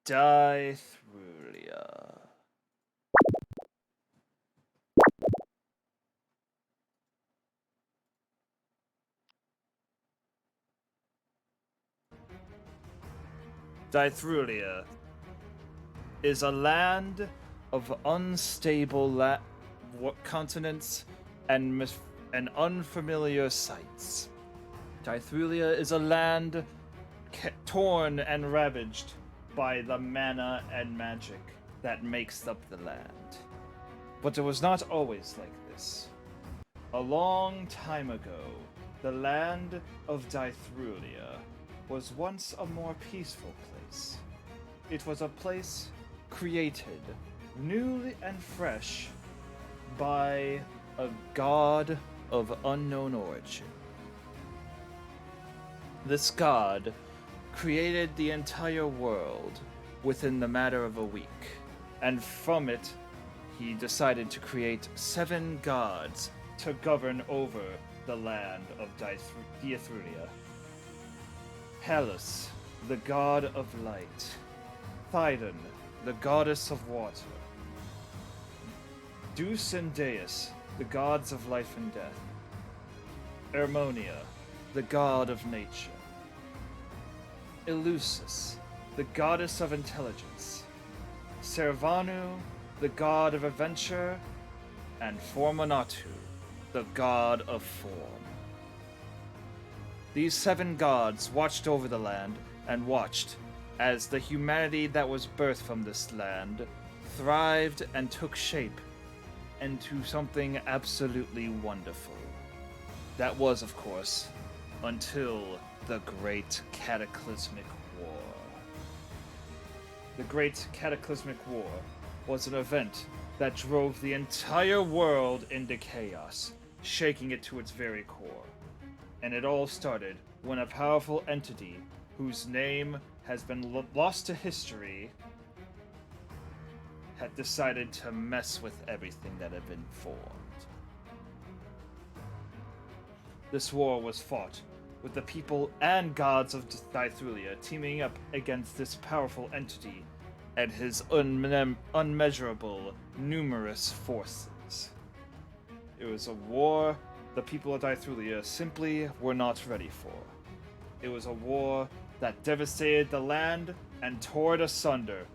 Deithrulia. Deithrulia is a land of unstable continents and unfamiliar sights. Deithrulia is a land torn and ravaged by the mana and magic that makes up the land. But it was not always like this. A long time ago, the land of Deithrulia was once a more peaceful place. It was a place created, new and fresh, by a god of unknown origin. This god created the entire world within the matter of a week, and from it, he decided to create 7 gods to govern over the land of Deithrulia. Hellas, the god of light. Thydon, the goddess of water. Deus and Deus, the gods of life and death. Ermonia, the god of nature. Eleusis, the goddess of intelligence. Servanu, the god of adventure. And Formunatu, the god of form. These 7 gods watched over the land and watched as the humanity that was birthed from this land thrived and took shape into something absolutely wonderful. That was, of course, until the Great Cataclysmic War. The Great Cataclysmic War was an event that drove the entire world into chaos, shaking it to its very core. And it all started when a powerful entity whose name has been lost to history had decided to mess with everything that had been formed. This war was fought with the people and gods of Deithrulia teaming up against this powerful entity and his unmeasurable, numerous forces. It was a war the people of Deithrulia simply were not ready for. It was a war that devastated the land and tore it asunder,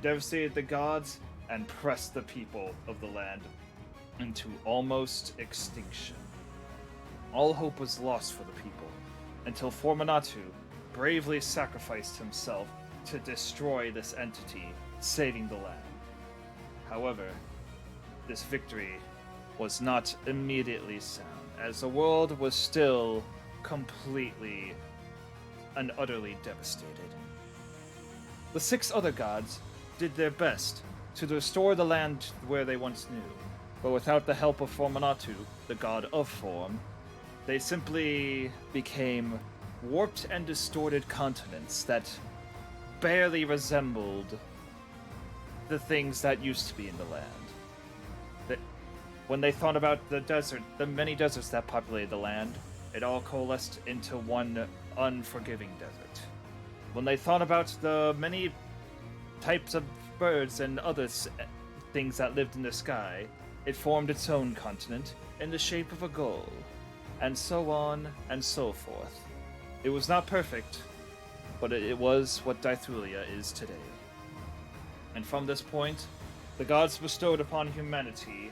devastated the gods, and pressed the people of the land into almost extinction. All hope was lost for the people, until Formunatu bravely sacrificed himself to destroy this entity, saving the land. However, this victory was not immediately sound, as the world was still completely and utterly devastated. The 6 other gods did their best to restore the land where they once knew, but without the help of Formunatu, the god of form, they simply became warped and distorted continents that barely resembled the things that used to be in the land. When they thought about the desert, the many deserts that populated the land, it all coalesced into one unforgiving desert. When they thought about the many types of birds and other things that lived in the sky, it formed its own continent in the shape of a gull, and so on and so forth. It was not perfect, but it was what Deithrulia is today. And from this point, the gods bestowed upon humanity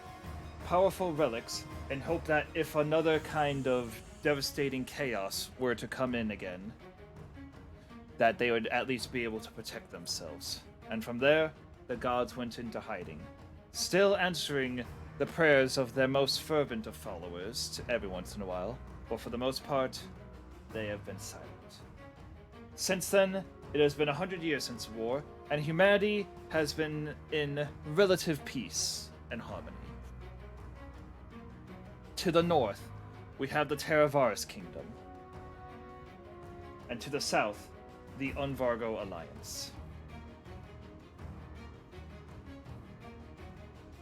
powerful relics in hope that if another kind of devastating chaos were to come in again, that they would at least be able to protect themselves. And from there, the gods went into hiding, still answering the prayers of their most fervent of followers every once in a while, but for the most part, they have been silent. Since then, it has been 100 years since war, and humanity has been in relative peace and harmony. To the north, we have the Terravaris Kingdom, and to the south, the Unvargo Alliance.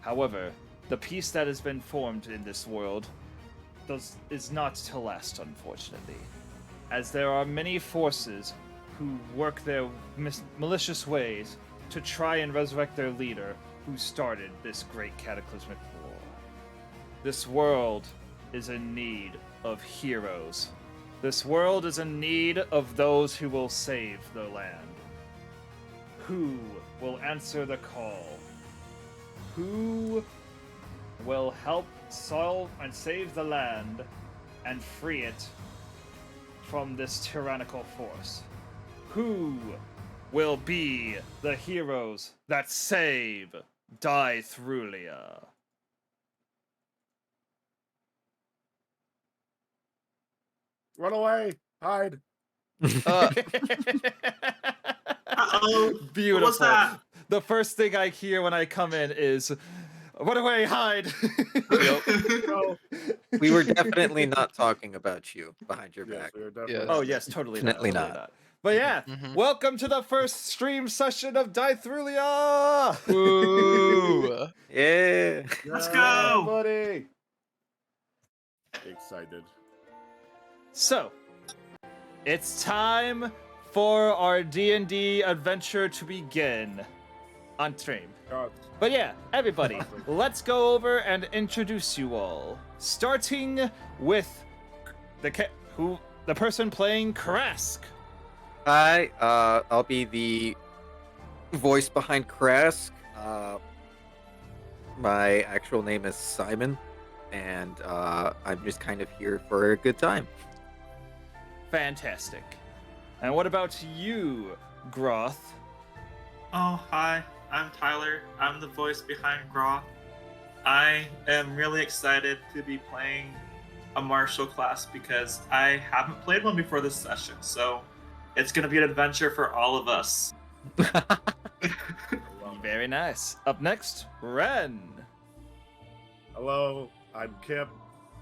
However, the peace that has been formed in this world is not to last, unfortunately, as there are many forces who work their malicious ways to try and resurrect their leader who started this great cataclysmic war. This world is in need of heroes. This world is in need of those who will save the land. Who will answer the call? Who will help solve and save the land and free it from this tyrannical force? Who will be the heroes that save Deithrulia? Run away! Hide! Uh-oh. Beautiful. What's that? The first thing I hear when I come in is, "Run away, hide!" No. We were definitely not talking about you behind your Yes, back. we are definitely. Yes. Oh yes, totally Definitely totally not. But yeah, Mhm. welcome to the first stream session of Deithrulia! Woo! Yeah. Let's Yeah, go! buddy! Excited. So, it's time for our D&D adventure to begin on stream. God. But yeah, everybody, let's go over and introduce you all. Starting with the person playing Krask. Hi, I'll be the voice behind Krask. My actual name is Simon, and I'm just kind of here for a good time. Fantastic. And what about you, Groth? Oh, hi. I'm Tyler. I'm the voice behind Groth. I am really excited to be playing a martial class because I haven't played one before this session, so it's going to be an adventure for all of us. Very nice. Up next, Ren. Hello, I'm Kip.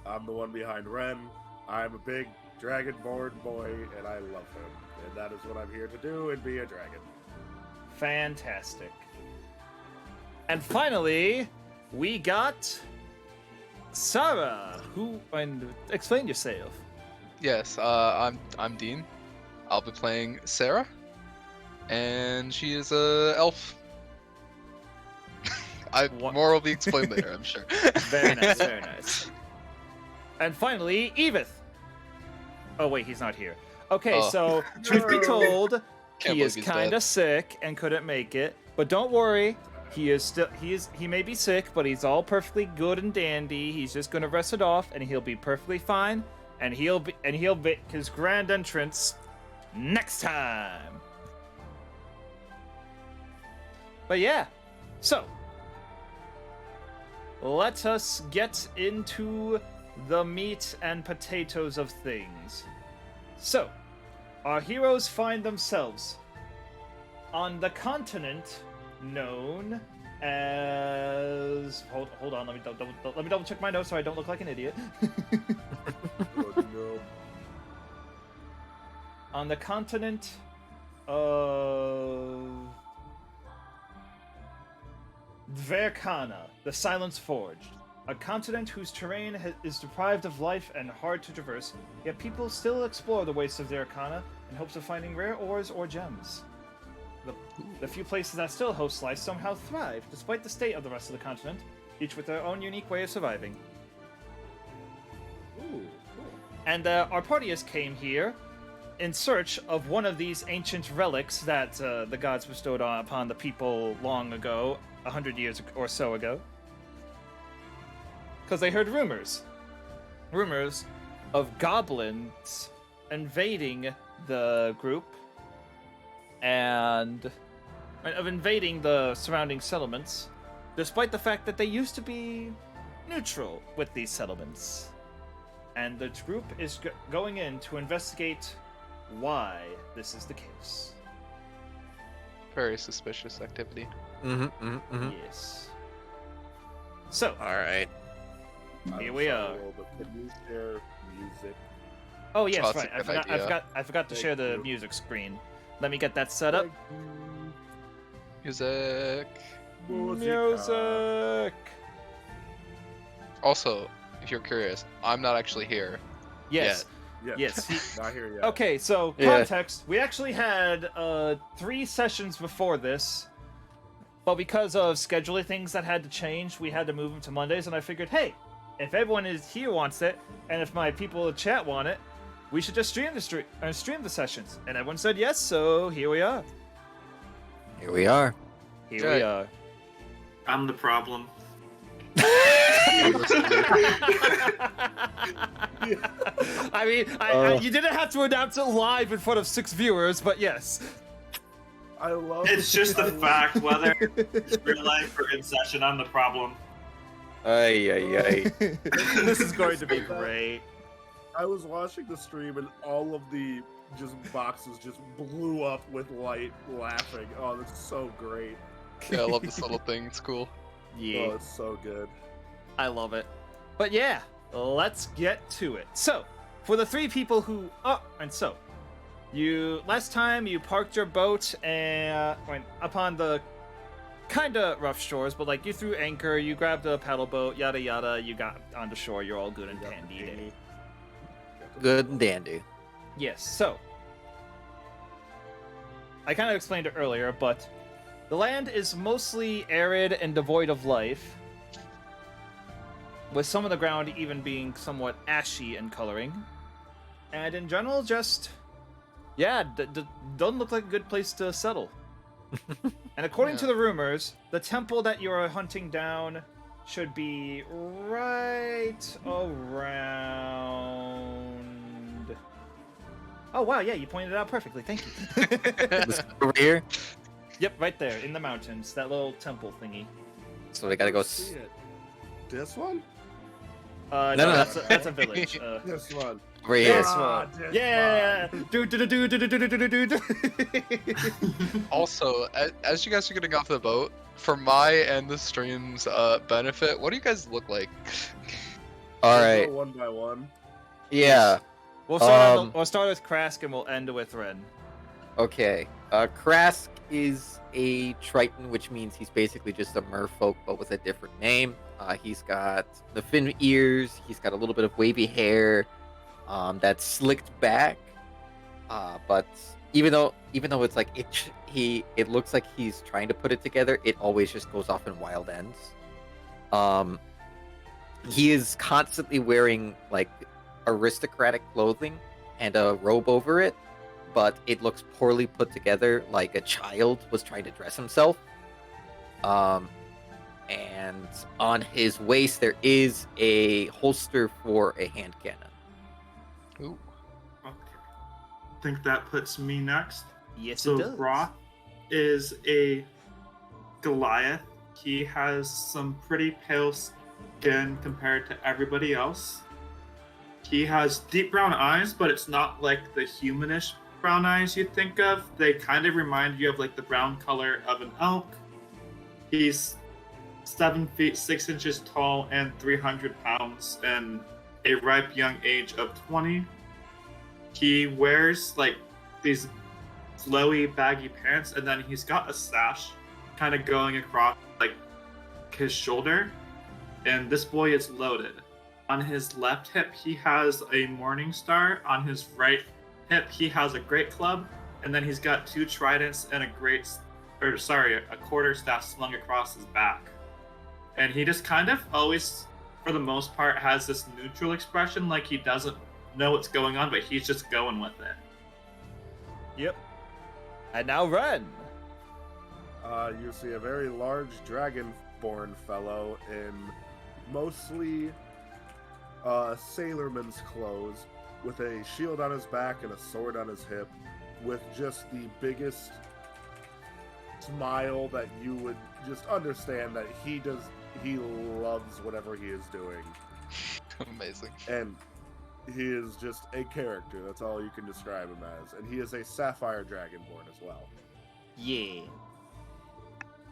I'm the one behind Ren. I'm a big dragonborn boy, and I love him. And that is what I'm here to do, and be a dragon. Fantastic. And finally, we got Sarah, and explain yourself. Yes, I'm Dean. I'll be playing Sarah, and she is a elf. More will be explained later, I'm sure. Very nice, very nice. And finally, Evith. Oh wait, he's not here. Okay, Oh. so truth be told, Can't he believe is he's kind dead. of sick and couldn't make it. But don't worry, he may be sick, but he's all perfectly good and dandy. He's just gonna rest it off, and he'll be perfectly fine. And he'll make his grand entrance next time. But yeah, so let us get into the meat and potatoes of things. So, our heroes find themselves on the continent known as hold on, let me double check my notes so I don't look like an idiot. Oh, no. On the continent of Verkana, the Silence Forged, a continent whose terrain is deprived of life and hard to traverse, yet people still explore the wastes of Verkana in hopes of finding rare ores or gems. The few places that still host life somehow thrive, despite the state of the rest of the continent, each with their own unique way of surviving. Ooh, cool. And our partyist came here in search of one of these ancient relics that the gods bestowed upon the people long ago, 100 years or so ago. Because they heard rumors of goblins invading the group and of invading the surrounding settlements, despite the fact that they used to be neutral with these settlements. And the group is going in to investigate why this is the case. Very suspicious activity. Yes. So, All right. Here we are. Can you share music? oh yes, that's a right. good idea. I forgot to Thank share the you. music screen. Let me get that set up. Music. Music. Also, if you're curious, I'm not actually here. Yes. Yes. Not here yet. Okay, so Yeah. context. We actually had 3 sessions before this, but because of scheduling things that had to change, we had to move them to Mondays. And I figured, hey, if everyone is here wants it, and if my people in chat want it, we should just stream the sessions. And everyone said yes, so here we are. Here we are. Here Okay. we are. I'm the problem. I mean, you didn't have to announce it live in front of 6 viewers, but yes. I love. It's just a fact, whether it's real life or in session, I'm the problem. Ay, ay, ay. This is going to be great. I was watching the stream and all of the just boxes just blew up with light, laughing. Oh, that's so great. Yeah, I love this little thing. It's cool. Yeah, Oh, it's so good. I love it. But yeah, let's get to it. So, for the 3 people who... Oh, and so, last time you parked your boat and went upon the kinda rough shores, but like you threw anchor, you grabbed a paddle boat, yada yada, you got onto shore, you're all good and Yep. dandy. Good and dandy. Yes, so I kind of explained it earlier, but the land is mostly arid and devoid of life, with some of the ground even being somewhat ashy in coloring. And in general, just, yeah, doesn't look like a good place to settle. And according to the rumors, the temple that you are hunting down should be right around... Oh, wow, yeah, you pointed it out perfectly. Thank you. This over here. Yep, right there, in the mountains. That little temple thingy. So we gotta go. See it. This one? No, No, no. that's a village. This one. Over here. This Ah, one. this Yeah! one. Do. Also, as you guys are getting off the boat, for my and the stream's benefit, what do you guys look like? All Let's right. go one by one. Yeah. We'll start with Krask and we'll end with Ren. Okay. Krask is a Triton, which means he's basically just a merfolk, but with a different name. He's got the fin ears. He's got a little bit of wavy hair that's slicked back. But even though it's like it looks like he's trying to put it together, it always just goes off in wild ends. He is constantly wearing like aristocratic clothing and a robe over it, but it looks poorly put together, like a child was trying to dress himself. And on his waist there is a holster for a hand cannon. Ooh. Okay. I think that puts me next. Yes, So it does. Roth is a Goliath. He has some pretty pale skin compared to everybody else. He has deep brown eyes, but it's not like the humanish brown eyes you think of. They kind of remind you of like the brown color of an elk. He's 7 feet 6 inches tall and 300 pounds and a ripe young age of 20. He wears like these flowy baggy pants, and then he's got a sash kind of going across like his shoulder, and this boy is loaded. On his left hip he has a morning star, on his right hip he has a great club, and then he's got 2 tridents and a quarterstaff slung across his back. And he just kind of always, for the most part, has this neutral expression, like he doesn't know what's going on, but he's just going with it. Yep. And now Ren. You see a very large dragonborn fellow in mostly sailorman's clothes, with a shield on his back and a sword on his hip, with just the biggest smile that you would just understand that he loves whatever he is doing. Amazing. And he is just a character. That's all you can describe him as. And he is a sapphire dragonborn as well. Yeah.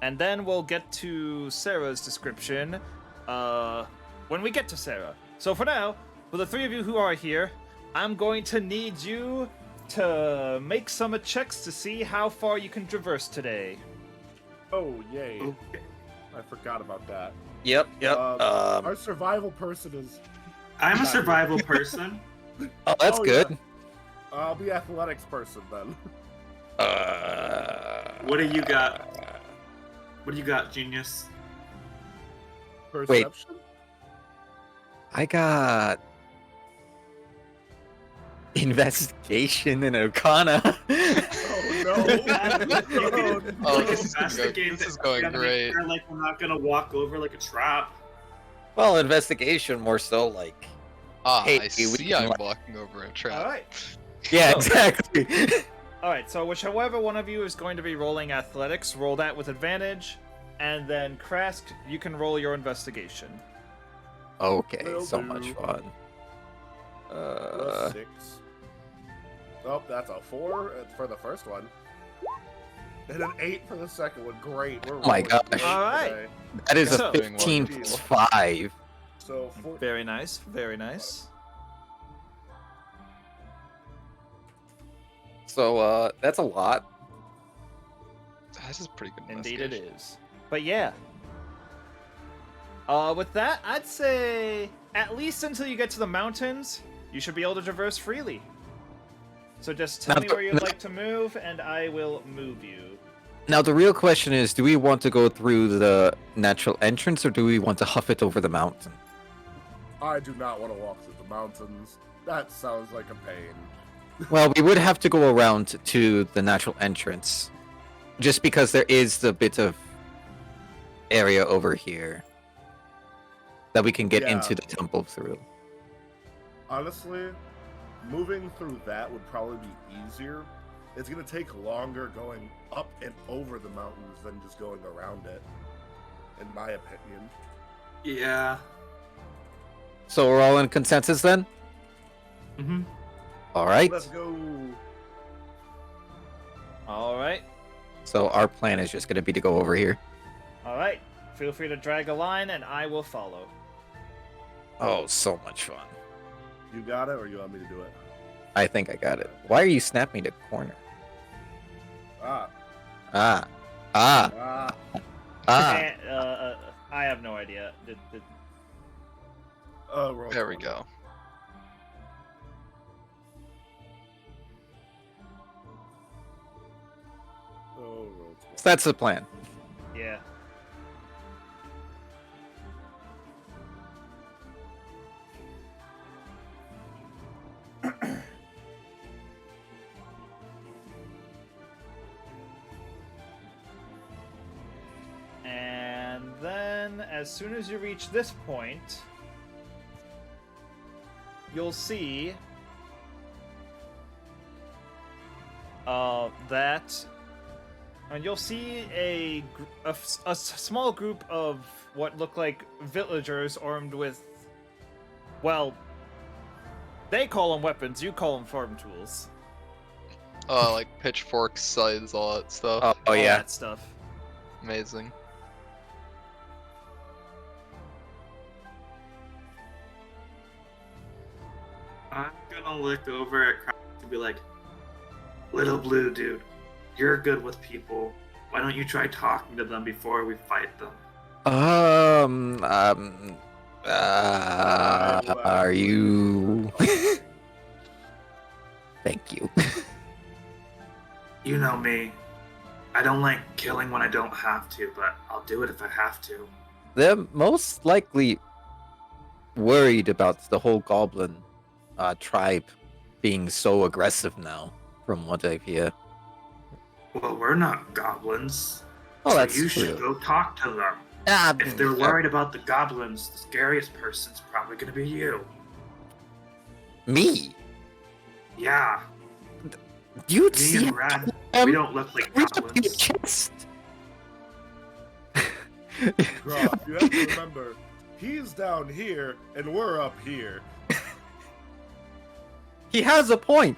And then we'll get to Sarah's description when we get to Sarah. So for now, for the 3 of you who are here, I'm going to need you to make some checks to see how far you can traverse today. Oh, yay. Okay. I forgot about that. Yep. Our survival person is... I'm a survival person. Oh, that's Oh, good. yeah. I'll be athletics person then. What do you got? What do you got, genius? Perception? I got investigation and Arcana. Oh no! Oh, Oh, no. this is going Gotta make great. sure, like, we're not gonna walk over like a trap. Well, investigation more so like. Ah, Hey, I we see can, I'm like- walking over a trap. All right. Yeah, So- exactly. All right. So whichever one of you is going to be rolling athletics, roll that with advantage, and then Krask, you can roll your investigation. Okay, Will so do. much fun. Plus 6. Oh, that's a 4 for the first one. And an 8 for the second one. Great. We're Oh my rolling gosh. great All right. today. That is So- a 15 plus 5. So, Very nice. Very nice. So, that's a lot. This is pretty good. Indeed, it investigation. is. But yeah. With that, I'd say at least until you get to the mountains, you should be able to traverse freely. So just tell Now me the- where you'd like to move, and I will move you. Now, the real question is, do we want to go through the natural entrance, or do we want to huff it over the mountain? I do not want to walk through the mountains. That sounds like a pain. Well, we would have to go around to the natural entrance, just because there is a bit of area over here that we can get Yeah. into the temple through. Honestly, moving through that would probably be easier. It's going to take longer going up and over the mountains than just going around it, in my opinion. Yeah. So we're all in consensus then? Mm-hmm. All right. Let's go. All right. So our plan is just going to be to go over here. All right. Feel free to drag a line, and I will follow. Oh, so much fun. You got it, or you want me to do it? I think I got it. Why are you snapping the corner? Ah. Ah. Ah. Ah. Ah. I have no idea. Roll There we call. go. Oh, roll call. So that's the plan. Yeah. And then, as soon as you reach this point, you'll see that, and you'll see a small group of what look like villagers armed with, well, they call them weapons, you call them farm tools. Like pitchforks, scythes, all that stuff. Oh, All yeah. that stuff. Amazing. I'm gonna look over at Krask and be like, "Little blue dude, you're good with people. Why don't you try talking to them before we fight them?" Are you? Thank you. You know me. I don't like killing when I don't have to, but I'll do it if I have to. They're most likely worried about the whole goblin tribe being so aggressive now, from what I hear. Well, we're not goblins. Oh, so that's you should true. go talk to them. If they're worried about the goblins, the scariest person's probably gonna be you. Me? Yeah, You'd me see and Ren. him We don't look like reach up your goblins. chest. Groff, you have to remember, he's down here and we're up here. He has a point.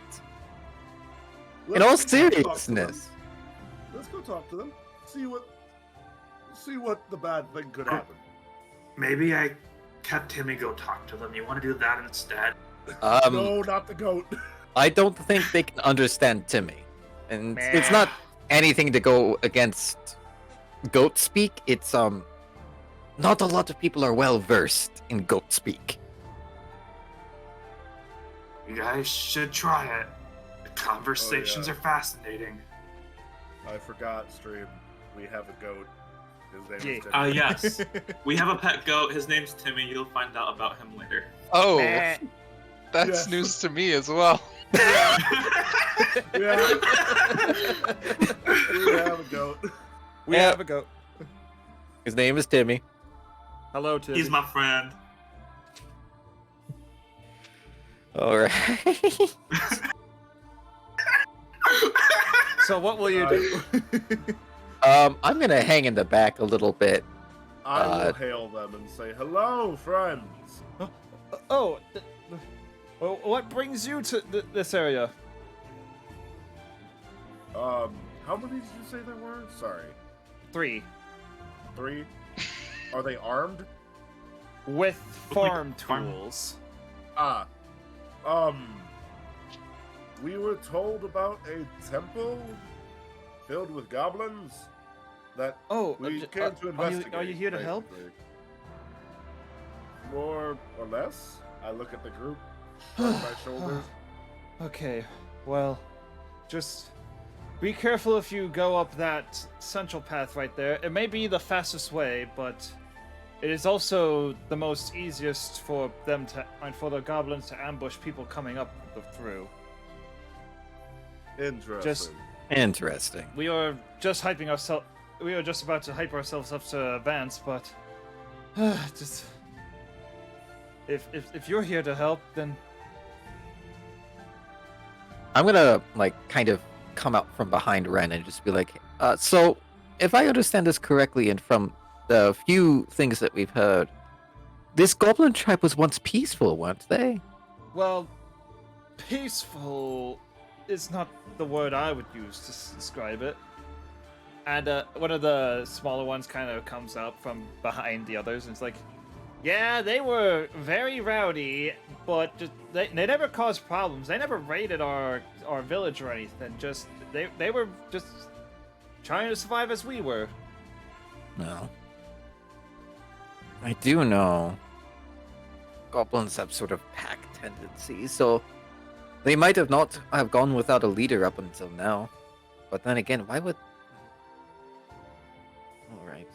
In all Let's go talk to them. seriousness. Let's go talk to them. See what the bad thing could happen. Maybe I kept Timmy go talk to them. You want to do that instead? No, not the goat. I don't think they can understand Timmy. And it's not anything to go against goat speak. It's not a lot of people are well versed in goat speak. You guys should try it. The conversations yeah. are fascinating. I forgot, stream. We have a goat. His name is Yeah. Timmy. Yes. We have a pet goat. His name's Timmy. You'll find out about him later. Oh, Meh. that's Yes. news to me as well. Yeah. We have a goat. We Yeah. have a goat. His name is Timmy. Hello, Tim. He's my friend. All right. So what will you do? I'm gonna hang in the back a little bit. I will hail them and say, "Hello, friends." Oh, well, what brings you to this area? How many did you say there were? Sorry, 3. 3. Are they armed? With farm farm. tools. Ah, we were told about a temple filled with goblins that Oh, we came to investigate. are you here to help? basically. More or less. I look at the group on my shoulders. Okay, well, just be careful if you go up that central path right there. It may be the fastest way, but it is also the most easiest for them to, and for the goblins to ambush people coming up through. Interesting. Interesting. We are just hyping ourselves. We are just about to hype ourselves up to advance, but just if you're here to help, then I'm gonna kind of come out from behind Ren and just be like, so if I understand this correctly, and from the few things that we've heard, this goblin tribe was once peaceful, weren't they? well, peaceful is not the word I would use to describe it. And one of the smaller ones kind of comes up from behind the others and it's like, yeah, they were very rowdy, but just, they never caused problems. They never raided our village or anything. Just they were just trying to survive as we were. No. I do know goblins have sort of pack tendencies, so they might have not have gone without a leader up until now. But then again, why would... Alright.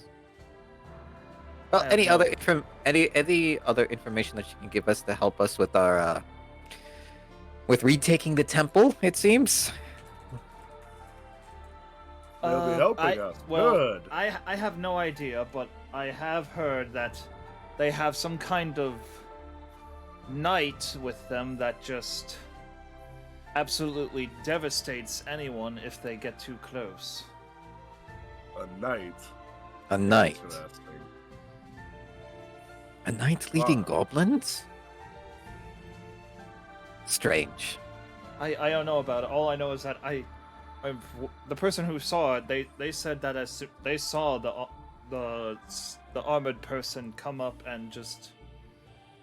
Well, I have any no- other other information that you can give us to help us with our with retaking the temple, it seems? They'll be helping us. Well, Good. I have no idea, but I have heard that they have some kind of knight with them that just absolutely devastates anyone if they get too close. A knight. A knight. Interesting. A knight leading Wow. goblins? Strange. I don't know about it. All I know is that the person who saw it, they said that as they saw the armored person come up and just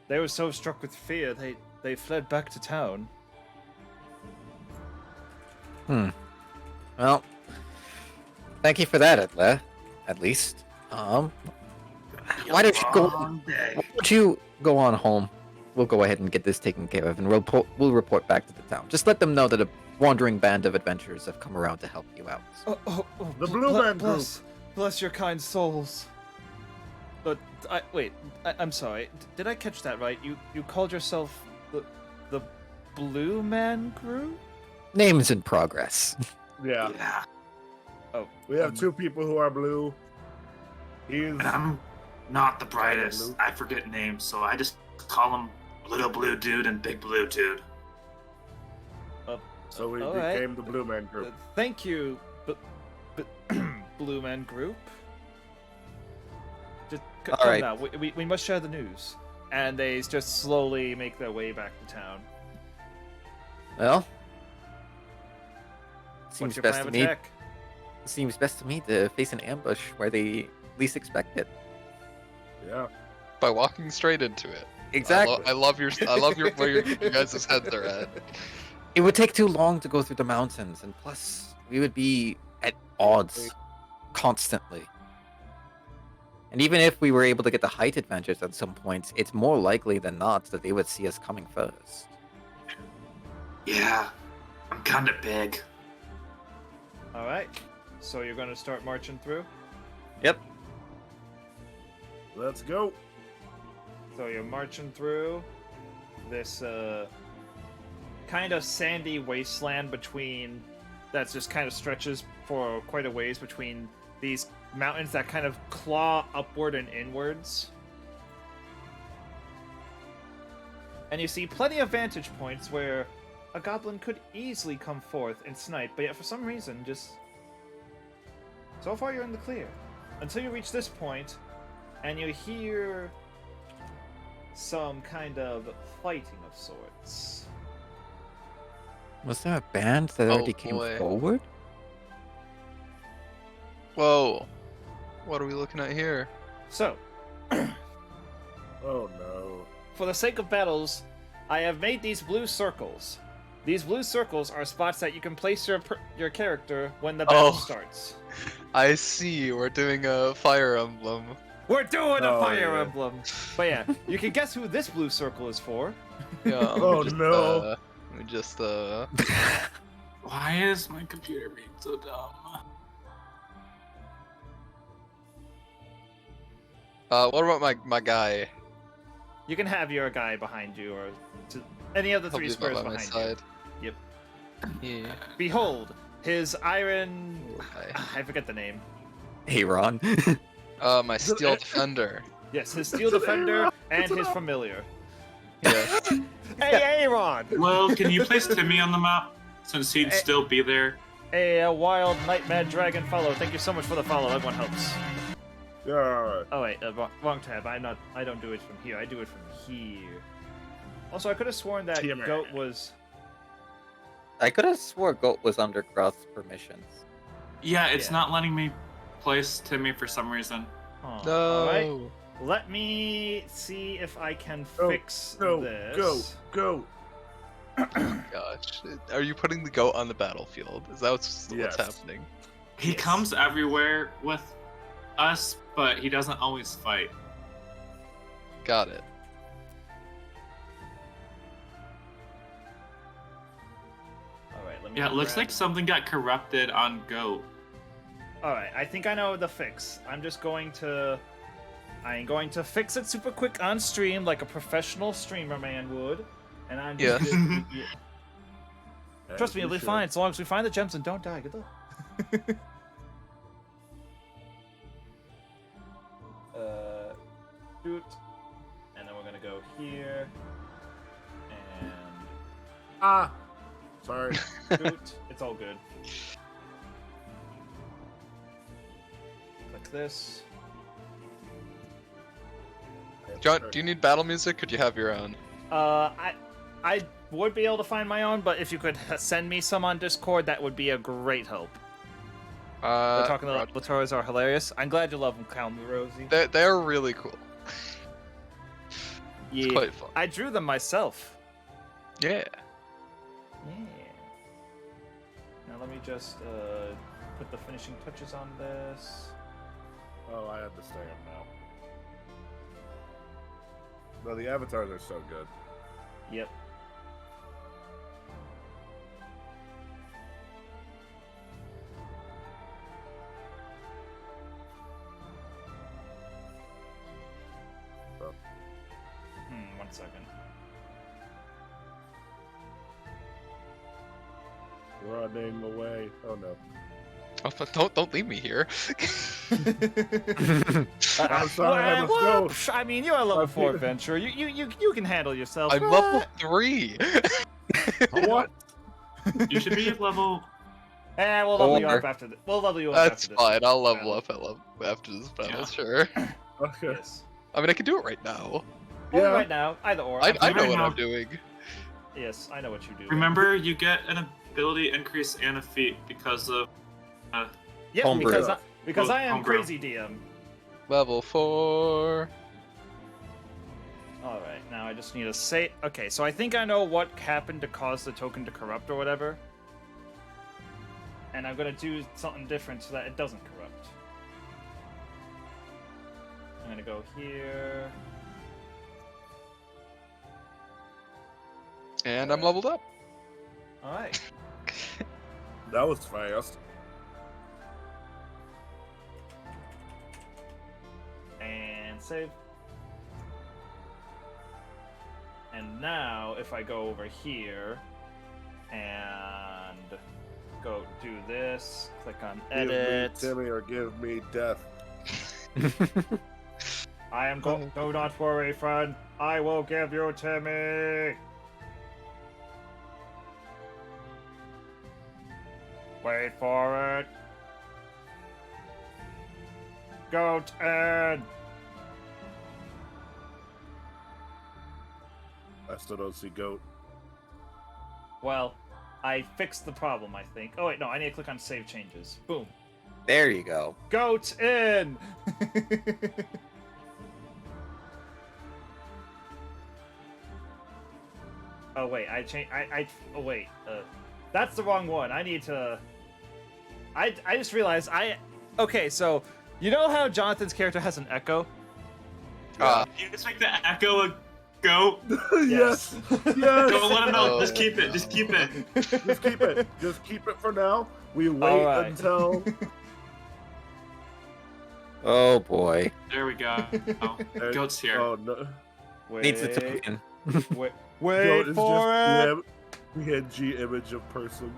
they were so struck with fear they fled back to town. Well, thank you for that, at least. Why don't you go? Long day. Why don't you go on home? We'll go ahead and get this taken care of, and we'll report back to the town. Just let them know that a wandering band of adventurers have come around to help you out. The Blue Man Group. Bless your kind souls. But I'm sorry. Did I catch that right? You called yourself the Blue Man Group? Names in progress. Yeah. Yeah. Oh, We have 2 people who are blue. He's And I'm not the brightest. Blue. I forget names, so I just call him Little Blue Dude and Big Blue Dude. so we all right. became the Blue Man Group. Thank you, Blue Man Group. Just All come right. now. We must share the news. And they just slowly make their way back to town. Well, What's seems your best plan to of me. attack? Seems best to me to face an ambush where they least expect it. Yeah. By walking straight into it. Exactly. I love your where your guys' heads are at. It would take too long to go through the mountains, and plus, we would be at odds constantly. And even if we were able to get the height advantage at some points, it's more likely than not that they would see us coming first. Yeah, I'm kind of big. All right. So you're gonna start marching through. Yep. Let's go. So you're marching through this kind of sandy wasteland between that just kind of stretches for quite a ways between these mountains that kind of claw upward and inwards. And you see plenty of vantage points where a goblin could easily come forth and snipe, but yet for some reason, just so far you're in the clear. Until you reach this point, and you hear some kind of fighting of sorts. Was there a band that already came boy. forward? Whoa. What are we looking at here? So, Oh no. for the sake of battles, I have made these blue circles. These blue circles are spots that you can place your character when the battle starts. I see. We're doing a Fire Emblem. We're doing a Oh, fire yeah. emblem. But yeah, you can guess who this blue circle is for. Yeah. Oh, no. Let me just Why is my computer being so dumb? What about my guy? You can have your guy behind you, or to any of the He'll three be squares by my behind side. you. Yep. Yeah. Behold, his iron. Okay. I forget the name. Hey, Ron. My Steel Defender. Yes, his steel It's an defender Aaron! and It's an his Aaron! familiar. Yeah. Hey, Aaron! Well, can you place Timmy on the map since he'd still be there? A wild nightmare dragon follow. Thank you so much for the follow. Everyone helps. Yeah, alright. Oh wait, wrong tab. I don't do it from here. I do it from here. Also, I could have sworn that TMR. goat was. I could have swore Goat was under Groth's permissions. Yeah, it's Yeah. not letting me place Timmy for some reason. Huh. No. All right. Let me see if I can Go, fix Go, this. go. Gosh, are you putting the goat on the battlefield? Is that what's Yes. happening? He Yes. comes everywhere with us, but he doesn't always fight. Got it. All right. Let me. Yeah, it looks grab- like something got corrupted on Goat. All right. I think I know the fix. I'm going to fix it super quick on stream, like a professional streamer man would. And I'm just. Yes. Yeah. Trust me, it'll be fine as long as we find the gems and don't die. Good luck. Shoot. And then we're gonna go here. And Ah! Sorry. shoot. It's all good. Like this. John, do you need battle music, or do you have your own? I would be able to find my own, but if you could send me some on Discord, that would be a great help. We're talking about Latoras are hilarious. I'm glad you love them, Calm Rosie. They're really cool. Yeah, It's quite fun. I drew them myself. Yeah. Yeah. Now let me just put the finishing touches on this. Oh, I understand now. No, the avatars are so good. Yep. Oh. 1 second. Running away. Oh no. Oh, but don't leave me here. I'm sorry, let's go. I mean, you're a level I'm 4 here. adventurer. You can handle yourself. I'm level 3. What? You should be at level. We'll level you up Four. after this. We'll level you up That's after this. fine. I'll level battle. up after this battle. Yeah. Sure. Okay. Yes. I mean, I can do it right now. Or Yeah. right now, either or. I I'm know fine. what now. I'm doing. Yes, I know what you do. Remember, you get an ability increase and a feat because of. Yep, Homebrew. because I am Homebrew. crazy DM. Level 4. All right, now I just need to say. Okay, so I think I know what happened to cause the token to corrupt or whatever. And I'm gonna do something different so that it doesn't corrupt. I'm gonna go here. And I'm leveled up. All right. That was fast. And save. And now, if I go over here and go do this, click on edit. Give me Timmy or give me death. I am do not worry, friend. I will give you Timmy. Wait for it. Goat in. I still don't see goat. Well, I fixed the problem, I think. Oh wait, no, I need to click on save changes. Boom. There you go. Goat in. Oh wait, oh wait, that's the wrong one. I need to. I just realized Okay, so you know how Jonathan's character has an echo? You just make the echo a goat. Yes. Yes. Don't let him know. Oh. Just keep it. Just keep it. Just keep it. Just keep it for now. We wait Alright. until. Oh boy. There we go. Oh, goat's here. Oh no. Needs a Wait, token. wait Goat is for it. just PNG image of person.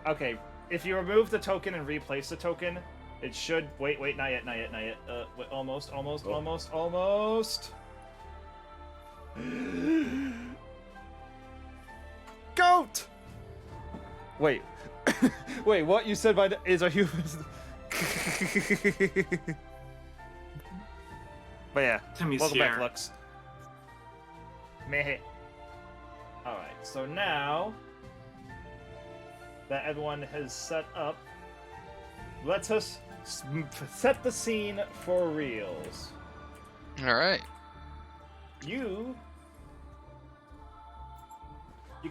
Okay, if you remove the token and replace the token, it should. Wait, not yet. Wait, almost. Goat! Wait. Wait, what? You said my is a human. But yeah, Timmy's welcome here. back, Lux. Meh. Alright, so now that everyone has set up, let us set the scene for reals. All right. You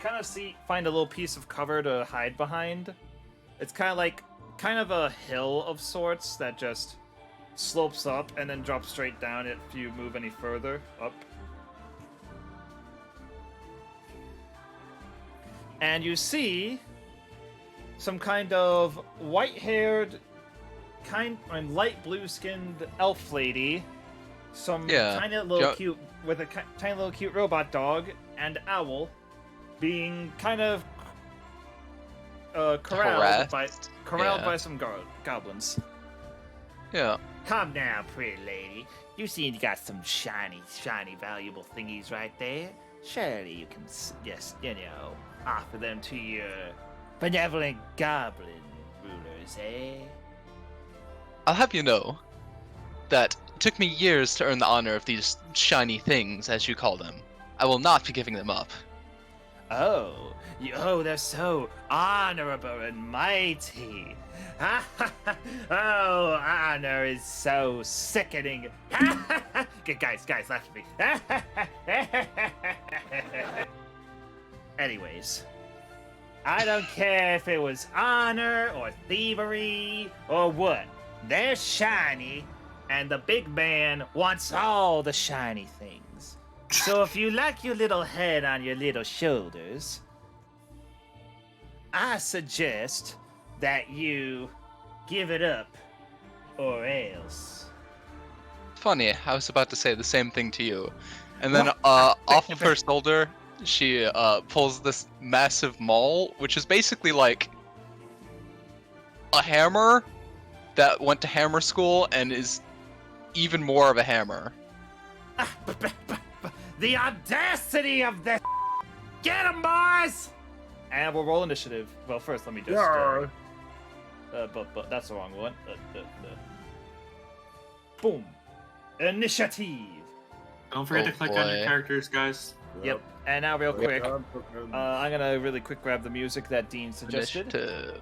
kind of find a little piece of cover to hide behind. It's kind of a hill of sorts that just slopes up and then drops straight down if you move any further up. And you see some kind of white-haired, light blue-skinned elf lady, some Yeah. tiny little cute with a tiny little cute robot dog and owl, being kind of corralled Yeah. by some goblins. Yeah. Calm down, pretty lady. You see you got some shiny, valuable thingies right there. Surely you can just, offer them to your benevolent goblin rulers, eh? I'll have you know that it took me years to earn the honor of these shiny things, as you call them. I will not be giving them up. Oh, they're so honorable and mighty. Oh, honor is so sickening. guys, laugh at me. Anyways, I don't care if it was honor or thievery or what. They're shiny, and the big man wants all the shiny things. So if you like your little head on your little shoulders, I suggest that you give it up or else. Funny, I was about to say the same thing to you. And then off of her shoulder, she pulls this massive maul, which is basically like a hammer that went to hammer school and is even more of a hammer. The audacity of this! Get 'em, boys! And we'll roll initiative. Well, first let me just. Yeah. But that's the wrong one. Boom. Initiative. Don't forget Oh, to click on your boy. characters, guys. Yep. And now, real quick, Yeah. I'm gonna really quick grab the music that Dean suggested. Initiative.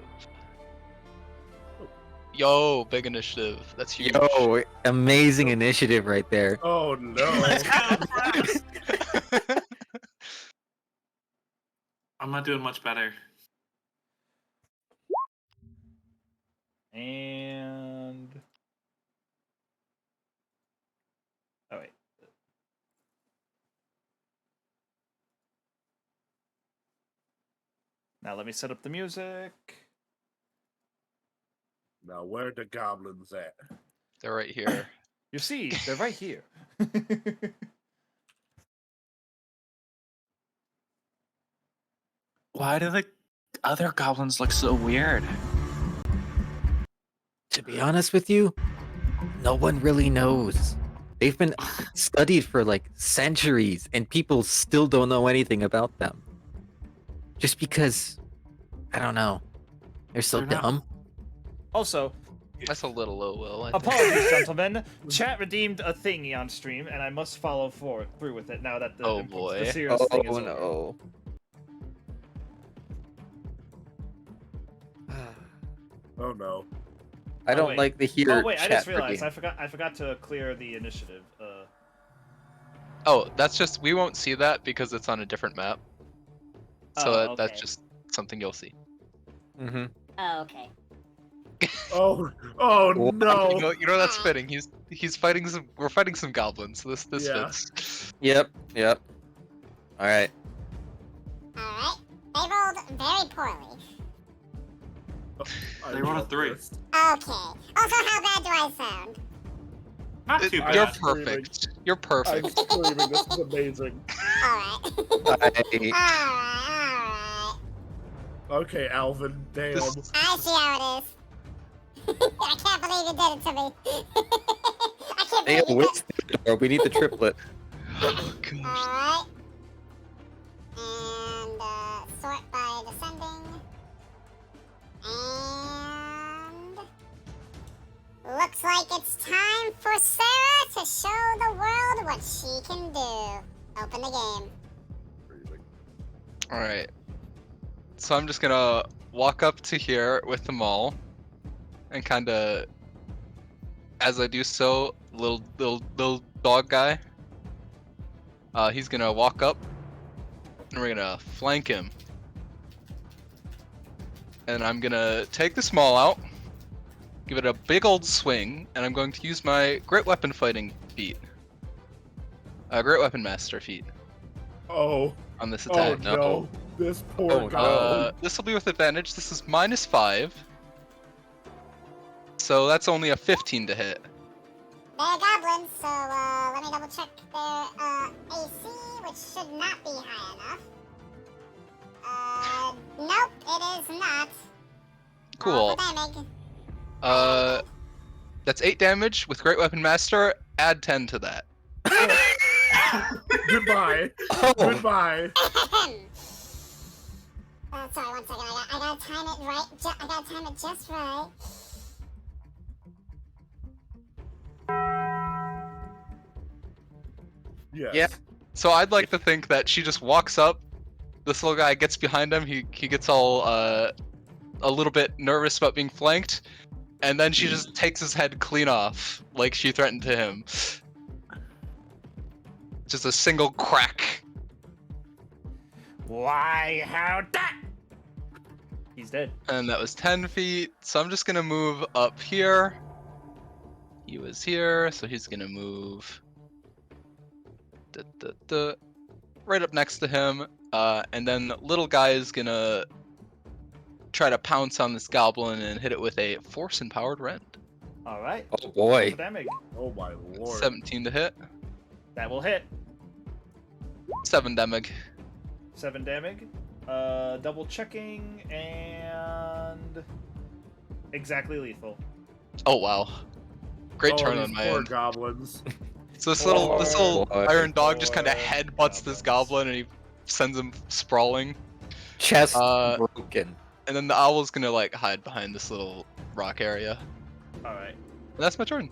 Yo, big initiative. That's huge. Yo, amazing initiative right there. Oh no. Let's go, Bryce! I'm not doing much better. And oh wait. Now let me set up the music. Now, where the goblins at? They're right here. You see, they're right here. Why do the other goblins look so weird? To be honest with you, no one really knows. They've been studied for like centuries, and people still don't know anything about them. Just because, I don't know, they're so They're not- dumb. Also, That's a little low, Will. I think. apologies, gentlemen. Chat redeemed a thingy on stream, and I must follow through with it now that the, Oh, boy. the serious thing is over. no. Oh no. I don't wait. like the hear Oh wait, I chat just for realized game. I forgot to clear the initiative. Oh, that's just we won't see that because it's on a different map. So Oh, that's okay. just something you'll see. Mm-hmm. Oh, okay. Oh Well, no. You know that's fitting. He's fighting some. We're fighting some goblins. So this Yeah. fits. Yep. All right. Alright. They rolled very poorly. I They rolled a love 3. this. Okay. Also, how bad do I sound? Not too I- You're bad. perfect. You're perfect. I'm screaming. This is amazing. Alright. I, Alright. Okay, Alvin. Damn. This- I see how it is. I can't believe you did it to me. I can't they believe you did wasted it, bro. We need the triplet. Oh, gosh. Alright. And sort by descending. And looks like it's time for Sarah to show the world what she can do. Open the game. Freezing. All right. So I'm just gonna walk up to here with them all, and kind of, as I do so, little dog guy. He's gonna walk up, and we're gonna flank him. And I'm gonna take the small out, give it a big old swing, and I'm going to use my great weapon fighting feat. Great weapon master feat Oh. on this Oh attack. no. This poor Oh, guy. This will be with advantage. This is -5. So that's only a 15 to hit. They're goblins, so let me double check their AC, which should not be high enough. Nope, it is not. Cool. Roll for damage. That's 8 damage with Great Weapon Master. Add 10 to that. Goodbye. Oh, Goodbye. Sorry, 1 second. I gotta time it right. I gotta time it just right. Yes. Yeah. So I'd like to think that she just walks up. This little guy gets behind him. He gets all a little bit nervous about being flanked, and then she just takes his head clean off, like she threatened to him. Just a single crack. Why? How that? He's dead. And that was 10 feet. So I'm just gonna move up here. He was here, so he's gonna move right up next to him. And then little guy is gonna try to pounce on this goblin and hit it with a force empowered rend. All right. oh boy. For damage. Oh my lord. 17 to hit. That will hit. 7 damage. 7 damage. Double checking and exactly lethal. Oh wow. Great Oh, turn these on my poor end. goblins. So this little Boy. iron dog just kind of Poor headbutts this goblin and he sends him sprawling. Chest And broken. then the owl's gonna like hide behind this little rock area. All right. And that's my turn.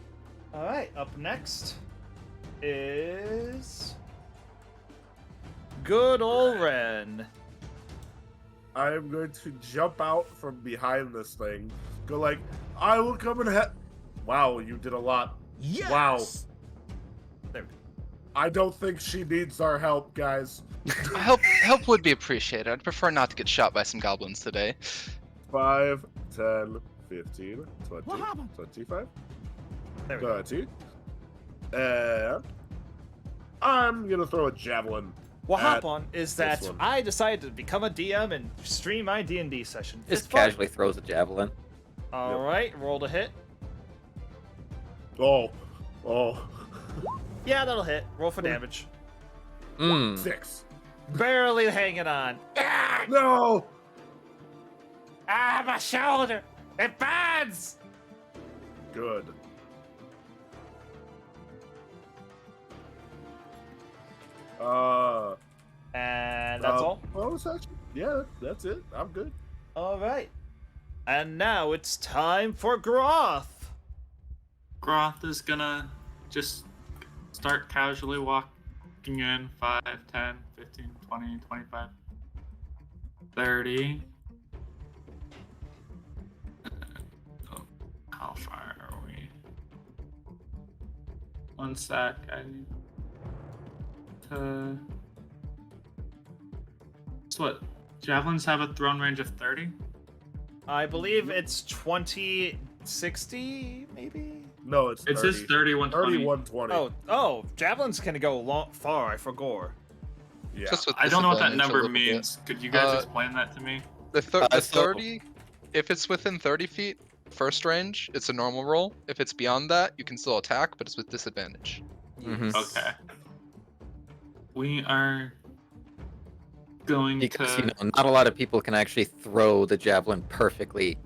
All right. Up next is good old Ren. I am going to jump out from behind this thing. Go like, I will come and Wow, you did a lot. Yes! Wow. There. I don't think she needs our help, guys. Help would be appreciated. I'd prefer not to get shot by some goblins today. 5, 10, 15, 20, What happened? 25, There we go. 30. And I'm gonna throw a javelin. What At happened is this that one. I decided to become a DM and stream my D&D session. It's Just fun. casually throws a javelin. All right, roll to hit. Oh. Yeah, that'll hit. Roll for damage. Mm. 6. Barely hanging on. Ah, No! my shoulder! It burns! Good. And that's all? Bonus action? Yeah, that's it. I'm good. All right. And now it's time for Groth. Groth is gonna just start casually walking in 5, 10, 15, 20, 25, 30. How far are we? One sec. I need to. So what? Javelins have a thrown range of 30? I believe it's 20, 60, maybe? No, it's 30. It says 30, 120. 3120. Oh, javelins can go far, I forgot. Yeah. Just with I don't know what that disadvantage a number little bit. means. Could you guys explain that to me? The So- 30, if it's within 30 feet, first range, it's a normal roll. If it's beyond that, you can still attack, but it's with disadvantage. Mhm. Okay. We are going Because to. you know, not a lot of people can actually throw the javelin perfectly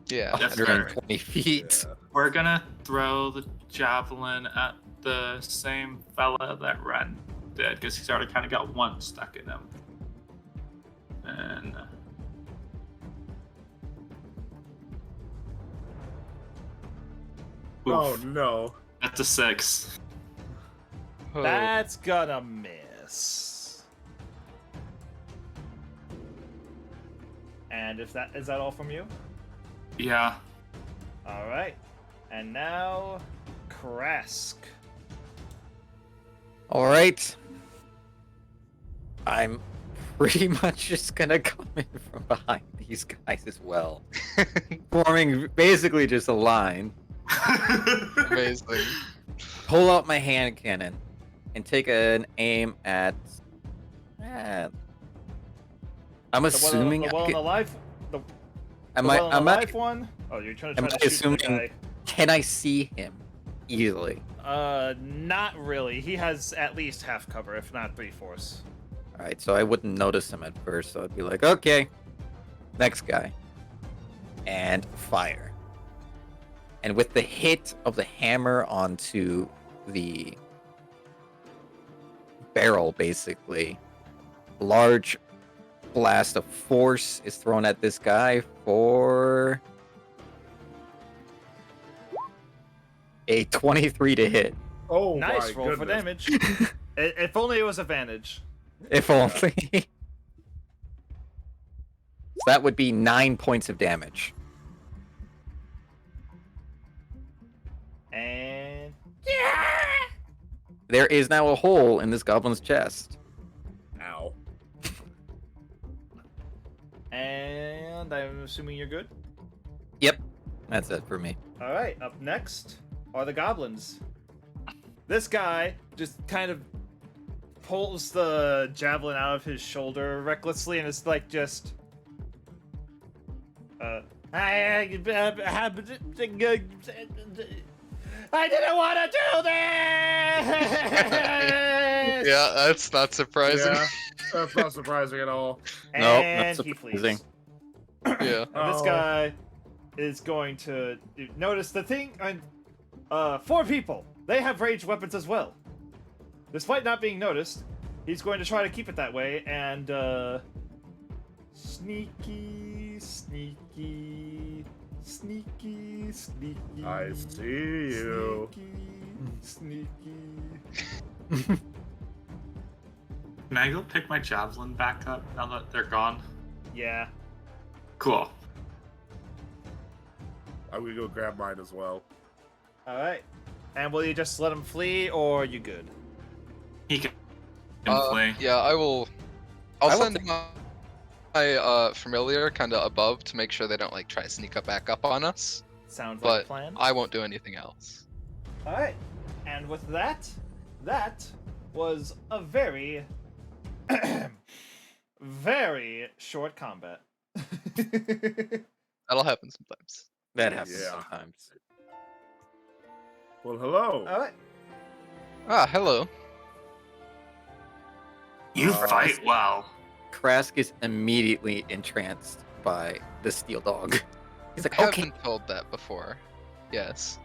Yeah. That's fair. 120 feet. Yeah. We're gonna throw the javelin at the same fella that Ren did, because he's already kind of got one stuck in him. And. Oh Oof, no. that's a 6. Oh, That's gonna miss. And is that all from you? Yeah. All right. And now, Kresk. All right. I'm pretty much just gonna come in from behind these guys as well, forming basically just a line. amazing. Pull out my hand cannon and take an aim at. I'm assuming. The one on the live, am the I? one on Am the I? live one. Oh, you're trying am to I shoot the assuming- Can I see him easily? guy. Not really. He has at least half cover, if not 3/4. All right, so I wouldn't notice him at first. So I'd be like, okay, next guy, and fire. And with the hit of the hammer onto the barrel, basically, large blast of force is thrown at this guy for a 23 to hit. Oh Nice my roll for goodness. damage. If only it was advantage. If only. So that would be 9 points of damage. And There is now a hole in this goblin's chest. Ow. and I'm assuming you're good. That's it for me. All right. Up next are the goblins. This guy just kind of pulls the javelin out of his shoulder recklessly and is like just. I didn't want to do this. Yeah, that's not surprising. Yeah, that's not surprising at all. And Nope, not he surprising. flees. Yeah. And this Oh. guy is going to notice the thing. And 4 people. They have ranged weapons as well. Despite not being noticed, he's going to try to keep it that way. And sneaky, sneaky, sneaky, sneaky. I see you. Sneaky, sneaky. Can I go pick my javelin back up now that they're gone? Yeah. Cool. I'm gonna go grab mine as well. All right. And will you just let him flee, or are you good? He can flee. Yeah, I will. I'll I will send my familiar kind of above to make sure they don't like try to sneak up back up on us. Sounds like a But plan. I won't do anything else. All right. And with that, that was a very Very short combat. That'll happen sometimes. That happens Yeah. sometimes. Well, hello. All right. Ah, hello. You Uh, fight well. Krask is immediately entranced by the steel dog. He's like, I have okay, been told that before. Yes.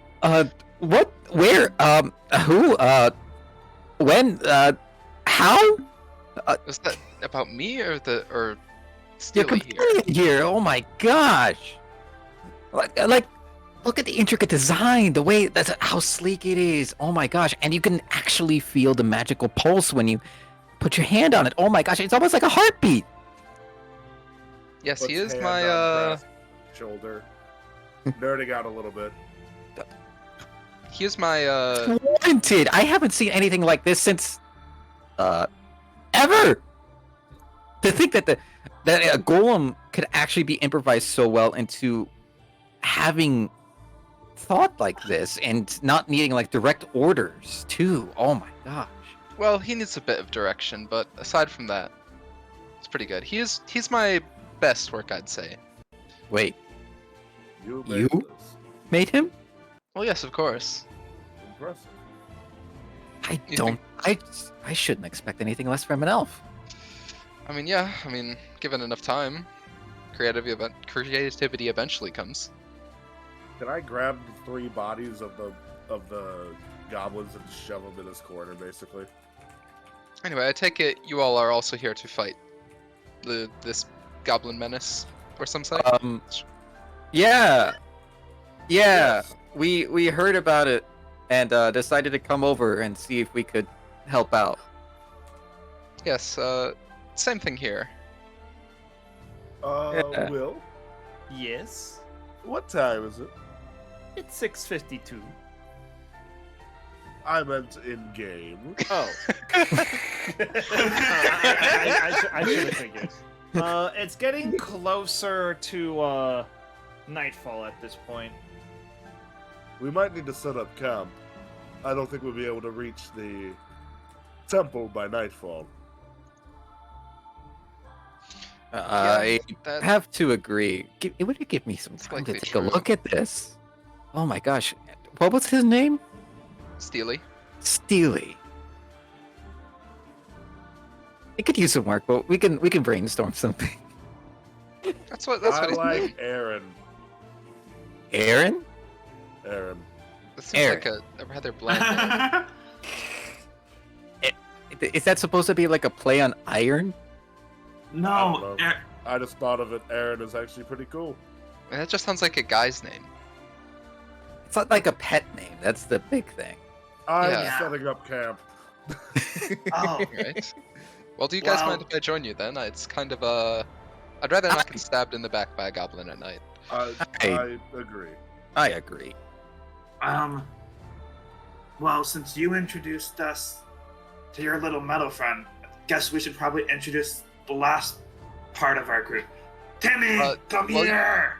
what, where, who, when, how? Was that about me or Your Steely here? companion here, oh my gosh! Like, look at the intricate design, the way, that's how sleek it is, oh my gosh, and you can actually feel the magical pulse when you put your hand on it, oh my gosh, it's almost like a heartbeat! Yes, he Puts is hand my on Krask's shoulder. Nerding out a little bit. he is my Warranted! I haven't seen anything like this since, ever! To think that that a golem could actually be improvised so well into having thought like this and not needing like direct orders too. Oh my gosh. well, he needs a bit of direction, but aside from that, it's pretty good. He's my best work, I'd say. Wait, You You? made this. made him? Well, yes, of course. Impressive. I You don't. I shouldn't expect anything less from an elf. I mean, yeah. I mean, given enough time, creativity eventually comes. Can I grab the 3 bodies of the goblins and shove them in this corner, basically? Anyway, I take it you all are also here to fight this goblin menace, or some say. Yeah. Yes. We heard about it and decided to come over and see if we could help out. Yes. Same thing here. Yeah. Will? Yes. What time is it? It's 6:52. I meant in game. Oh. I should have figured. It's getting closer to nightfall at this point. We might need to set up camp. I don't think we'll be able to reach the temple by nightfall. I that- have to agree. Would you give me some It's time to likely take true. a look at this? Oh my gosh. What was his name? Steely. Steely. It could use some work, but we can brainstorm something. That's what I he's like doing. Aaron. Aaron? Aaron. That seems like a rather bland name. Is that supposed to be like a play on iron? I no, don't know. I just thought of it. Aaron is actually pretty cool. And that just sounds like a guy's name. It's not like a pet name. That's the big thing. I'm Yeah. setting up camp. Oh, Right. Well, do you guys Wow. mind if I join you then? It's kind of I'd rather not get stabbed in the back by a goblin at night. I agree. I agree. well, since you introduced us to your little metal friend, I guess we should probably introduce the last part of our group. Timmy, come well, here!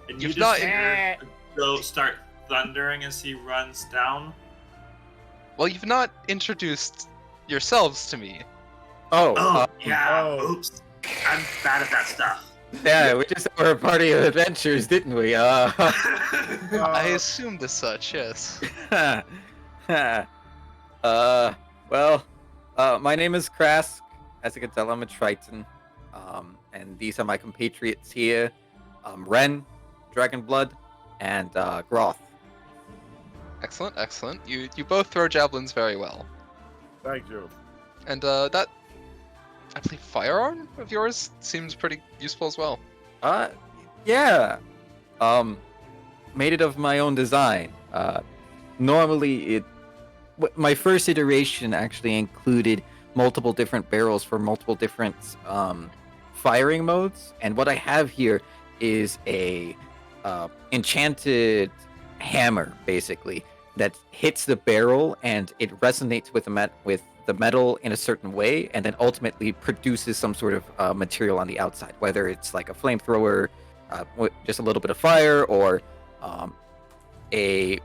And you you've just not- hear go start thundering as he runs down. Well, you've not introduced yourselves to me. Oh, Yeah, oh. oops. I'm bad at that stuff. yeah, we just were a party of adventures, didn't we? I assumed as such, yes. My name is Krask. As you can tell, I'm a Triton. And these are my compatriots here. Ren, Dragonblood, and Groth. Excellent, excellent. You both throw javelins very well. Thank you. And that, I believe, firearm of yours seems pretty useful as well. Yeah. Made it of my own design. Normally, my first iteration actually included multiple different barrels for multiple different firing modes, and what I have here is a enchanted hammer, basically, that hits the barrel and it resonates with the metal in a certain way, and then ultimately produces some sort of material on the outside, whether it's like a flamethrower, just a little bit of fire, or a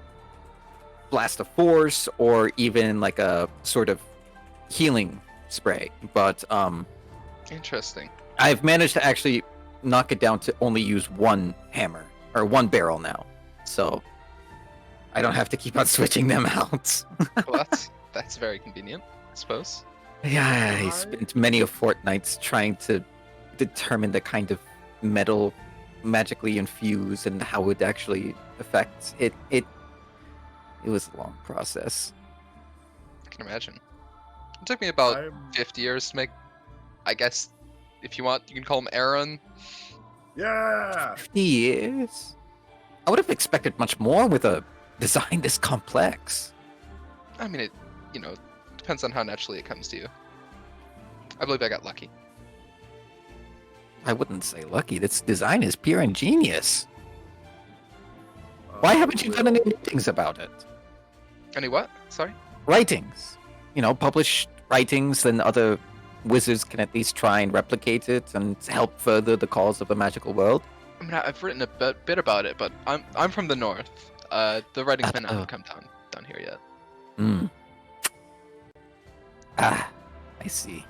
blast of force, or even like a sort of healing spray, but Interesting. I've managed to actually knock it down to only use one hammer or one barrel now, so I don't have to keep on switching them out. Well, that's very convenient, I suppose. Yeah, I spent many a fortnights trying to determine the kind of metal magically infused and how it actually affects it. It was a long process. I can imagine. It took me about I'm- 50 years to make. I guess, if you want, you can call him Aaron. Yeah. 50 years? I would have expected much more with a design this complex. I mean, it, depends on how naturally it comes to you. I believe I got lucky. I wouldn't say lucky. This design is pure ingenious. Why haven't you done any writings about it? Any what? Sorry? Writings. Publish writings, then other wizards can at least try and replicate it and help further the cause of the magical world. I mean, I've written a bit about it, but I'm from the north. The writings may not Oh. have come down here yet. Hmm. Ah, I see.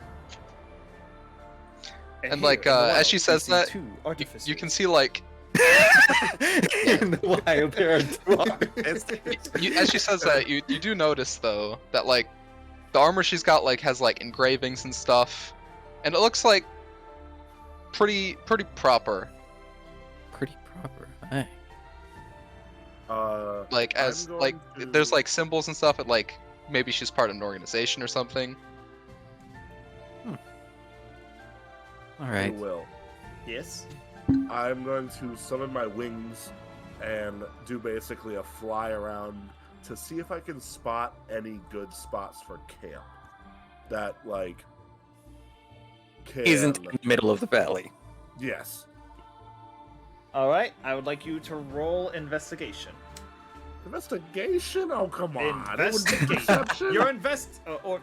And here like, in the as wild, she we says see that, two You artificers. can see like, In the wild, there are two artists. as she says that, you do notice though that like, the armor she's got like has like engravings and stuff, and it looks like pretty proper. Pretty proper. Hey. Like as I'm like going to- there's like symbols and stuff, and like maybe she's part of an organization or something. All right. Will. Yes. I'm going to summon my wings and do basically a fly around to see if I can spot any good spots for camp. That like can... Isn't in the middle of the valley. Yes. All right. I would like you to roll investigation. Investigation? Oh come on! It would be Investigation. perception. You're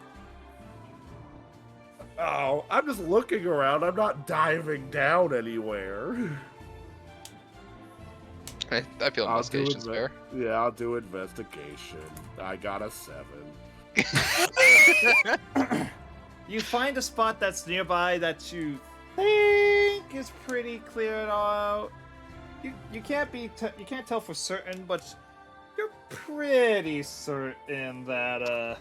Oh, I'm just looking around. I'm not diving down anywhere. I feel I'll do investigation's inve- fair. Yeah, I'll do investigation. I got a 7. You find a spot that's nearby that you think is pretty cleared out. You can't you can't tell for certain, but you're pretty certain that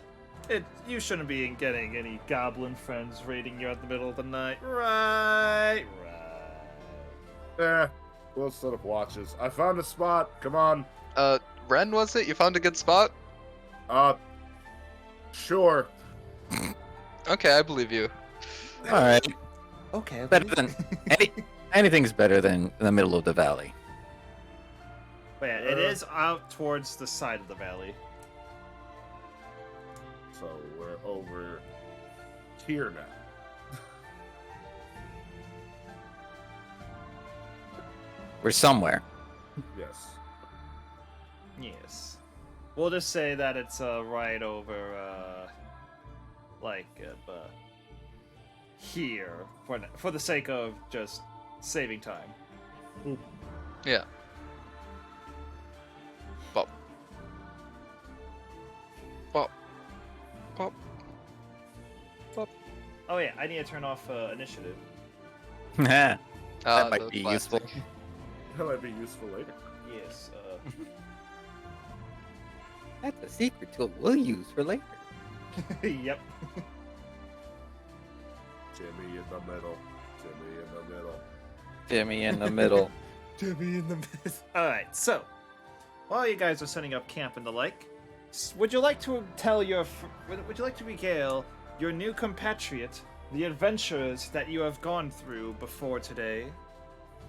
you shouldn't be getting any goblin friends raiding you at the middle of the night, right? We'll set up watches. I found a spot. Come on. Ren, was it? You found a good spot? Sure. Okay, I believe you. All right. Okay. Better than anything's better than in the middle of the valley. But yeah, it is out towards the side of the valley. So we're over here now. We're somewhere. Yes. Yes. We'll just say that it's right over here for the sake of just saving time. Yeah. Bop. Bop. Bop. Bop. Oh yeah, I need to turn off initiative. That That might be useful. That might be useful later. Yes. That's a secret tool we'll use for later. Yep. Jimmy in the middle. Jimmy in the middle. Jimmy in the middle. Jimmy in the mist. All right. So, while you guys are setting up camp and the like, would you like to regale your new compatriot the adventures that you have gone through before today?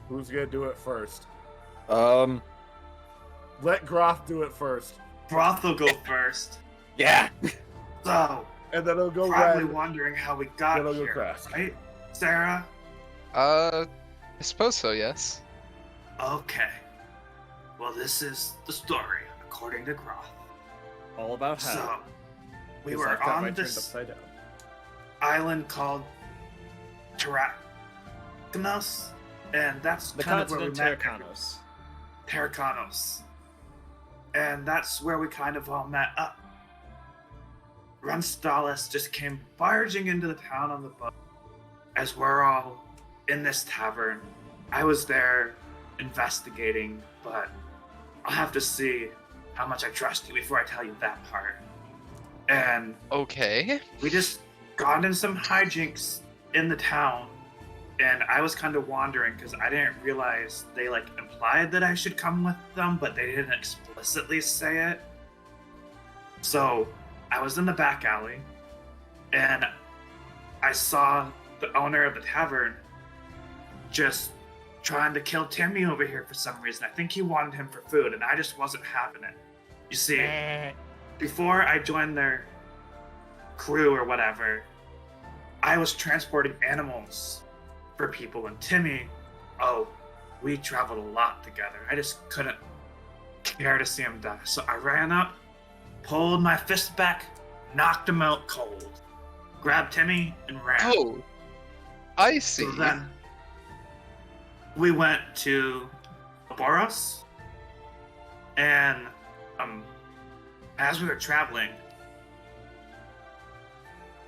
Who's gonna do it first? Let Groth do it first. Broth will go first. Yeah. So, And then it'll go probably red. wondering how we got Then it'll go here, Krask. right, Sarah? I suppose so, yes. Okay. Well, this is the story according to Groth. All about how. So, we His were lifetime on might turned this upside down. island called Terracanos, and that's The kind of where we continent met. Terracanos. Terracanos. And that's where we kind of all met up. Runstalis just came barging into the town on the boat as we're all in this tavern. I was there investigating, but I'll have to see how much I trust you before I tell you that part. And Okay. we just got in some hijinks in the town, and I was kind of wandering because I didn't realize they like implied that I should come with them, but they didn't explicitly say it. So I was in the back alley, and I saw the owner of the tavern just trying to kill Timmy over here for some reason. I think he wanted him for food, and I just wasn't having it. You see, before I joined their crew or whatever, I was transporting animals for people, and Timmy, we traveled a lot together. I just couldn't care to see him die. So I ran up, pulled my fist back, knocked him out cold, grabbed Timmy, and ran. Oh, I see. So then we went to Boros, and as we were traveling,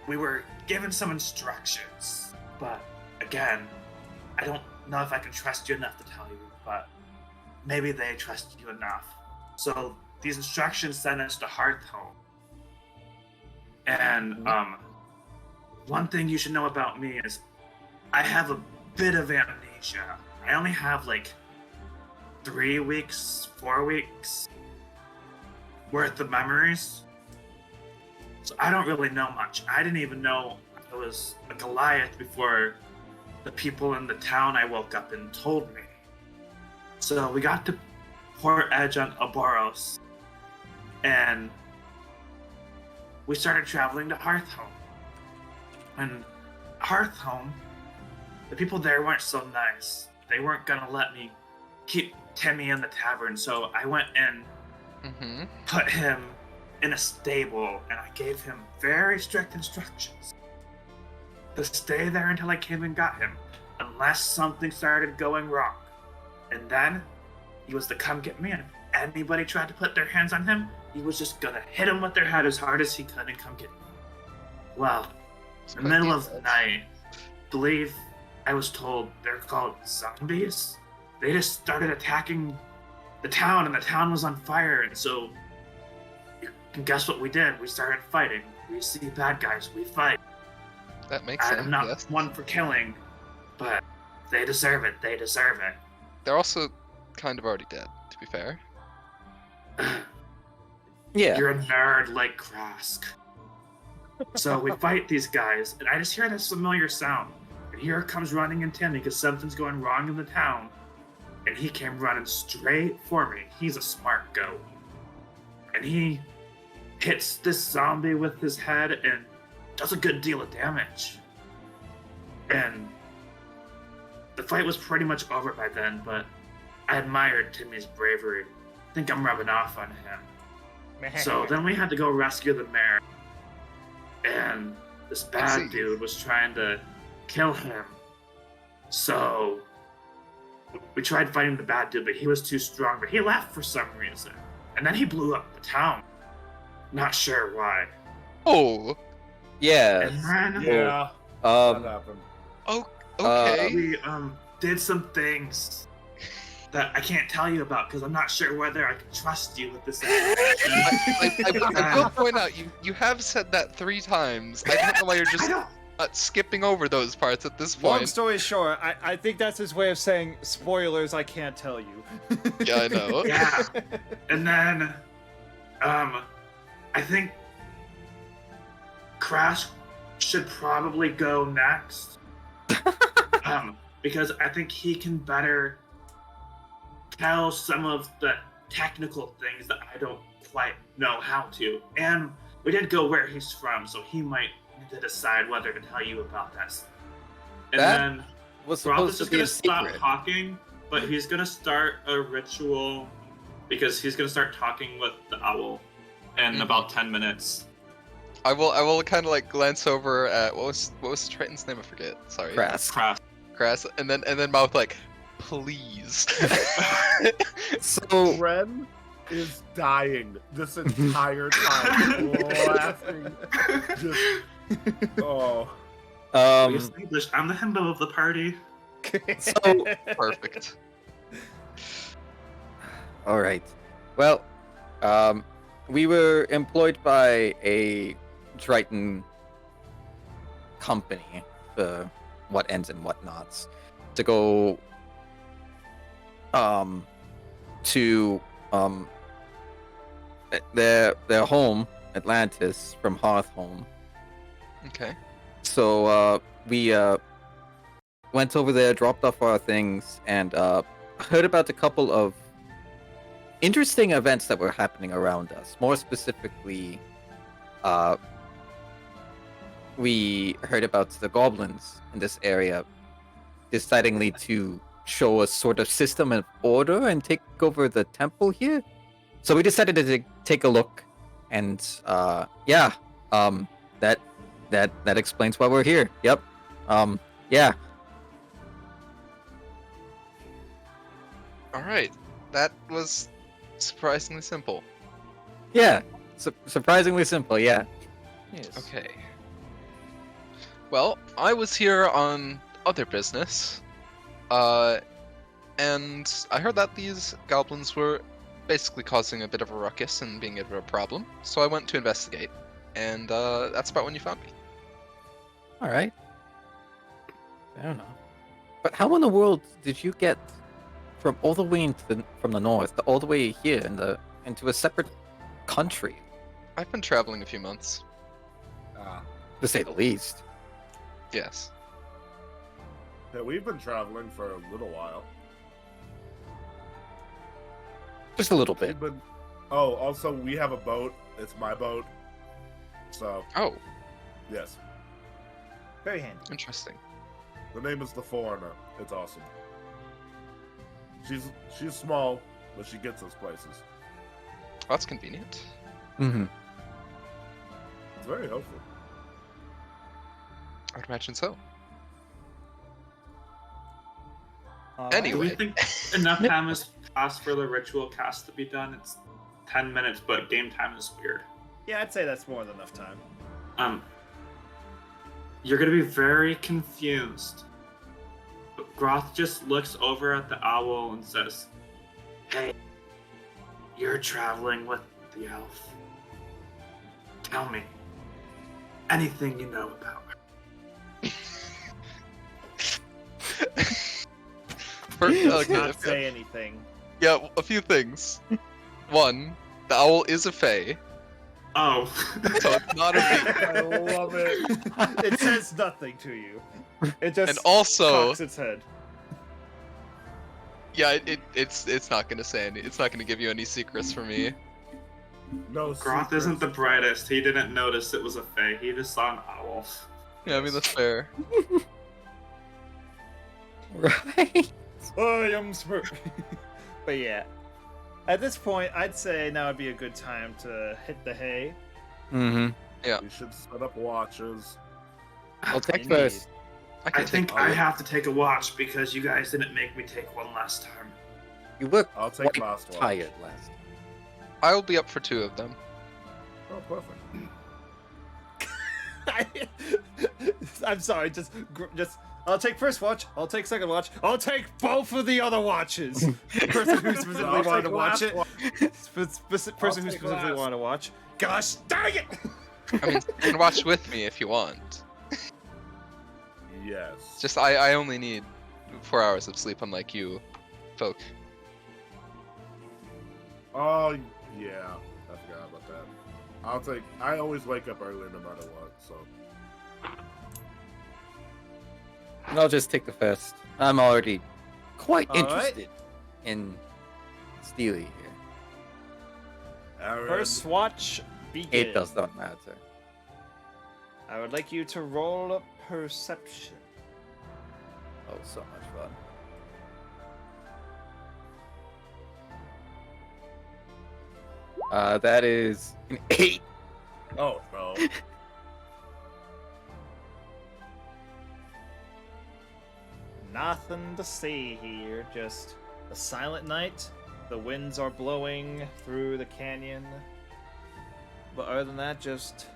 we were given some instructions, but again, I don't know if I can trust you enough to tell you, but maybe they trust you enough. So these instructions sent us to Hearthhome. And one thing you should know about me is I have a bit of amnesia. I only have like 3 weeks, 4 weeks worth of memories. So I don't really know much. I didn't even know I was a Goliath before the people in the town I woke up in told me. So we got to Port Edge on Aboros, and we started traveling to Hearthhome. And Hearthhome, the people there weren't so nice. They weren't gonna let me keep Timmy in the tavern, so I went in, put him in a stable, and I gave him very strict instructions to stay there until I came and got him, unless something started going wrong. And then he was to come get me, and if anybody tried to put their hands on him, he was just gonna hit him with their head as hard as he could and come get me. Well, in the middle of the night, believe I was told they're called zombies. They just started attacking the town, and the town was on fire, and so you can guess what we did. We started fighting. We see bad guys, we fight. That makes sense. I'm not Yes. one for killing, but they deserve it. They deserve it. They're also kind of already dead, to be fair. Yeah. You're a nerd like Krask. So we fight these guys, and I just hear this familiar sound. And here comes running in Timmy because something's going wrong in the town. And he came running straight for me. He's a smart goat. And he hits this zombie with his head and does a good deal of damage. And the fight was pretty much over by then, but I admired Timmy's bravery. I think I'm rubbing off on him. So then we had to go rescue the mayor. And this bad dude was trying to kill him. So we tried fighting the bad dude, but he was too strong. But he left for some reason. And then he blew up the town. Not sure why. Oh, Yeah. And then Yeah, that Um. happened. okay. we did some things that I can't tell you about because I'm not sure whether I can trust you with this information. I will point out, you have said that 3 times. I don't know why you're I just don't. skipping over those parts at this Long point. story short, I think that's his way of saying spoilers. I can't tell you. Yeah, I know. Yeah. And then, I think Crash should probably go next. Because I think he can better tell some of the technical things that I don't quite know how to. And we did go where he's from, so he might need to decide whether to tell you about this. And That then was Rob supposed is to just be gonna a stop secret. talking, but he's gonna start a ritual because he's gonna start talking with the owl in Mhm. about 10 minutes. I will kind of like glance over at what was Triton's name? I forget. Sorry. Crass. Craft. Grass, and then mouth like, please. So Ren is dying this entire time, laughing. Just oh. We established I'm the himbo of the party. So Perfect. all right. Well, we were employed by a Triton company for what ends and what nots to go to their home, Atlantis, from Hearthhome. Okay. So we went over there, dropped off our things, and heard about a couple of interesting events that were happening around us. More specifically, we heard about the goblins in this area decidingly to show a sort of system of order and take over the temple here. So we decided to take a look, and that explains why we're here. Yep. Yeah. All right. That was surprisingly simple. Yeah. Surprisingly simple. Yeah. Yes. Okay. Well, I was here on other business, and I heard that these goblins were basically causing a bit of a ruckus and being a bit of a problem. So I went to investigate, and that's about when you found me. All right. I don't know. But how in the world did you get from all the way from the north to all the way here into a separate country, I've been traveling a few months. to say the least? Yes. Yeah, we've been traveling for a little while. Just a little bit. We've been... Oh, also, we have a boat. It's my boat. So, Oh, yes. Very handy. interesting. The name is The Foreigner. It's awesome. She's small, but she gets us places. Well, that's convenient. Mm-hmm. It's very helpful. I would imagine so. Alright. Anyway. Do we think enough time has passed for the ritual cast to be done? It's 10 minutes, but game time is weird. Yeah, I'd say that's more than enough time. You're gonna be very confused. But Groth just looks over at the owl and says, "Hey, you're traveling with the elf. Tell me anything you know about her." Does not say anything. Yeah, a few things. One, the owl is a fae, Oh. so it's not a big. I love it. It says nothing to you. It just And also, cocks its head. yeah, it's not gonna say any. It's not gonna give you any secrets for me. No Groth secrets. isn't the brightest. He didn't notice it was a fae. He just saw an owl. Yeah, I mean that's fair. Right. I am smart. But yeah, at this point, I'd say now would be a good time to hit the hay. Mm-hmm. We should set up watches. I'll take Indeed. first. I can think take- I have to take a watch because you guys didn't make me take one last time. You look I'll take quite last one. tired last. I'll be up for 2 of them. Oh, perfect. I'm sorry, just. I'll take first watch. I'll take second watch. I'll take both of the other watches. Person who specifically I'll wanted take to watch it. last Person who take specifically last. wanted to watch. Gosh dang it! I mean, you can watch with me if you want. Yes. Just I only need 4 hours of sleep, unlike you, folk. Oh, yeah. I forgot about that. I always wake up early no matter what, so. And I'll just take the first. I'm already quite All right. interested in Steely here. Aaron, First watch begin. It does not matter. I would like you to roll a perception. Oh, so much fun. That is an 8. Oh, no. Nothing to see here, just a silent night The winds are blowing through the canyon. But other than that, just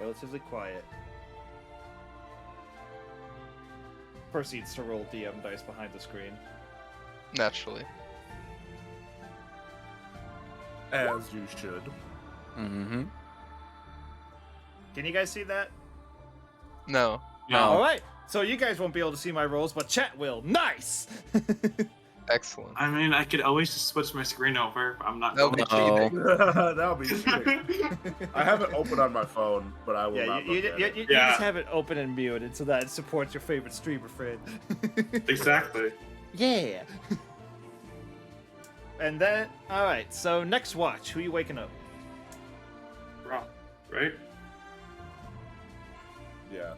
relatively quiet. Proceeds to roll DM dice behind the screen. Naturally. As you should. Mm-hmm. Can you guys see that? No. No. Alright, so you guys won't be able to see my rolls, but chat will. Nice! Excellent. I mean, I could always just switch my screen over. I'm not That'll going be to. cheating. That'll be cheating. I have it open on my phone, but I will Yeah, not you look at it. just Yeah. have it open and muted so that it supports your favorite streamer friend. Exactly. Yeah! And then, alright, so next watch. Who you waking up? Raw, right? Yeah.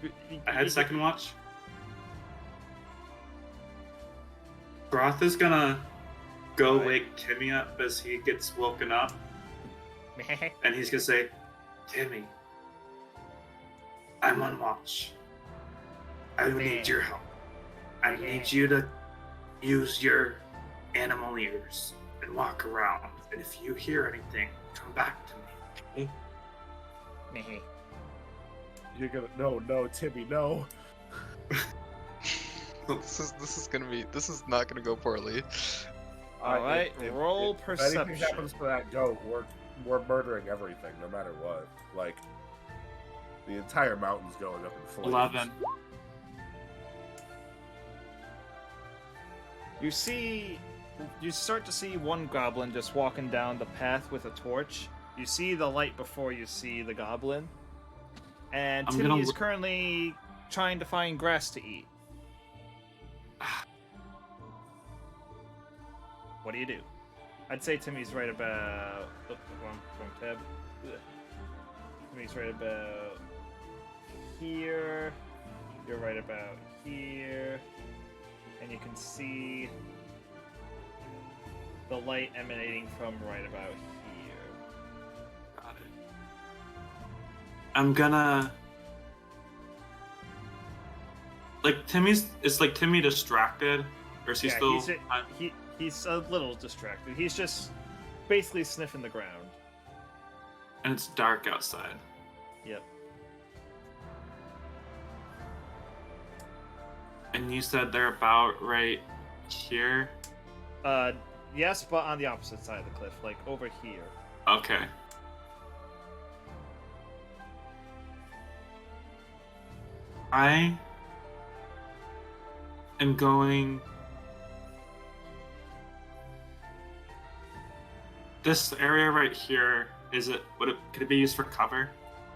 I had second watch. Groth is gonna go Alright. wake Timmy up as he gets woken up, and he's gonna say, Timmy, I'm on watch. I need your help. I need you to use your animal ears and walk around. And if you hear anything, come back to me. You're gonna no, Timmy, no. This is not gonna go poorly. Alright, roll If anything perception. happens to that goat, we're murdering everything, no matter what. Like, the entire mountain's going up in flames. 11. You start to see one goblin just walking down the path with a torch. You see the light before you see the goblin. And I'm Timmy gonna is currently trying to find grass to eat. What do you do? I'd say Timmy's right about... Oh, wrong tab. Ugh. Timmy's right about here. You're right about here. And you can see the light emanating from right about here. Got it. I'm gonna... Is Timmy distracted? Or is he Yeah, still... he's a little distracted. He's just basically sniffing the ground. And it's dark outside. Yep. And you said they're about right here? Yes, but on the opposite side of the cliff, like over here. Okay. I am going... This area right here, could it be used for cover?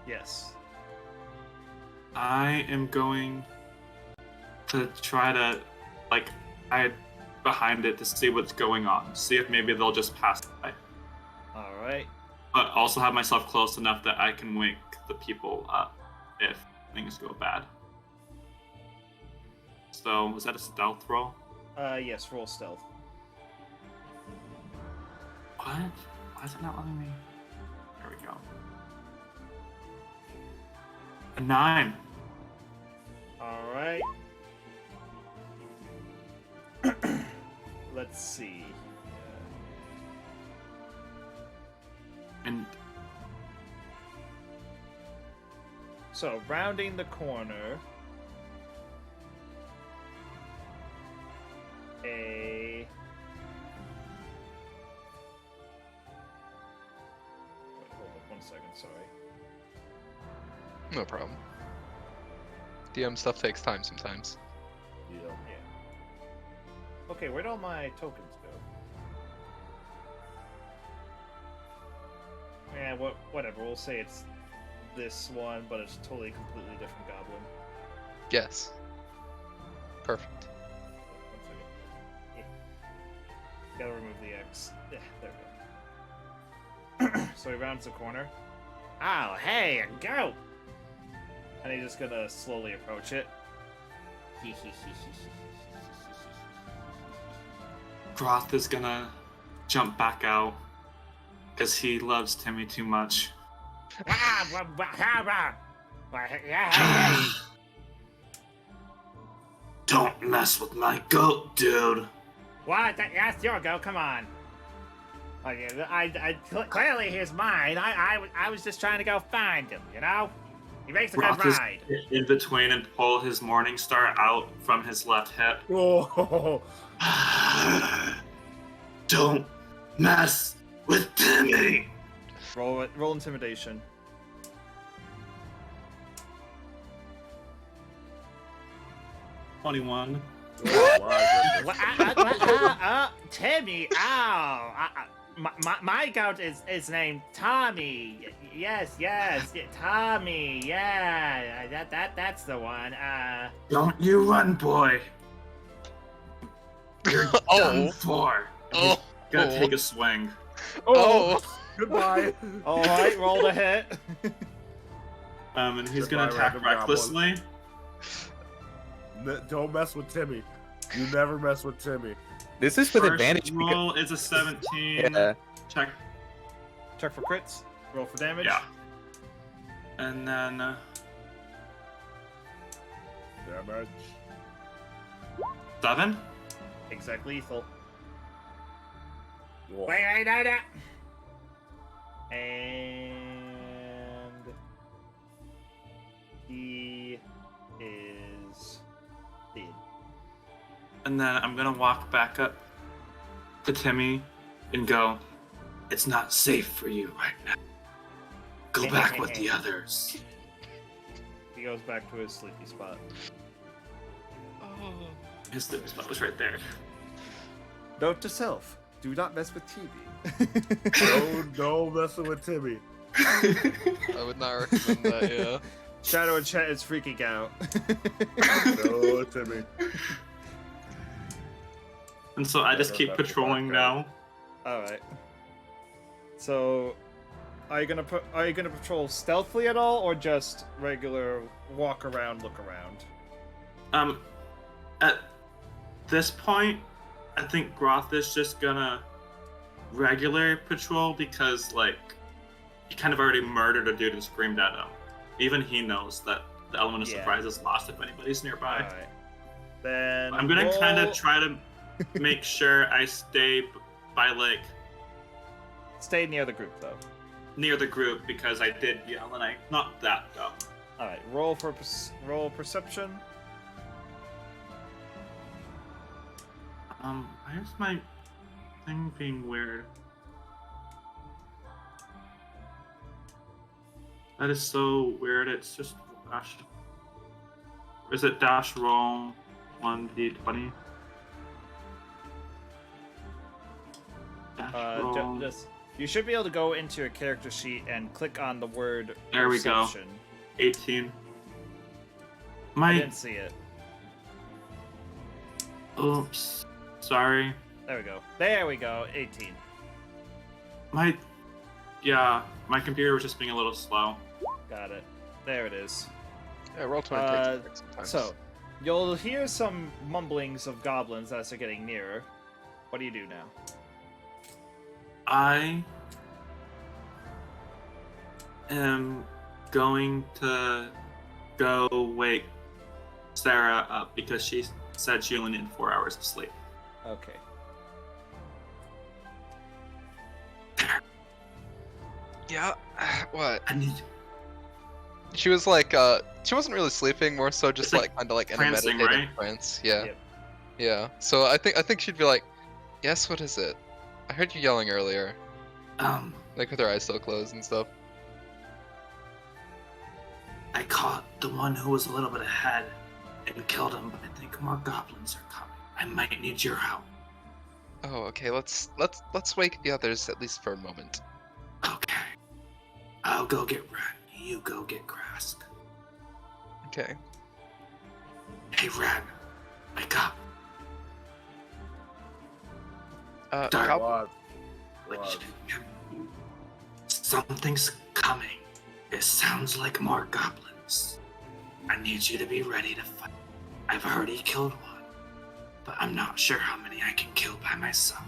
Yes. I am going to try to, hide behind it to see what's going on. See if maybe they'll just pass by. Alright. But also have myself close enough that I can wake the people up if things go bad. So, was that a stealth roll? Yes, roll stealth. What? Why is it not letting me? There we go. A 9. Alright. Let's see. And So, rounding the corner, Wait, hold up 1 second, sorry. No problem. DM stuff takes time sometimes. Yeah. Yeah. Okay, where'd all my tokens go? Yeah, whatever, we'll say it's this one, but it's totally completely different goblin. Yes. Perfect. 1 second. Yeah. Gotta remove the X. Yeah, there we go. So he rounds the corner. Oh, hey, a goat! And he's just gonna slowly approach it. Groth is gonna jump back out because he loves Timmy too much. Don't mess with my goat, dude. What? That's your goat, come on. Clearly he's mine. I was just trying to go find him, you know? He makes a good Roth is ride. in between and pull his Morning Star out from his left hip. Oh, Don't mess with Timmy. Roll intimidation. 21. Timmy, my goat is named Tommy. Yes, Tommy. Yeah, that's the one. Don't you run, boy. You're done for. Oh. Gotta take a swing. Oh. Goodbye. All right, roll the hit. And he's Goodbye, gonna attack random goblin. recklessly. Don't mess with Timmy. You never mess with Timmy. This is with First advantage. roll is a 17. Yeah. Check. Check for crits. Roll for damage. Yeah. And then Damage. 7. Exact lethal. Whoa. Wait, no. And he is dead. And then I'm gonna walk back up to Timmy and go, It's not safe for you right now. Go back with the others. He goes back to his sleepy spot. his spot was right there. Note to self: do not mess with TV. No messing with Timmy. I would not recommend that, yeah. Shadow and Chet is freaking out. No Timmy. And so I just keep That's the patrolling podcast. now. All right. So, are you gonna patrol stealthily at all, or just regular walk around, look around? At this point, I think Groth is just gonna regular patrol because, like, he kind of already murdered a dude and screamed at him. Even he knows that the element of Yeah. surprise is lost if anybody's nearby. All right. Then I'm gonna kind roll- of try to make sure I stay by, like, stay near the group though. near the group because I did yell and I not that dumb. All right. Roll for roll perception. Why is my thing being weird? That is so weird. It's just dash. Or is it dash roll 1d20? Dash roll. Just you should be able to go into your character sheet and click on the word There we go. perception. 18. I My didn't see it. oops. Sorry. There we go. There we go. 18. My my computer was just being a little slow. Got it. There it is. Yeah, roll 20 takes effect sometimes. So, you'll hear some mumblings of goblins as they're getting nearer. What do you do now? I am going to go wake Sarah up because she said she only needed 4 hours of sleep. Okay. Yeah, what? I need She was like, she wasn't really sleeping, more so just It's like kind of like in a prancing, meditative right? trance. Yeah. Yep. Yeah. So I think she'd be like, yes, what is it? I heard you yelling earlier, like with her eyes still closed and stuff. I caught the one who was a little bit ahead and killed him, but I think more goblins are coming. I might need your help. Oh, okay. Let's wake the others at least for a moment. Okay. I'll go get Ren. You go get Krask. Okay. Hey, Ren. Wake up. What? Dark. What? Something's coming. It sounds like more goblins. I need you to be ready to fight. I've already killed one, but I'm not sure how many I can kill by myself.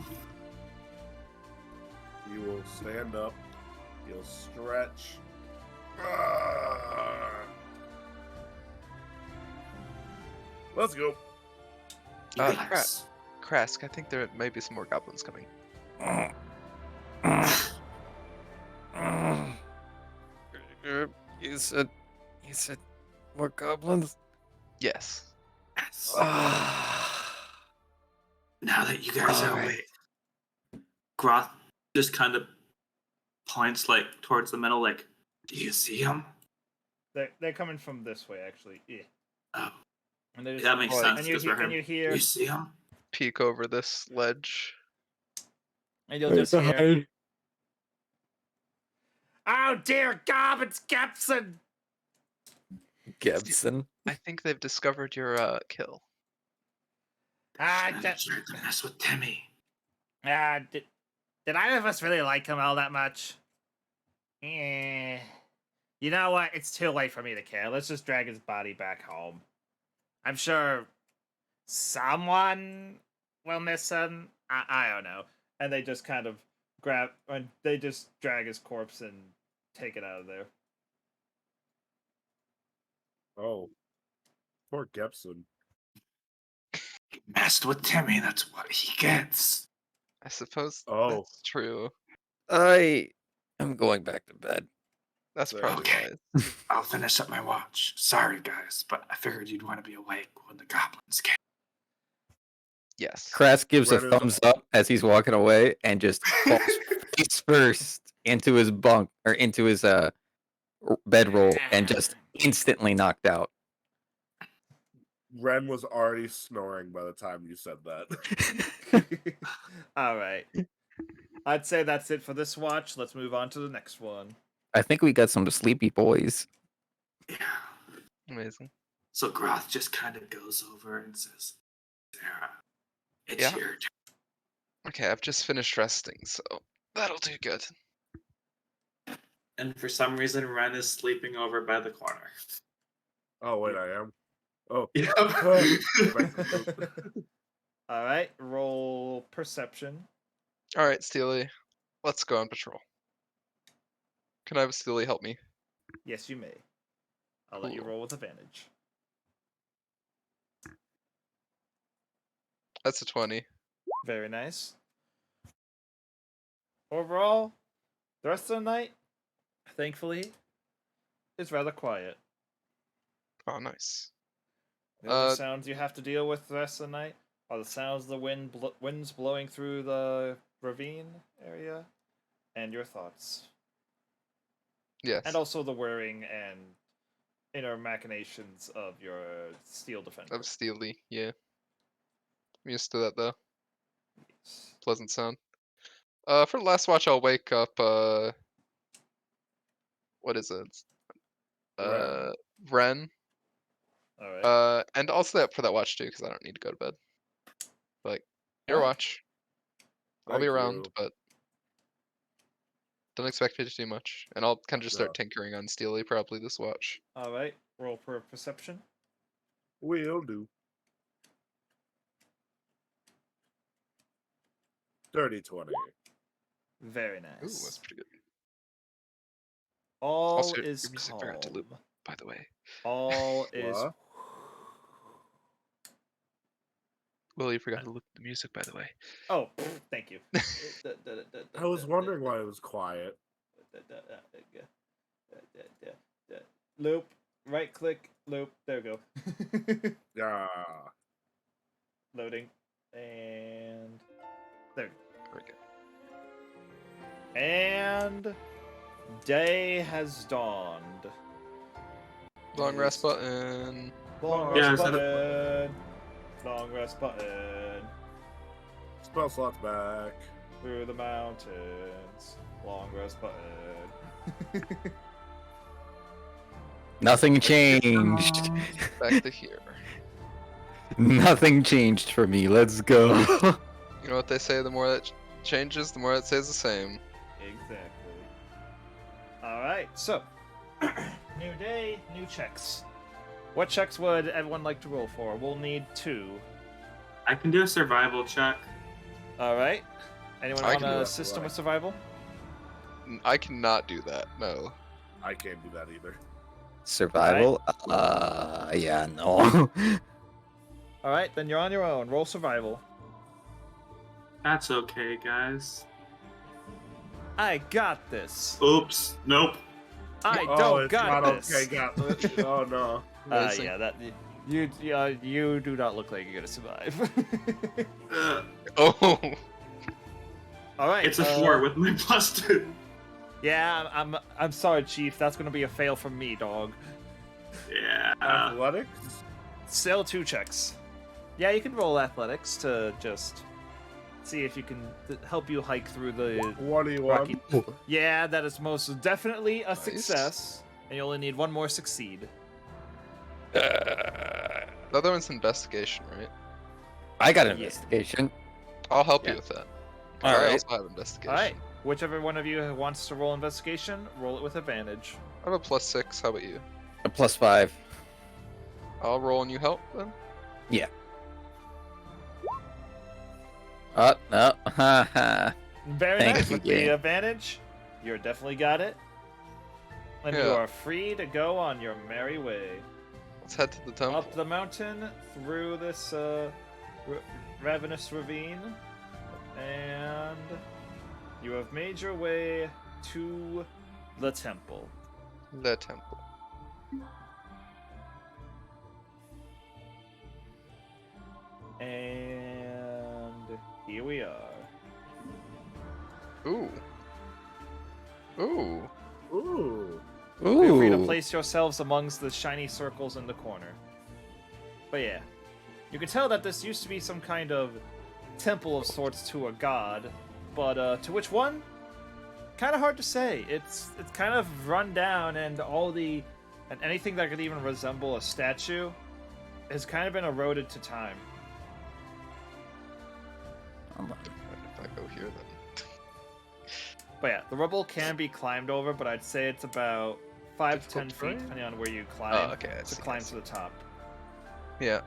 You will stand up. You'll stretch. Ah. Let's go. Relax. Krask, I think there may be some more goblins coming. You said more goblins? Yes. Yes. Ah. Now that you guys are Alright. awake, Groth just kind of points like towards the middle, like, do you see him? They're coming from this way, actually. Yeah. Oh, And they just, that makes Like, sense. and you Because hear, we're and him. you Do hear, you see him? Peek over this ledge. and you'll just hear. Hide. Oh dear God, it's Gepson! Gebson. I think they've discovered your kill. Ah, And tried to mess with Timmy. did either of us really like him all that much? Eh. You know what? It's too late for me to care. Let's just drag his body back home. I'm sure someone will miss him. I don't know. And they just kind of and they just drag his corpse and take it out of there. Oh, poor Gepson. He messed with Timmy. That's what he gets. I suppose Oh. that's true. I am going back to bed. That's So- probably Okay. wise. I'll finish up my watch. Sorry, guys, but I figured you'd want to be awake when the goblins came. Yes. Krask gives a Red is- thumbs up as he's walking away and just falls face first into his bunk or into his bedroll and just instantly knocked out. Ren was already snoring by the time you said that. All right. I'd say that's it for this watch. Let's move on to the next one. I think we got some sleepy boys. Yeah. Amazing. So Groth just kind of goes over and says, Sarah, it's Yeah. your turn. Okay, I've just finished resting, so that'll do good. And for some reason, Ren is sleeping over by the corner. Oh wait, I am. Oh, Yep. back to sleep. All right. Roll perception. All right, Steely, let's go on patrol. Can I have Steely help me? Yes, you may. I'll let you Cool. roll with advantage. That's a 20. Very nice. Overall, the rest of the night, thankfully, is rather quiet. Oh, nice. The only sounds you have to deal with the rest of the night are the sounds of the winds blowing through the ravine area, and your thoughts. Yes. And also the whirring and inner machinations of your steel defender. Of Steely, yeah. I'm used to that though. Yes. Pleasant sound. For the last watch, I'll wake up. What is it? Ren. All right. And I'll stay up for that watch too, because I don't need to go to bed. Like your Alright. watch. I'll Thank be around, you. but don't expect me to do much. And I'll kind of just start Yeah. tinkering on Steely probably this watch. All right. Roll for perception. Will do. 30-20. Very Ooh, nice. that's pretty good. All Also, is your music calm. forgot to loop, by the way. All is. What? Will, you forgot to loop the music, by the way. Oh, thank you. I was wondering why it was quiet. Loop. Right click. Loop. There we go. Yeah. Loading. And there. Very good. And day has dawned. Long rest button. Long Yeah, rest is that button. Long rest button. Spell slots back. Through the mountains. Long rest button. Nothing changed. Back to here. Nothing changed for me. Let's go. You know what they say, the more that changes, the more it stays the same. Exactly. Alright, so. New day, new checks. What checks would everyone like to roll for? We'll need 2. I can do a survival check. Alright. Anyone I want can do to that, assist them right. with survival? I cannot do that, no. I can't do that either. Survival? Yeah, no. Alright, then you're on your own. Roll survival. That's okay, guys. I got this. Oops. Nope. I Oh, don't it's got not this. okay. Got oh no. Amazing. Yeah, that you do not look like you're gonna survive. Oh, All right. It's a 4 with my +2. Yeah, I'm sorry, Chief. That's gonna be a fail from me, dog. Yeah. Athletics. Still 2 checks. Yeah, you can roll athletics to just see if you can help you hike through the 21. rocky. Yeah, that is most definitely a Nice. success, and you only need 1 more succeed. the other one's investigation, right? I got Yeah. investigation. I'll help Yeah. you with that. All I right. also have investigation. All right. Whichever one of you wants to roll investigation, roll it with advantage. I have a +6. How about you? A +5. I'll roll and you help then. Oh no. Haha. Very Thank nice. you, With game. the advantage, you're definitely got it. And you Yeah. are free to go on your merry way. Let's head to the temple. Up the mountain, through this ravenous ravine, and you have made your way to the temple. The temple. And here we are. Ooh. Ooh. Ooh. Feel free to Ooh. place yourselves amongst the shiny circles in the corner. But yeah, you can tell that this used to be some kind of temple of sorts to a god, but to which one? Kind of hard to say. It's kind of run down, and anything that could even resemble a statue has kind of been eroded to time. If I go here then. But yeah, the rubble can be climbed over, but I'd say it's about 5 to 10 Difficult feet, terrain? depending on where you climb, Oh, okay. I to see, I climb see. to the top. Yeah.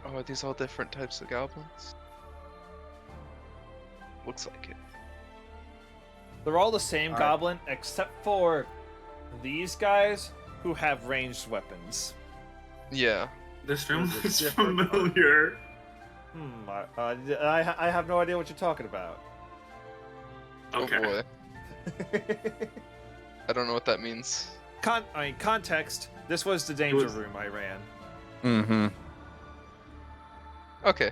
Oh, are these all different types of goblins? Looks like it. They're all the same All right. goblin, except for these guys who have ranged weapons. Yeah. This room Is it is different? familiar. I have no idea what you're talking about. Okay. Oh boy. I don't know what that means. Context. This was the danger was- room I ran. Mm-hmm. Okay.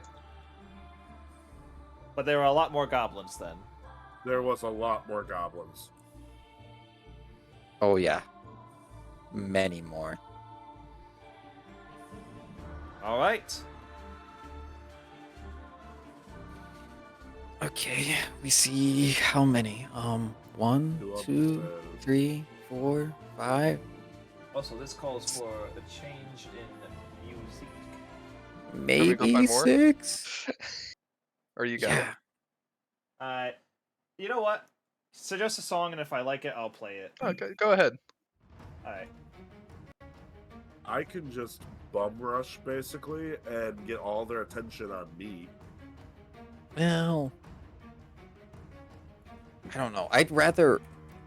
But there were a lot more goblins then. There was a lot more goblins. Oh yeah. Many more. All right. Okay, we see how many? 1, Two up 2, to- 3, 4, 5. Also, this calls for a change in music. we go Maybe find more? 6. Or you got it? Yeah. You know what? Suggest a song, and if I like it, I'll play it. Okay, go ahead. All right. I can just bum rush basically and get all their attention on me. Well, I don't know. I'd rather.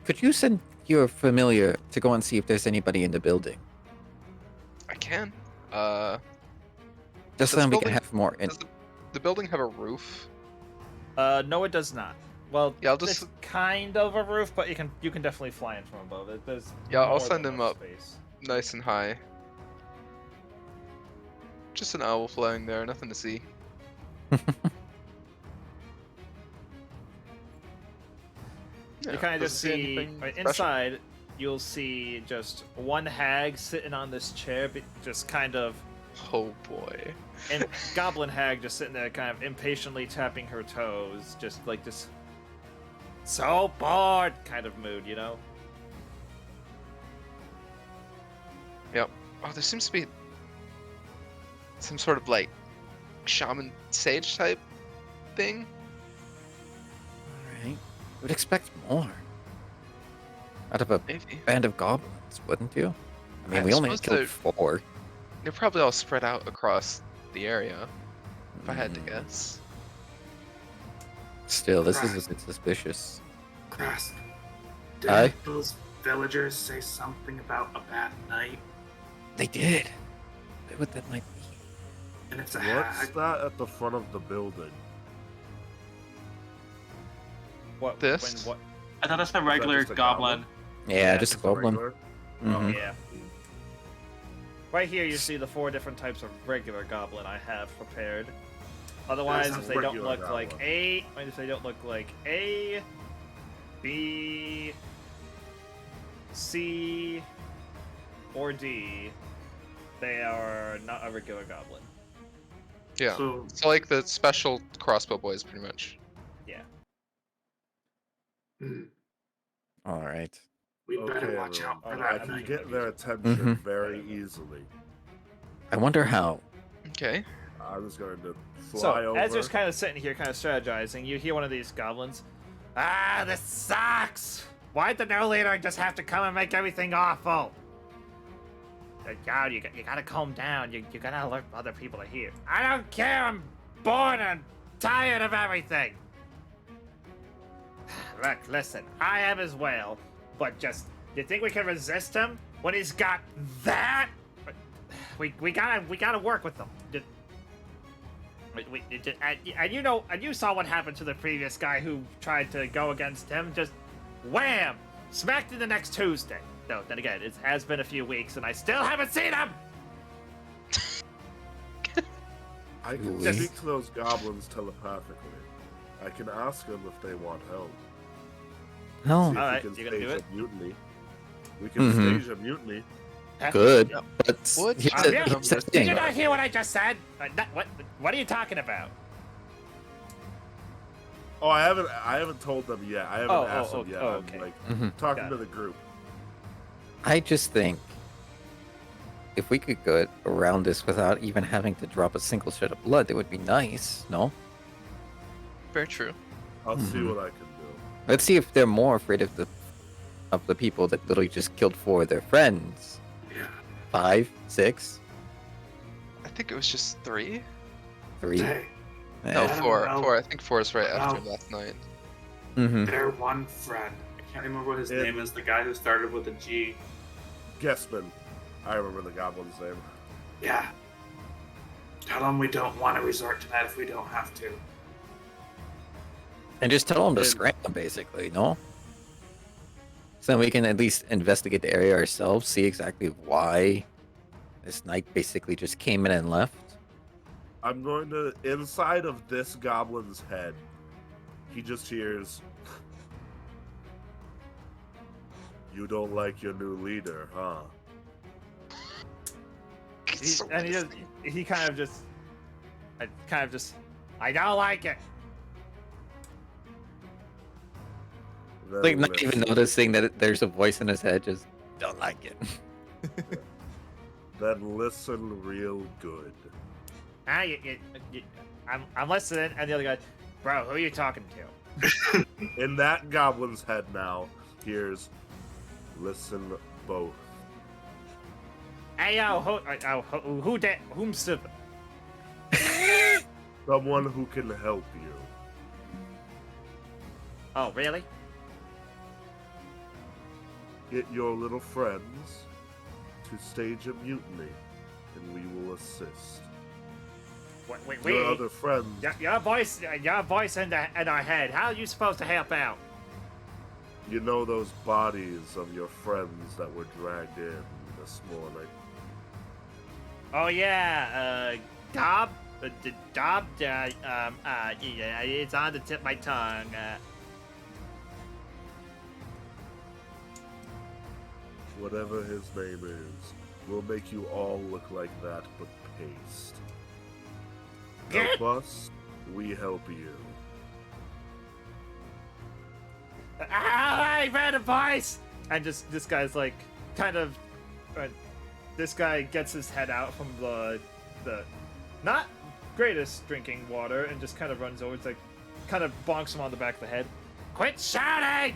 Could you send your familiar to go and see if there's anybody in the building? I can. Just Does so then we building- can have more. Does the building have a roof? No, it does not. Well, Yeah, I'll just- it's kind of a roof, but you can definitely fly in from above. There's Yeah, I'll more send than him enough up. Space. Nice and high. Just an owl flying there, nothing to see. You Yeah, kind of just doesn't see anything right, special. inside. You'll see just one hag sitting on this chair, just kind of, Oh boy. and goblin hag just sitting there, kind of impatiently tapping her toes, just like this, so bored kind of mood, you know. Yep. Oh, there seems to be some sort of like shaman sage type thing. Alright. Would expect more. Out of a Maybe. band of goblins, wouldn't you? I mean, I we only suppose killed 4. They're probably all spread out across the area, if I had to Mm, guess. Still, this is a Christ. bit suspicious. Crest. Did Aye? those villagers say something about a bad night? They did. What that might be. And it's a What's hag. that at the front of the building? What? This? When, what? I thought that's a regular just a goblin. Yeah, just a Just goblin. regular? Mhm. Yeah. Right here, you see the 4 different types of regular goblin I have prepared. Otherwise, There's if a they don't regular look like goblin. A, if they don't look like A, B, C, or D, they are not a regular goblin. Yeah. So So like the special crossbow boys, pretty much. Yeah. hmm, All right. we better Okay, watch out for everyone. that I can knight. get their attention Mhm. very easily. I wonder how. Okay. I'm just going to fly So, over. as you're kind of sitting here, kind of strategizing, you hear one of these goblins. Ah, this sucks! Why'd the new leader just have to come and make everything awful? God, you gotta calm down. You gotta alert other people to hear. I don't care. I'm bored and tired of everything. Look, listen. I am as well, but just you think we can resist him when he's got that? We gotta work with him. And you saw what happened to the previous guy who tried to go against him. Just wham, smacked in the next Tuesday. No, then again, it has been a few weeks, and I still haven't seen him. I can Just- speak to those goblins telepathically. I can ask them if they want help. No. See if Alright, we can you gonna do stage it? a mutiny. We can Mhm. stage a mutiny. Good. Yeah. But What? here's Oh, the, yeah. here's the Did thing. you not hear what I just said? What are you talking about? Oh, I haven't told them yet. I haven't asked them yet. I'm, okay. like Mhm. talking Got to it. the group. I just think if we could go around this without even having to drop a single shred of blood, it would be nice. No? Very true. I'll see Mhm. what I can do. Let's see if they're more afraid of the people that literally just killed 4 of their friends. Yeah. 5, 6, I think it was just 3. 3. Hey, No, I don't 4. know. 4. I think 4 is right after Wow. last night. Mm-hmm. their one friend. I can't remember what his Yeah. name is. The guy who started with a G. Guessman. I remember the goblin's name. Yeah. Tell him we don't want to resort to that if we don't have to. And just tell them to And- scram them, basically, no? So then we can at least investigate the area ourselves, see exactly why this knight basically just came in and left. I'm going to inside of this goblin's head. He just hears. You don't like your new leader, huh? He kind of just, I don't like it. Then Like, not even listen. noticing that there's a voice in his head, just don't like it. Then listen real good. Ah, I'm listening, and the other guy, bro, who are you talking to? In that goblin's head now, here's listen both. Hey yo, who did whomst? Someone who can help you. Oh, really? Get your little friends to stage a mutiny, and we will assist. Wait, Your other friends, your voice in our head. How are you supposed to help out? you know those bodies of your friends that were dragged in this morning. Oh yeah, Dob, yeah, it's on the tip of my tongue. Whatever his name is, will make you all look like that, but paste. Help us, we help you. I read a voice, and just this guy's like, kind of, this guy gets his head out from the not greatest drinking water, and just kind of runs over. It's like, kind of bonks him on the back of the head. Quit shouting!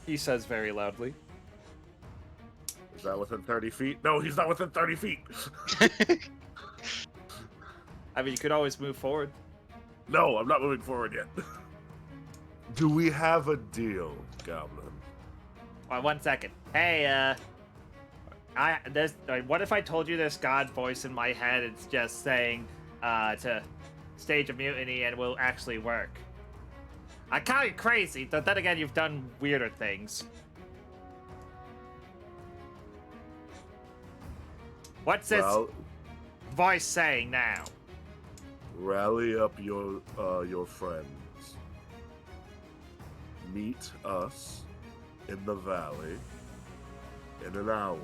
He says very loudly. Is that within 30 feet? No, he's not within 30 feet. I mean, you could always move forward. No, I'm not moving forward yet. Do we have a deal, Goblin? 1 second. Hey, What if I told you this god voice in my head? It's just saying, to stage a mutiny and will actually work. I call you crazy, but then again, you've done weirder things. What's this voice saying now? Rally up your friends. Meet us in the valley in an hour.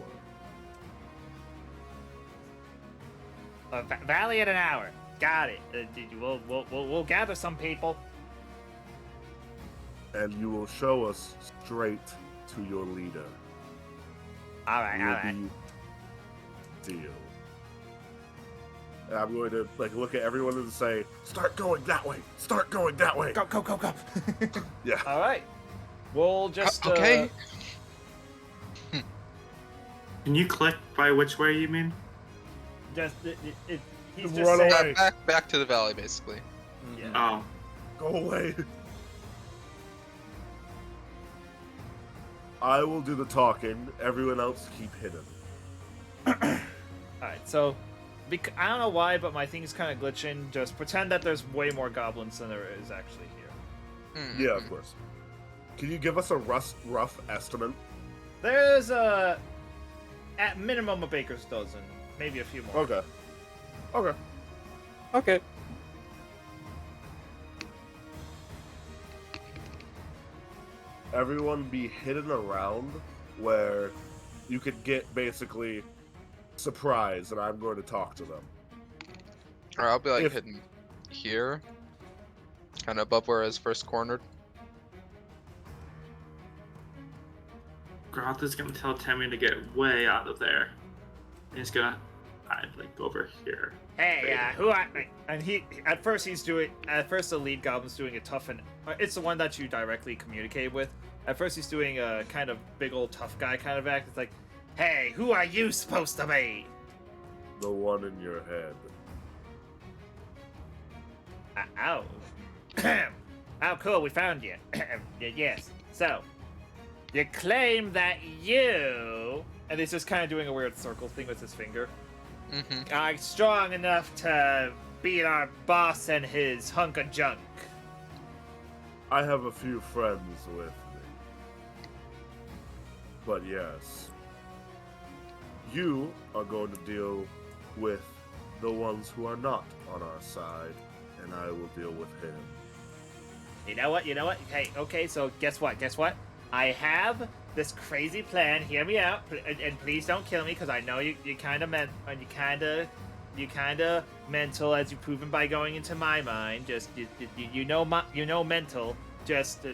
Valley in an hour. Got it. We'll gather some people. And you will show us straight to your leader. All right. Deal. And I'm going to look at everyone and say, "Start going that way. Start going that way." Go. Yeah. All right. We'll just okay. Can you click by which way you mean? He's just Run saying. away. Back to the valley, basically. Yeah. Oh. Go away. I will do the talking. Everyone else keep hidden. Alright, so I don't know why, but my thing's kind of glitching. Just pretend that there's way more goblins than there is actually here. Mm-hmm. Yeah, of course. Can you give us a rough estimate? There's at minimum a baker's dozen, maybe a few more. Okay. Okay. Everyone be hidden around where you could get basically surprise, and I'm going to talk to them. Or I'll be like If- hidden here, kind of above where I was first cornered. Groth is gonna tell Tammy to get way out of there. And he's gonna hide over here. Hey, who I? And at first the lead goblin's doing a tough and it's the one that you directly communicate with. At first he's doing a kind of big old tough guy kind of act. It's like, hey, who are you supposed to be? The one in your head. Ow. Oh, cool, we found you. Yes. So, you claim that you... And he's just kind of doing a weird circle thing with his finger. Mm-hmm. Are strong enough to beat our boss and his hunk of junk. I have a few friends with me. But yes. You are going to deal with the ones who are not on our side, and I will deal with him. You know what? Hey, okay, so guess what? I have this crazy plan. Hear me out, and please don't kill me, because I know you kind of mental, as you've proven by going into my mind. Just you know mental. Just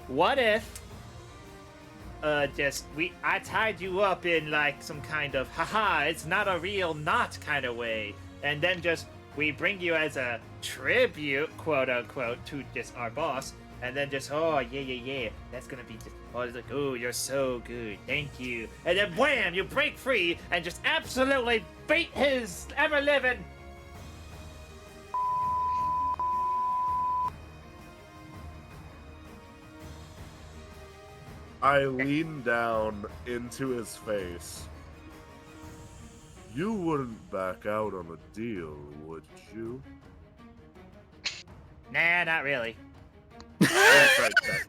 what if I tied you up in like some kind of haha, it's not a real knot kind of way, and then just we bring you as a tribute, quote unquote, to just our boss, and then just yeah, that's gonna be just it's like, oh, you're so good, thank you, and then wham, you break free and just absolutely beat his ever living. I lean down into his face. You wouldn't back out on a deal, would you? Nah, not really. Insight check.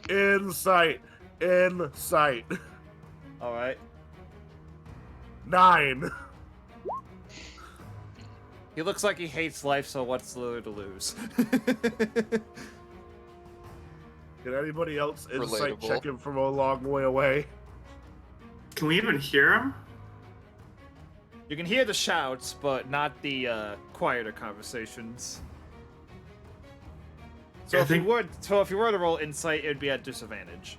Insight. All right. 9. He looks like he hates life, so what's there to lose? Can anybody else insight Relatable. check him from a long way away? Can we even hear him? You can hear the shouts, but not the quieter conversations. So I if think- you were to roll insight, it would be at disadvantage.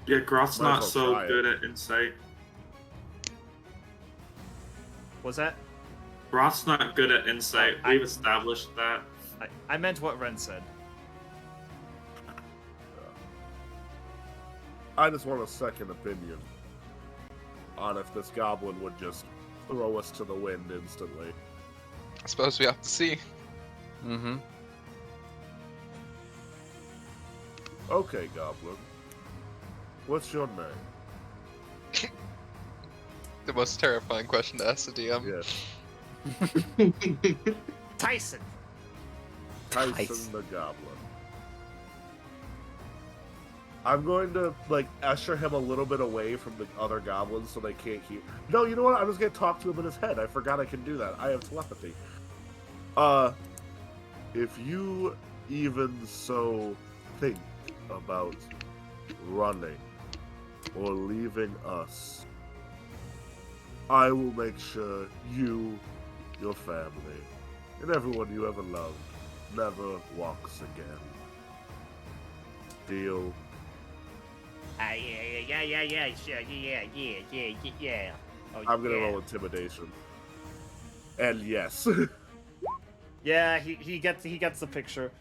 Yeah, Groth's Might as not well so try it. good at insight. Was that? Groth's not good at insight. I- We've established that. I meant what Ren said. I just want a second opinion on if this goblin would just throw us to the wind instantly. I suppose we have to see. Mm-hmm. Okay, goblin. What's your name? The most terrifying question to ask the DM. Yes. Tyson. Tyson the Goblin. I'm going to, like, usher him a little bit away from the other goblins so they can't hear. No, you know what? I'm just going to talk to him in his head. I forgot I can do that. I have telepathy. If you even so think about running or leaving us, I will make sure you, your family, and everyone you ever loved never walks again. Deal? Yeah, sure, yeah. Oh, I'm gonna yeah. roll intimidation. And yes. Yeah, he gets the picture.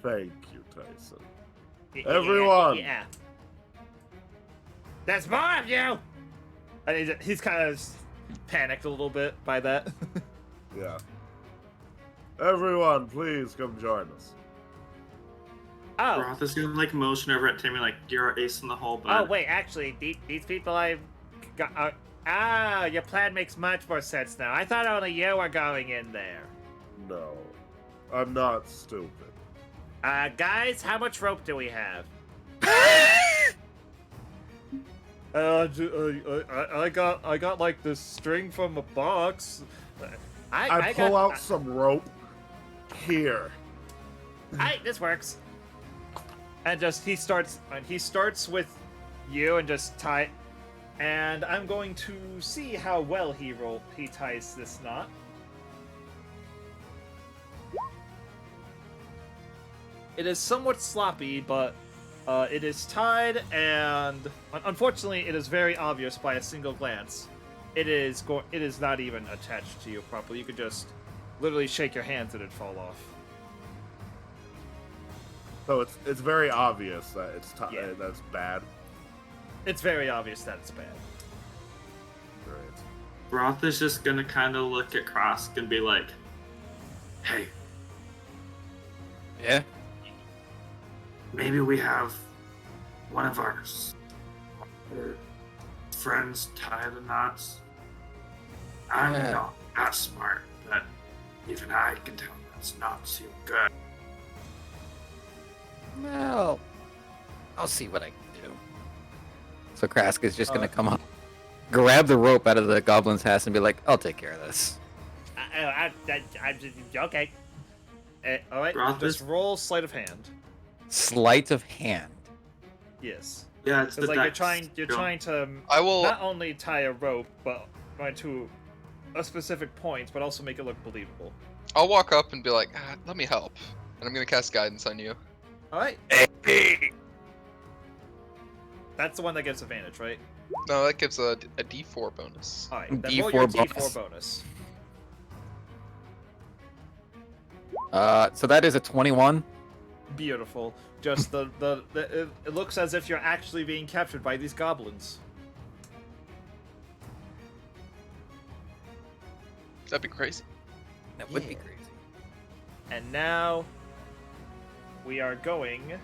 Thank you, Tyson. Everyone! Everyone! There's more of you! And he's kind of panicked a little bit by that. Yeah. Everyone, please come join us. Oh, Roth is gonna like motion over at Timmy like you're our ace in the hole, bud. Oh, wait, actually, these people I've got. Your plan makes much more sense now. I thought only you were going in there. No. I'm not stupid. Guys, how much rope do we have? I got like this string from a box. I pull out some rope here. This works. And just he starts with you and just tie. And I'm going to see how well he ties this knot. It is somewhat sloppy, but it is tied, and unfortunately, it is very obvious by a single glance. It is not even attached to you properly. You could just literally shake your hands and it'd fall off. So it's very obvious that Yeah. that's bad. It's very obvious that it's bad. Right. Roth is just gonna kind of look at Krosk and be like, "Hey, Yeah. Maybe we have one of our friends tie the knots. I'm Yeah. not that smart, but even I can tell that's not too good. Well, I'll see what I can do. So Krask is just gonna come up, grab the rope out of the goblin's house, and be like, "I'll take care of this." Okay. All right, Roth just is- roll sleight of hand. Sleight of hand. Yes, yeah, it's the it's like dex you're skill." trying to I will. not only tie a rope, but going to a specific point, but also make it look believable. I'll walk up and be like, "Let me help," and I'm gonna cast guidance on you. All right. That's the one that gets advantage, right? No, that gives a D4 bonus. All right. Then D4 roll your bonus. D4 bonus. So that is a 21. Beautiful. Just it looks as if you're actually being captured by these goblins. That'd be crazy. That would be Yeah. crazy. And now we are going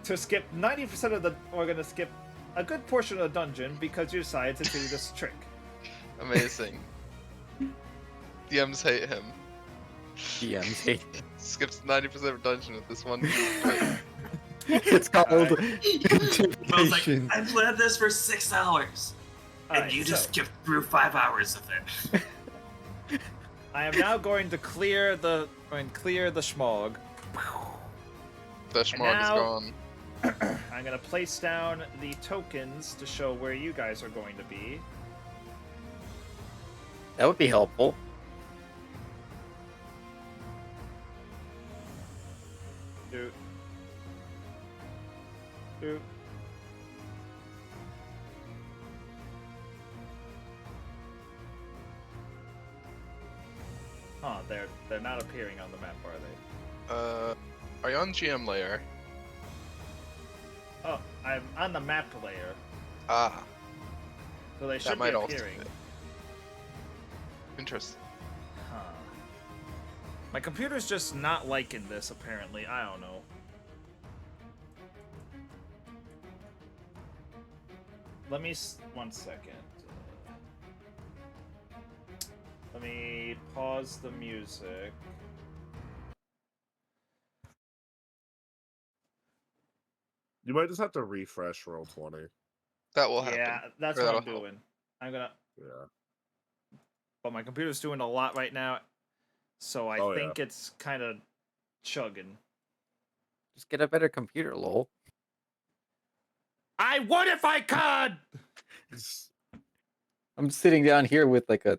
to skip 90% of the. We're gonna skip a good portion of the dungeon because you decided to do this trick. Amazing. DMs hate him. DMs hate it. Skips 90% of dungeon with this one. It's called I was like, intimidation. I planned this for 6 hours, All and right, you just so skipped through 5 hours of it. I am now going to clear the schmog. The schmog is now- gone. I'm gonna place down the tokens to show where you guys are going to be. That would be helpful. Doot. Doot. Huh, they're not appearing on the map, are they? Are you on GM layer? Oh, I'm on the map layer, Ah, so they that should be might also appearing. fit. Interesting. Huh. My computer's just not liking this, apparently. I don't know. let me 1 second. Let me pause the music. You might just have to refresh roll 20. That will Yeah, happen. that's Or what that'll I'm help. doing. I'm gonna. Yeah. But my computer's doing a lot right now, so I Oh, think it's kind of chugging. Just get a better computer, lol. I would if I could. I'm sitting down here with like a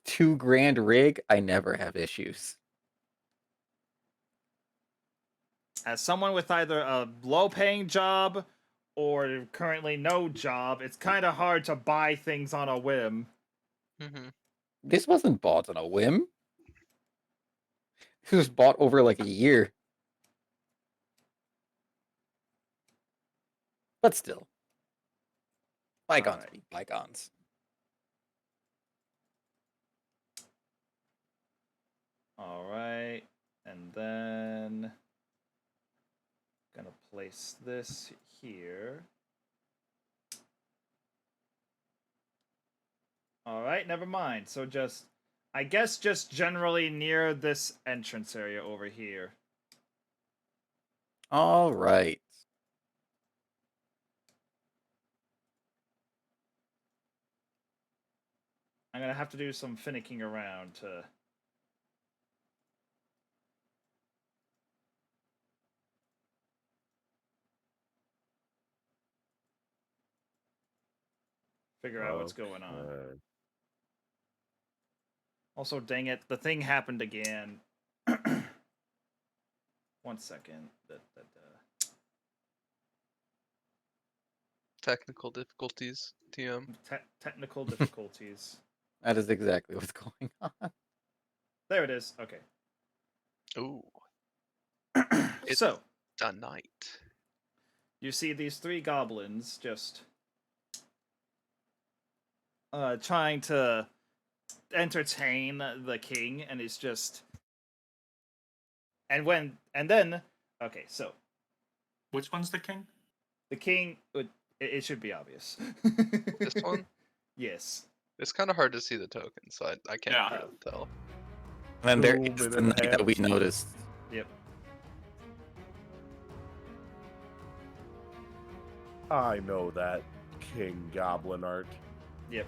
$2,000 rig. I never have issues. As someone with either a low-paying job or currently no job, it's kind of hard to buy things on a whim. Mm-hmm. This wasn't bought on a whim. This was bought over like a year. But still. Bygones Alright. be bygones. All right, and then gonna place this here. All right, never mind. So just, I guess, just generally near this entrance area over here. All right. I'm gonna have to do some finicking around to. Figure out what's going on. Okay. Also, dang it, the thing happened again. 1 second. Technical difficulties, TM. Technical difficulties. That is exactly what's going on. There it is. Okay. Ooh, It's- So, done night. you see these three goblins just trying to entertain the king, and he's just and then okay, so Which one's the king? the king it should be obvious. This one? Yes. It's kind of hard to see the token, so I can't Yeah. really tell. And there 2 is the minute night that we hands. noticed. Yep. I know that King Goblin art. Yep.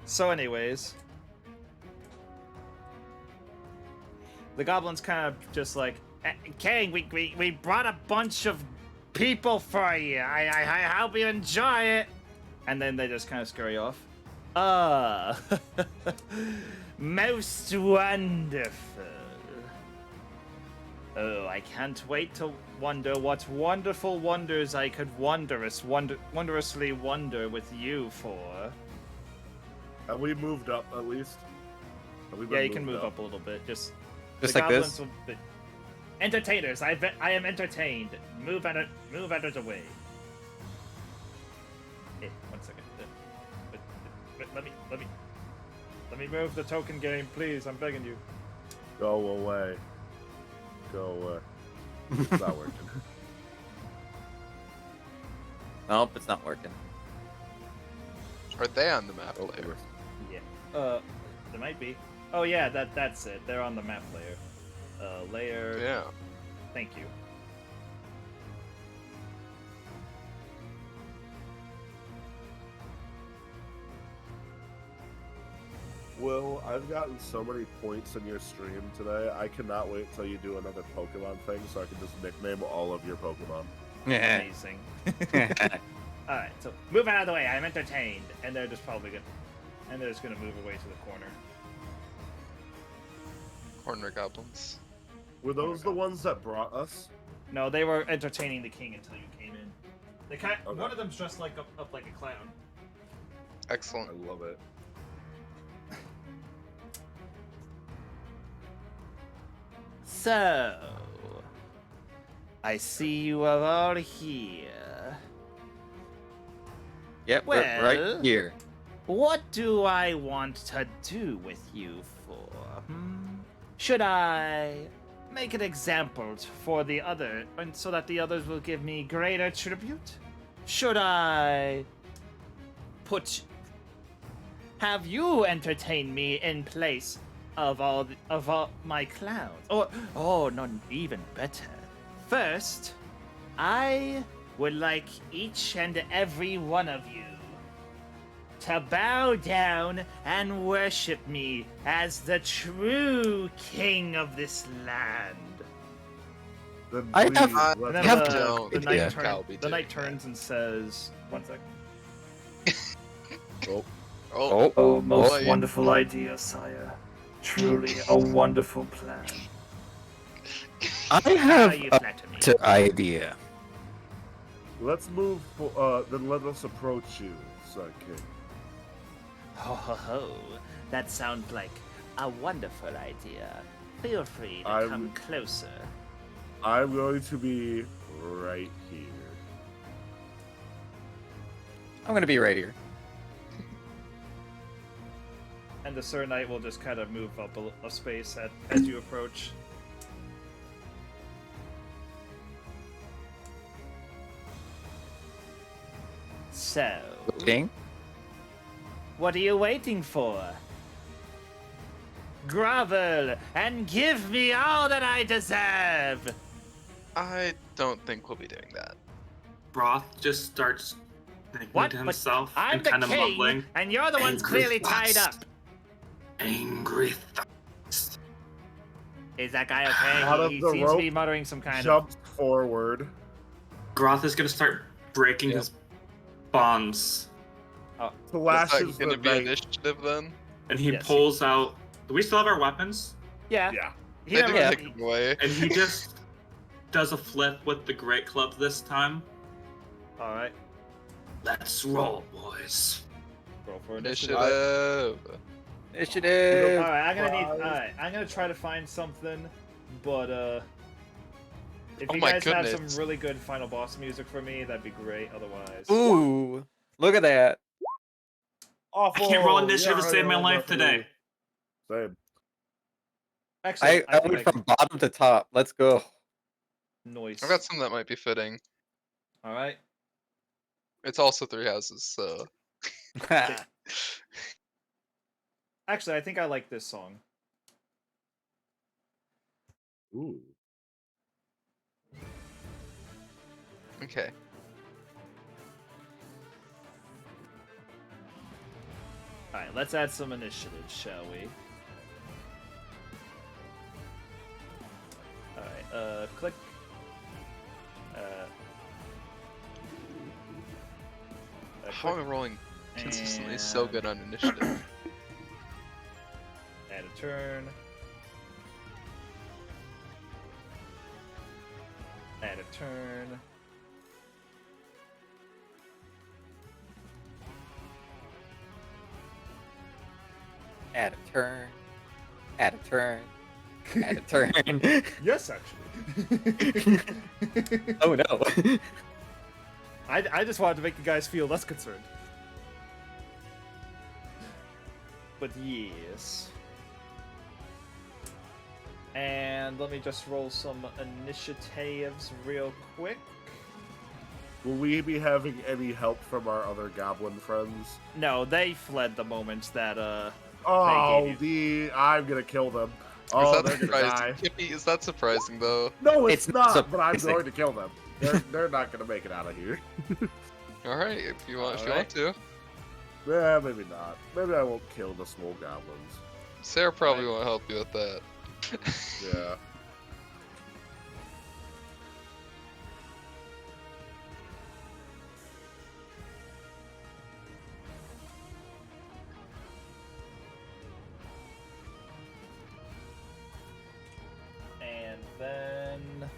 So, anyways, the goblins kind of just like, King, we brought a bunch of people for you. I hope you enjoy it. And then they just kind of scurry off. Most wonderful. Oh, I can't wait to wonder what wonderful wonders I could wondrously wonder with you for. Have we moved up at least? Have we been Yeah, you can moved move up a little bit. Just Just the like goblins this? will be... Entertainers, I am entertained. Move out of the way. Hey, 1 second. Let me move the token game, please. I'm begging you. Go away. Go away. It's not working. Nope, it's not working. Are they on the map layer? Yeah. There might be. Oh yeah, that's it. They're on the map layer. Layer. Yeah. Thank you. Will, I've gotten so many points in your stream today. I cannot wait till you do another Pokemon thing so I can just nickname all of your Pokemon. Amazing. Alright, so move out of the way. I'm entertained. And they're just probably they're just gonna move away to the corner. Corner goblins. Were those the ones that brought us? No, they were entertaining the king until you came in. They Okay. One of them's dressed like up like a clown. Excellent. I love it. So, I see you are all here. Yep, Well- we're right here. What do I want to do with you for? Should I make an example for the other, and so that the others will give me greater tribute? Should I have you entertain me in place of all my clowns? Or no, even better. First, I would like each and every one of you to bow down and worship me as the true king of this land. Then I please, have- let's And then have the, to- the yeah. knight, I'll be the knight doing that. turns and says, "One sec." Oh, most boy. wonderful idea, sire. Truly a wonderful plan. I have you a flatter me. idea. Let's move. Then let us approach you, Sun King. Ho ho ho! That sounds like a wonderful idea. Feel free to come closer. I'm going to be right here. I'm gonna be right here. And the Sir Knight will just kind of move up a space as you approach. So, King? what are you waiting for? Grovel and give me all that I deserve! I don't think we'll be doing that. Broth just starts thinking What? to But himself I'm and the kind of king, mumbling. and you're the ones Angry clearly tied thoughts. up. Angry thoughts. Is that guy Out okay? of He the seems to be rope, muttering some kind of... Jumps forward. Groth is gonna start breaking Yep. his bonds, Is that Flashes going the to be knight. initiative then? and he Yes. pulls out. Do we still have our weapons? Yeah. Yeah. He They never- didn't take them away. And he just does a flip with the great club this time. Alright, Let's roll, boys. roll for initiative. Initiative. Initiative. Alright, Surprise. I'm gonna try to find something, but if Oh you my guys have goodness. some really good final boss music for me, that'd be great. Otherwise, Ooh, look at that. Awful. I can't roll initiative to Yeah, save my yeah, life definitely. today. Same. actually, I think went from bottom to top. Let's go. noise. I've got some that might be fitting. Alright. It's also 3 houses, so. Actually, I think I like this song. Ooh. Okay. Alright, let's add some initiative, shall we? Alright, click. How am I rolling consistently so and good on initiative? Add a turn. Add a turn. Add a turn. Add a turn. Add a turn. Yes, actually. Oh no. I just wanted to make you guys feel less concerned. But yes. And let me just roll some initiatives real quick. Will we be having any help from our other goblin friends? No, they fled the moment that Oh, gave I'm gonna kill them. Is Oh, that they're gonna die. surprising? Kippy, is that surprising though? No, it's It's not not. But I'm surprising. going to kill them. They're not gonna make it out of here. Alright, if you want Alright. to. Yeah, maybe not. Maybe I won't kill the small goblins. Sarah probably won't help you with that. Yeah. And then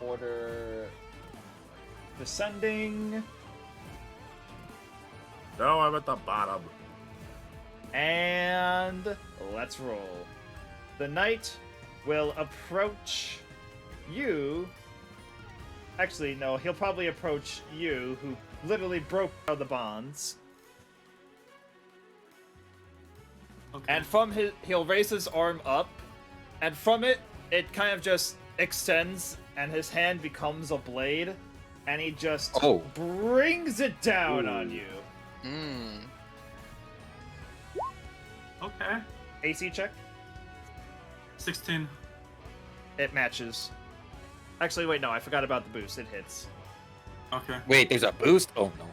order descending, No, I'm at the bottom. and let's roll. The knight will approach you. Actually, no, he'll probably approach you, who literally broke out the bonds. Okay. And from he'll raise his arm up, and from it kind of just extends, and his hand becomes a blade, and he just brings it down on you. Hmm. Okay. AC check. 16. It matches. Actually, wait, no, I forgot about the boost. It hits. Okay. Wait, there's a boost? Oh no.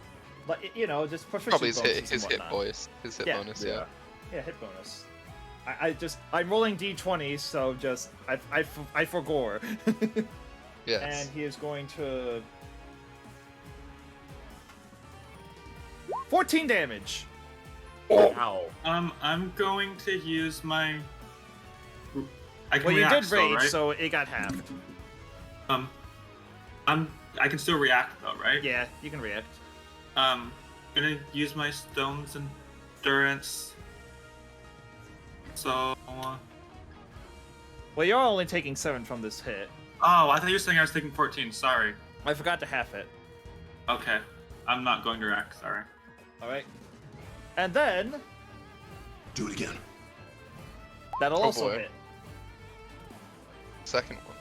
But you know, just proficiency Probably his bonuses hit and whatnot. bonus. His hit Yeah. bonus, yeah. Yeah, hit bonus. I'm rolling d20s, so just I forgore. Yes. And he is going to 14 damage. Ow. I'm going to use my. I can Well, you react did still, rage, right? so it got halved. I can still react though, right? Yeah, you can react. Gonna use my stone's endurance. So. Well, you're only taking 7 from this hit. Oh, I thought you were saying I was taking 14. Sorry. I forgot to half it. Okay. I'm not going to react. Sorry. All right. And then Do it again. that'll Oh, also boy. hit. Second one.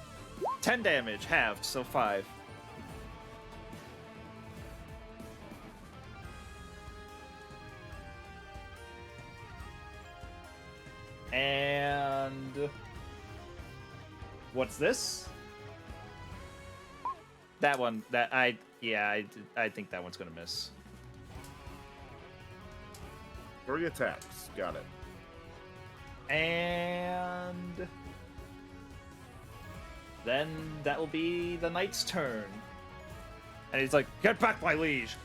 10 damage, halved, so 5. And what's this? That one. I think that one's gonna miss. 3 attacks. Got it. And then that will be the knight's turn. And he's like, "Get back, my liege!"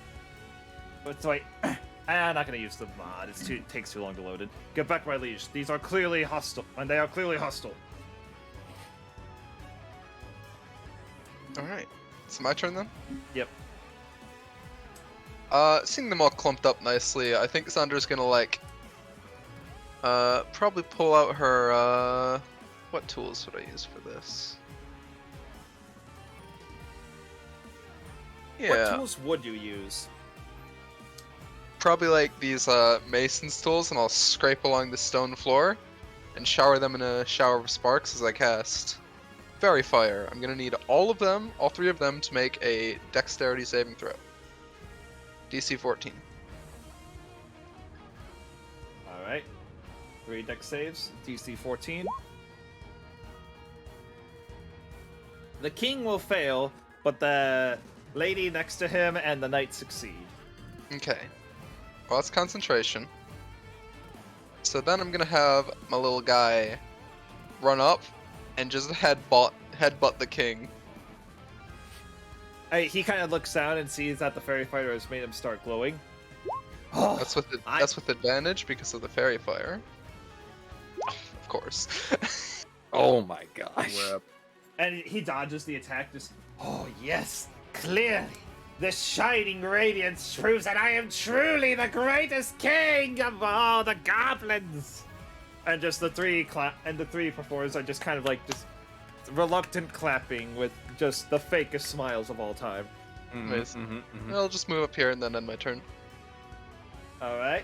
But it's like, I'm not gonna use the mod. It takes too long to load it. Get back, my liege. These are clearly hostile, and they are clearly hostile. All right. It's my turn then. Yep. Seeing them all clumped up nicely, I think Zandra's gonna like, probably pull out her, what tools would I use for this? What Yeah, tools would you use? probably like these, mason's tools, and I'll scrape along the stone floor, and shower them in a shower of sparks as I cast Fairy Fire. I'm gonna need all 3 of them, to make a Dexterity saving throw. DC 14. All right. 3 dex saves. DC 14. The king will fail, but the lady next to him and the knight succeed. Okay. Well, that's concentration. So then I'm gonna have my little guy run up and just headbutt the king. He kind of looks down and sees that the fairy fighter has made him start glowing. Oh, That's with advantage because of the fairy fire. Of course. Oh my gosh. Rip. and he dodges the attack. Just, oh yes, clearly, the shining radiance proves that I am truly the greatest king of all the goblins. And just the 3 performers are just kind of like just reluctant clapping with just the fakest smiles of all time. Amazing. I'll just move up here and then end my turn. All right.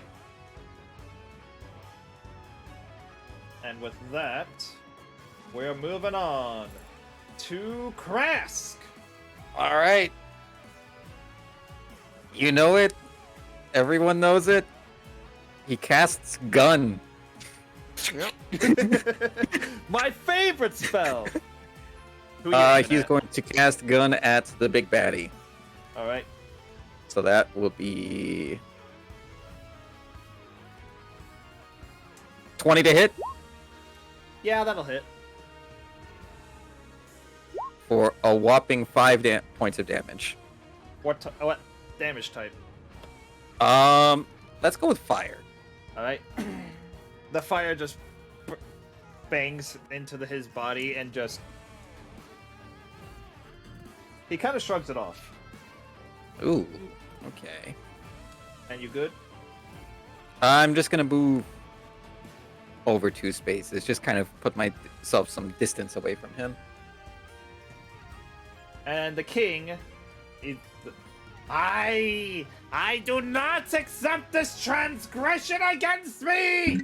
And with that, we're moving on to Krask. All right. You know it. Everyone knows it. He casts gun. My favorite spell. Who you aiming He's at? going to cast gun at the big baddie. All right. So that will be 20 to hit Yeah, that'll hit. for a whopping 5 points of damage. What damage type? Let's go with fire. All right. The fire just bangs into his body and just. He kind of shrugs it off. Ooh, okay. And you good? I'm just gonna move over 2 spaces, just kind of put myself some distance away from him. And the king, I do not accept this transgression against me.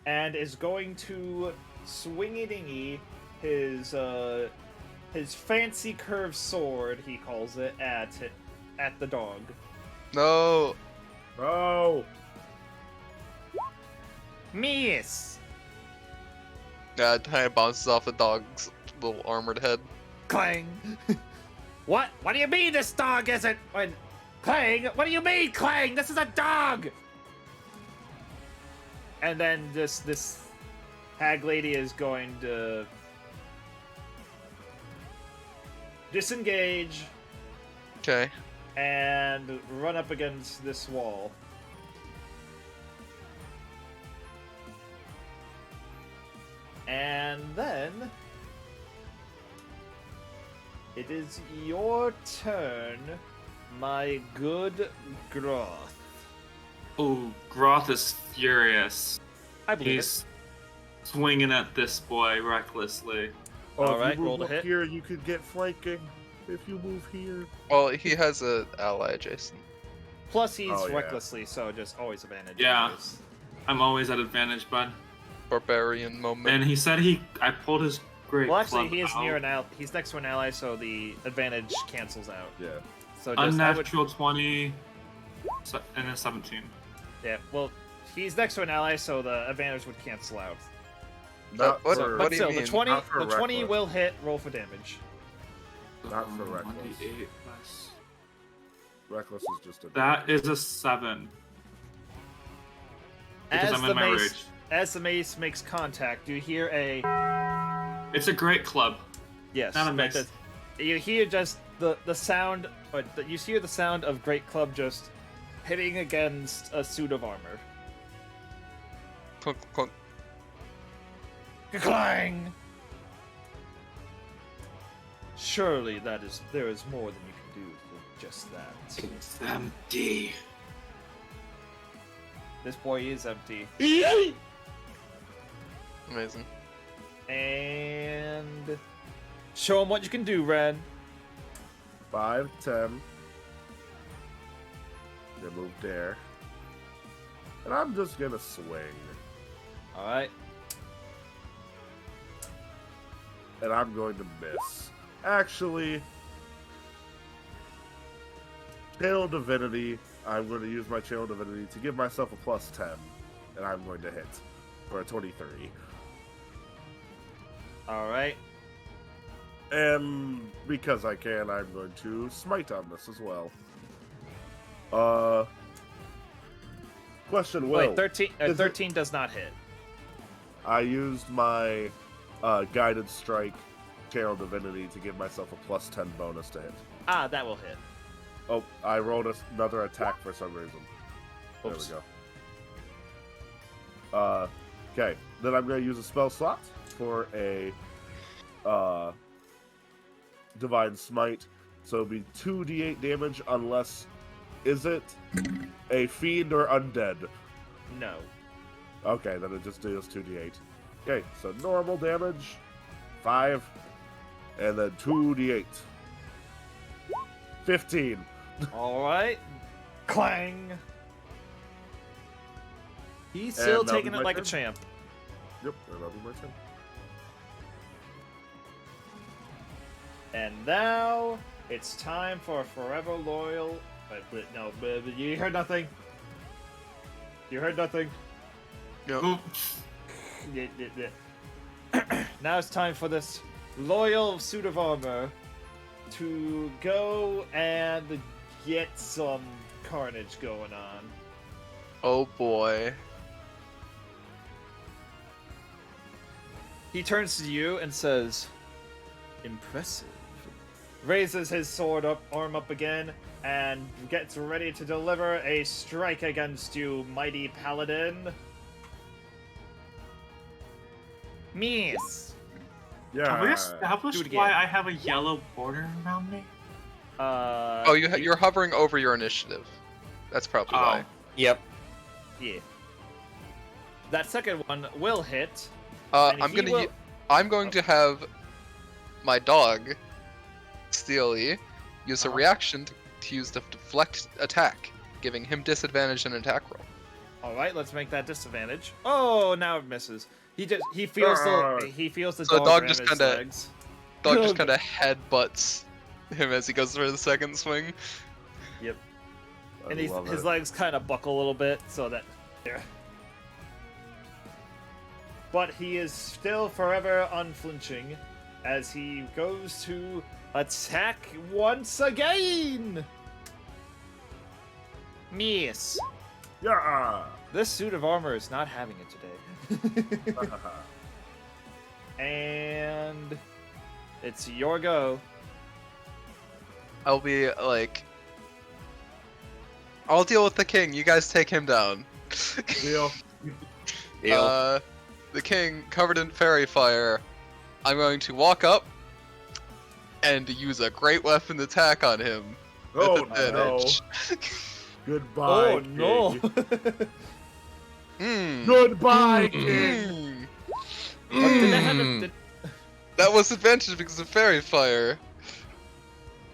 and is going to swingy-dingy his fancy curved sword, he calls it, at the dog. No. Oh, Miss! Kind of bounces off the dog's little armored head. Clang! What? What do you mean this dog isn't... Clang? What do you mean, Clang? This is a dog! And then this hag lady is going to disengage Okay. and run up against this wall. And then it is your turn, my good Groth. Oh, Groth is furious. I believe He's swinging at this boy recklessly. oh, All if right, you move roll to up hit. here, you could get flanking. If you move here, Well, he has an ally adjacent. it. Plus he's Oh, yeah. recklessly, so just always advantage. Yeah. anyways. I'm always at advantage, bud. Barbarian moment. And he said I pulled his great Well, actually, club he is out. near an ally. He's next to an ally, so the advantage cancels out. yeah. So just I would, Unnatural 20 and a 17. yeah. Well, he's next to an ally, so the advantage would cancel out. Not what- for, But do you still, mean? the 20 Not for the 20 reckless. will hit. Roll for damage. Not for reckless. 1d8 plus. reckless is just a. That is a 7. Because I'm in my rage. As the mace makes contact, you hear a It's a great club. yes. Not a that- mace. that- you hear just the sound. You hear the sound of Great Club just hitting against a suit of armor. Clunk, clunk. Clang! Surely there is more than you can do than just that. It's empty. This boy is empty. Amazing. And show him what you can do, Ren. 5, 10. They move there. And I'm just gonna swing. Alright. And I'm going to miss. Actually, Channel Divinity. I'm going to use my Channel Divinity to give myself a plus 10. And I'm going to hit for a 23. Alright. And because I can, I'm going to smite on this as well. Question, Will. Wait, 13, is it- 13 does not hit. I used my guided strike Channel Divinity to give myself a plus 10 bonus to hit. Ah, that will hit. Oh, I rolled another attack for some reason. Oops. There we go. Okay, then I'm going to use a spell slot for a Divine Smite. So it'll be 2d8 damage unless... Is it a fiend or undead? No. Okay, then it just deals 2d8. Okay, so normal damage, 5, and then 2d8. 15. Alright. Clang! He's still And that'll taking be it my like a turn. champ. Yep, that'll be my turn. And now it's time for a forever loyal. No, you heard nothing. You heard nothing. Oop. Now it's time for this loyal suit of armor to go and get some carnage going on. Oh boy. He turns to you and says, "Impressive." Raises his sword up, arm up again, and gets ready to deliver a strike against you, mighty paladin. Miss. Yeah. Have we do established it again. why I have a yellow border around me? Oh, you're hovering over your initiative. That's probably why. Yep. Yeah. That second one will hit. And I'm he gonna. will- I'm going to have my dog, Steely, use a Uh-huh. reaction to use the deflect attack, giving him disadvantage in an attack roll. All right, let's make that disadvantage. Oh, now it misses. He feels the So dog dog ram just his kinda- legs. Dog just kind of headbutts him as he goes for the second swing. Yep. I And love his it. legs kind of buckle a little bit, so that there. But he is still forever unflinching as he goes to attack once again. Miss. Yeah. This suit of armor is not having it today. And it's your go. I'll be like, I'll deal with the king. You guys take him down. Deal. Deal. The king covered in fairy fire. I'm going to walk up and use a great weapon attack on him. with Oh no. advantage. Goodbye. Oh no. King. Hmm. Goodbye, King. Hmm. But did that have to- That was advantage because of fairy fire.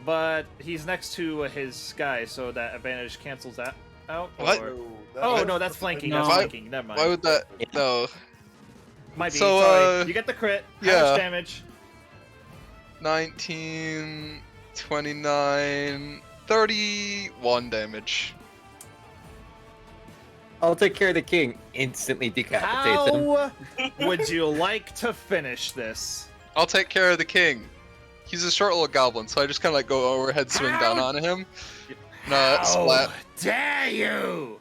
But he's next to his guy, so that advantage cancels that out. What? Or... No, Oh no, that's flanking. That's No. flanking. Never mind. Why would that? Yeah. No. Might be. So, Sorry. You get the crit. How yeah. much damage? 19, 29, 31 damage. I'll take care of the king. Instantly decapitates him. How would you like to finish this? I'll take care of the king. He's a short little goblin, so I just kind of like go overhead swing down How- on him. Splat. Dare you?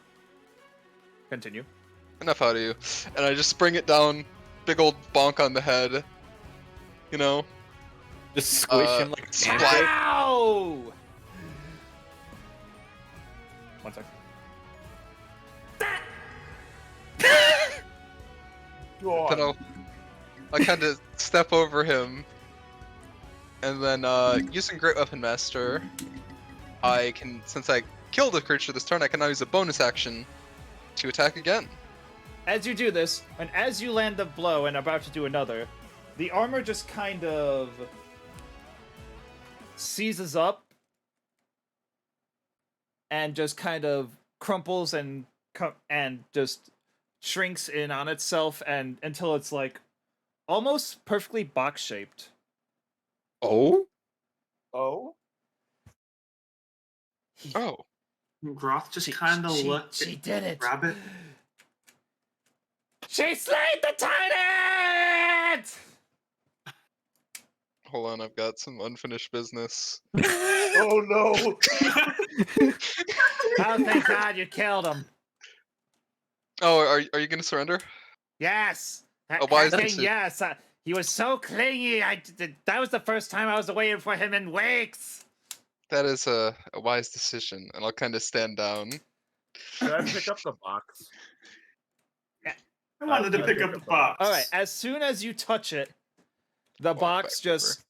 Continue. Enough out of you. And I just spring it down, big old bonk on the head. You know? Just squish him like a splat. pancake. Ow! One sec. Then I kind of step over him, and then using Great Weapon Master, I can, since I killed a creature this turn, I can now use a bonus action to attack again. As you do this, and as you land the blow and about to do another, the armor just kind of seizes up and just kind of crumples and just shrinks in on itself and until it's like almost perfectly box shaped. Oh? Oh. Oh. Groth just kind of looked She at did it. Rabbit. She slayed the tyrant! Hold on, I've got some unfinished business. Oh no. Oh, thank God you killed him. Oh, are you gonna surrender? Yes. Oh, why is Asking that? yes. He was so clingy. That was the first time I was waiting for him in weeks. That is a wise decision, and I'll kind of stand down. Can I pick up the box? I wanted to pick up the box. All right. As soon as you touch it, the Walk box back just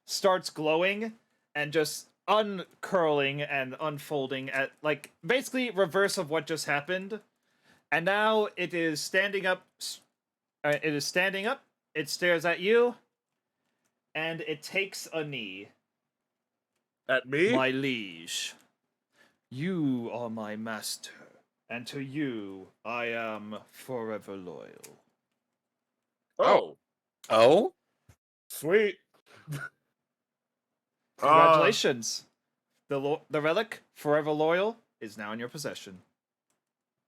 starts glowing and just uncurling and unfolding at like basically reverse of what just happened. And now it is standing up. It is standing up. It stares at you, and it takes a knee. At me? My liege, you are my master, and to you I am forever loyal. Oh. Oh? Sweet. Congratulations. The relic, forever loyal, is now in your possession.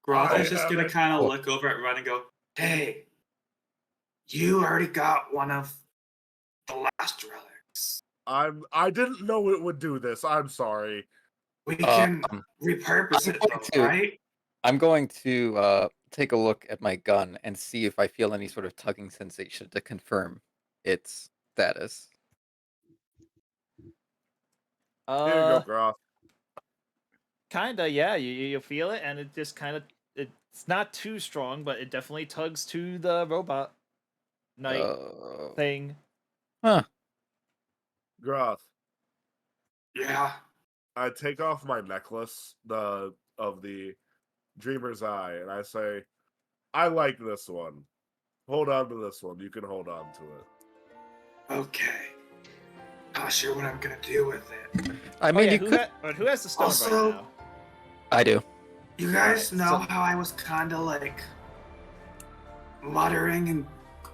Groth I is just gonna haven't- kind of look over at Ren and go, "Hey, you already got one of the last relics. I didn't know it would do this. I'm sorry. We can Um, repurpose I'm it, going though, to- right?" I'm going to take a look at my gun and see if I feel any sort of tugging sensation to confirm its status. Here you go, Groth. Kinda, yeah. You feel it, and it just kind of it's not too strong, but it definitely tugs to the robot knight thing. Huh. Groth. Yeah. I take off my necklace, of the Dreamer's Eye, and I say, I like this one. Hold on to this one. You can hold on to it. Okay. Not sure what I'm gonna do with it. I Oh, mean, yeah, you could. who has the stone Also- right now? I do. You guys Alright, know so- how I was kind of like muttering and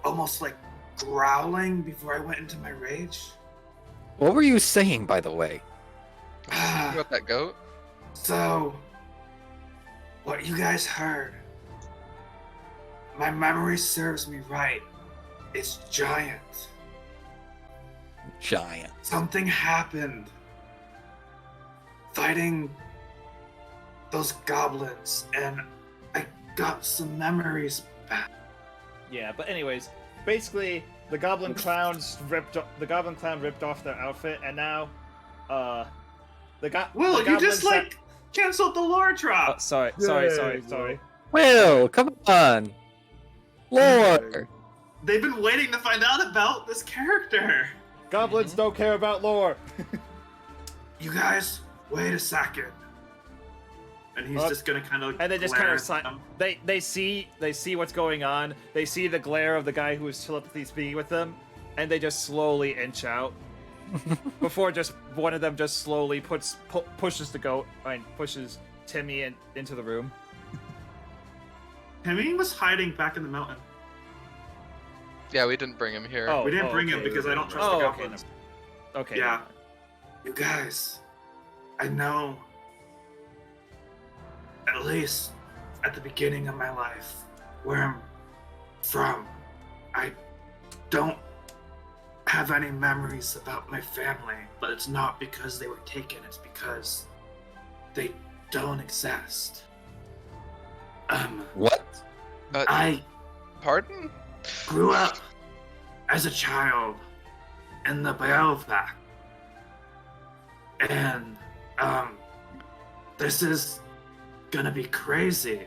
almost like growling before I went into my rage? What were you saying, by the way? You got that goat? So, what you guys heard, my memory serves me right. It's giant. Giant. Something happened. Fighting those goblins, and I got some memories back. Yeah, but anyways, basically the goblin clown ripped off their outfit, and now, Will, you just like canceled the lore Oh, drop. sorry. Will, come on. Lore. They've been waiting to find out about this character. Goblins don't care about lore. You guys, wait a second. And he's just gonna kind of. And they just kind of they see what's going on. They see the glare of the guy who is telepathy speaking with them, and they just slowly inch out. Before just one of them just slowly pushes the goat and pushes Timmy into the room. Timmy was hiding back in the mountain. Yeah, we didn't bring him here. Oh, We didn't bring him okay. because I don't trust Oh, the okay, goblins. Okay. Yeah. You guys, I know, at least at the beginning of my life, where I'm from, I don't have any memories about my family, but it's not because they were taken, it's because they don't exist. What? I Pardon? grew up as a child in the Biovac. And, this is gonna be crazy,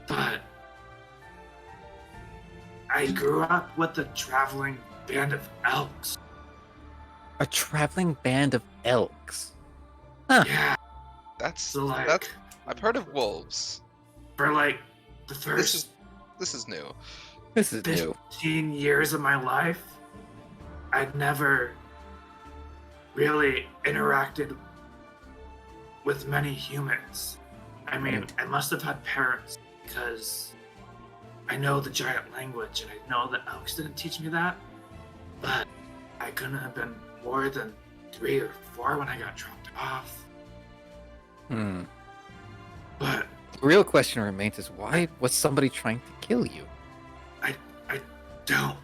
but I grew up with a traveling band of elks. A traveling band of elks. Yeah, That's so like, that's. I've heard of wolves. for like the This first is this is new. This is new. 15 years of my life, I'd never really interacted with many humans. I mean, I must have had parents because I know the giant language and I know that elks didn't teach me that, but I couldn't have been more than 3 or 4 when I got dropped off. But The real question remains is why was somebody trying to kill you? I don't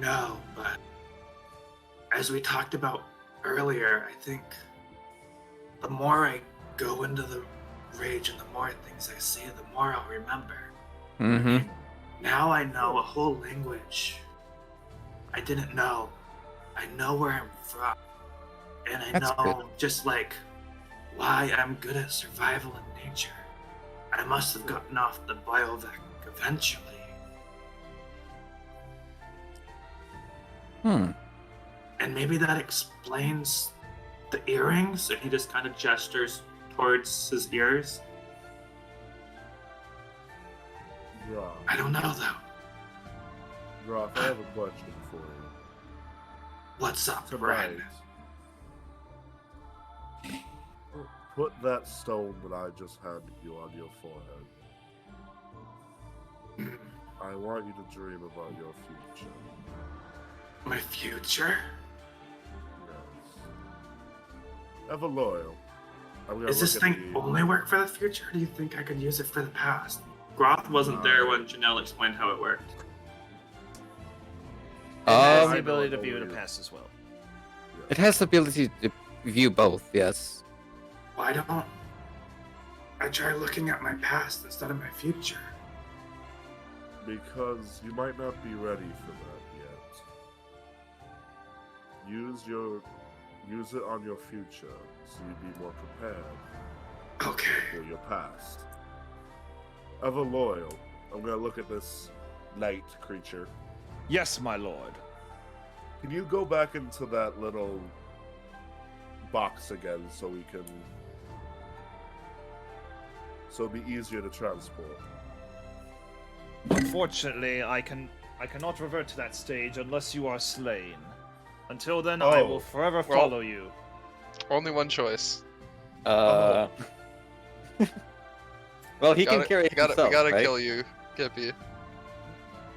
know, but as we talked about earlier, I think the more I go into the rage and the more things I see, the more I'll remember. Mm-hmm. Now I know a whole language I didn't know. I know where I'm from. And I That's know good. just like why I'm good at survival in nature. I must have gotten off the biovac eventually. And maybe that explains the earrings, and he just kind of gestures towards his ears. Roth, I don't know though. Roth, I have a question for you. What's up, Tonight, Brad? put that stone that I just handed you on your forehead. I want you to dream about your future. My future? Yes. Ever loyal. I'm gonna Is this look at thing the- only work for the future, or do you think I could use it for the past? Groth wasn't there when Janelle explained how it worked. It has Um, the ability to view the past as well. It has the ability to view both, yes. Why don't I try looking at my past instead of my future? Because you might not be ready for that yet. Use it on your future so you be more prepared Okay. for your past. Ever loyal. I'm gonna look at this light creature. Yes, my lord. Can you go back into that little box again so we can so it'll be easier to transport? Unfortunately, I cannot revert to that stage unless you are slain. Until then, I will forever Well- follow you. Only one choice. Well, he can carry we himself, gotta right? kill you, Kippy.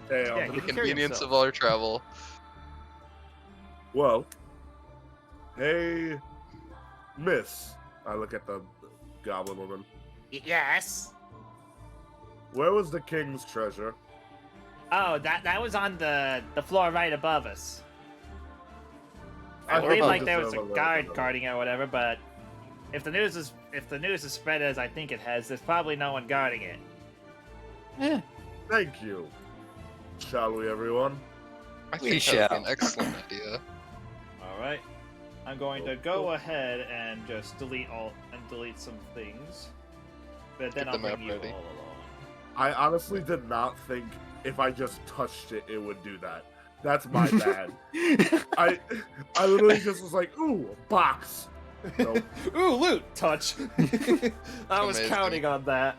Damn. Yeah, For he the can carry convenience himself. of our travel. Well, hey, Miss. I look at the goblin woman. Yes. Where was the king's treasure? Oh, that was on the floor right above us. I I believe thought like this there was a over guard there. guarding it or whatever, but if the news is spread as I think it has, there's probably no one guarding it. Eh, Thank you. Shall we, everyone? I We think that would be shall. an excellent idea. All right. I'm going to go ahead and just delete some things, but then Get I'll the map bring you ready. all along. I honestly did not think if I just touched it, it would do that. That's my bad. I literally just was like, ooh, a box. Nope. Ooh, loot! Touch. I was Amazing. counting on that.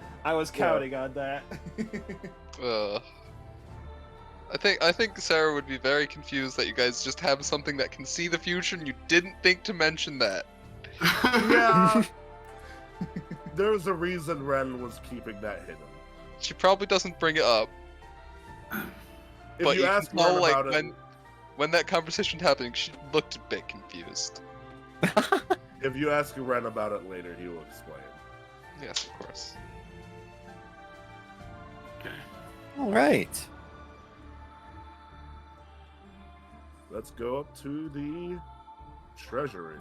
I think Sarah would be very confused that you guys just have something that can see the future and you didn't think to mention that. Yeah. There's a reason Ren was keeping that hidden. She probably doesn't bring it up, If but you you can ask tell Ren like about it, when that conversation happened, she looked a bit confused. if you ask Ren about it later, he will explain. Yes, of course. All right. Let's go up to the treasury.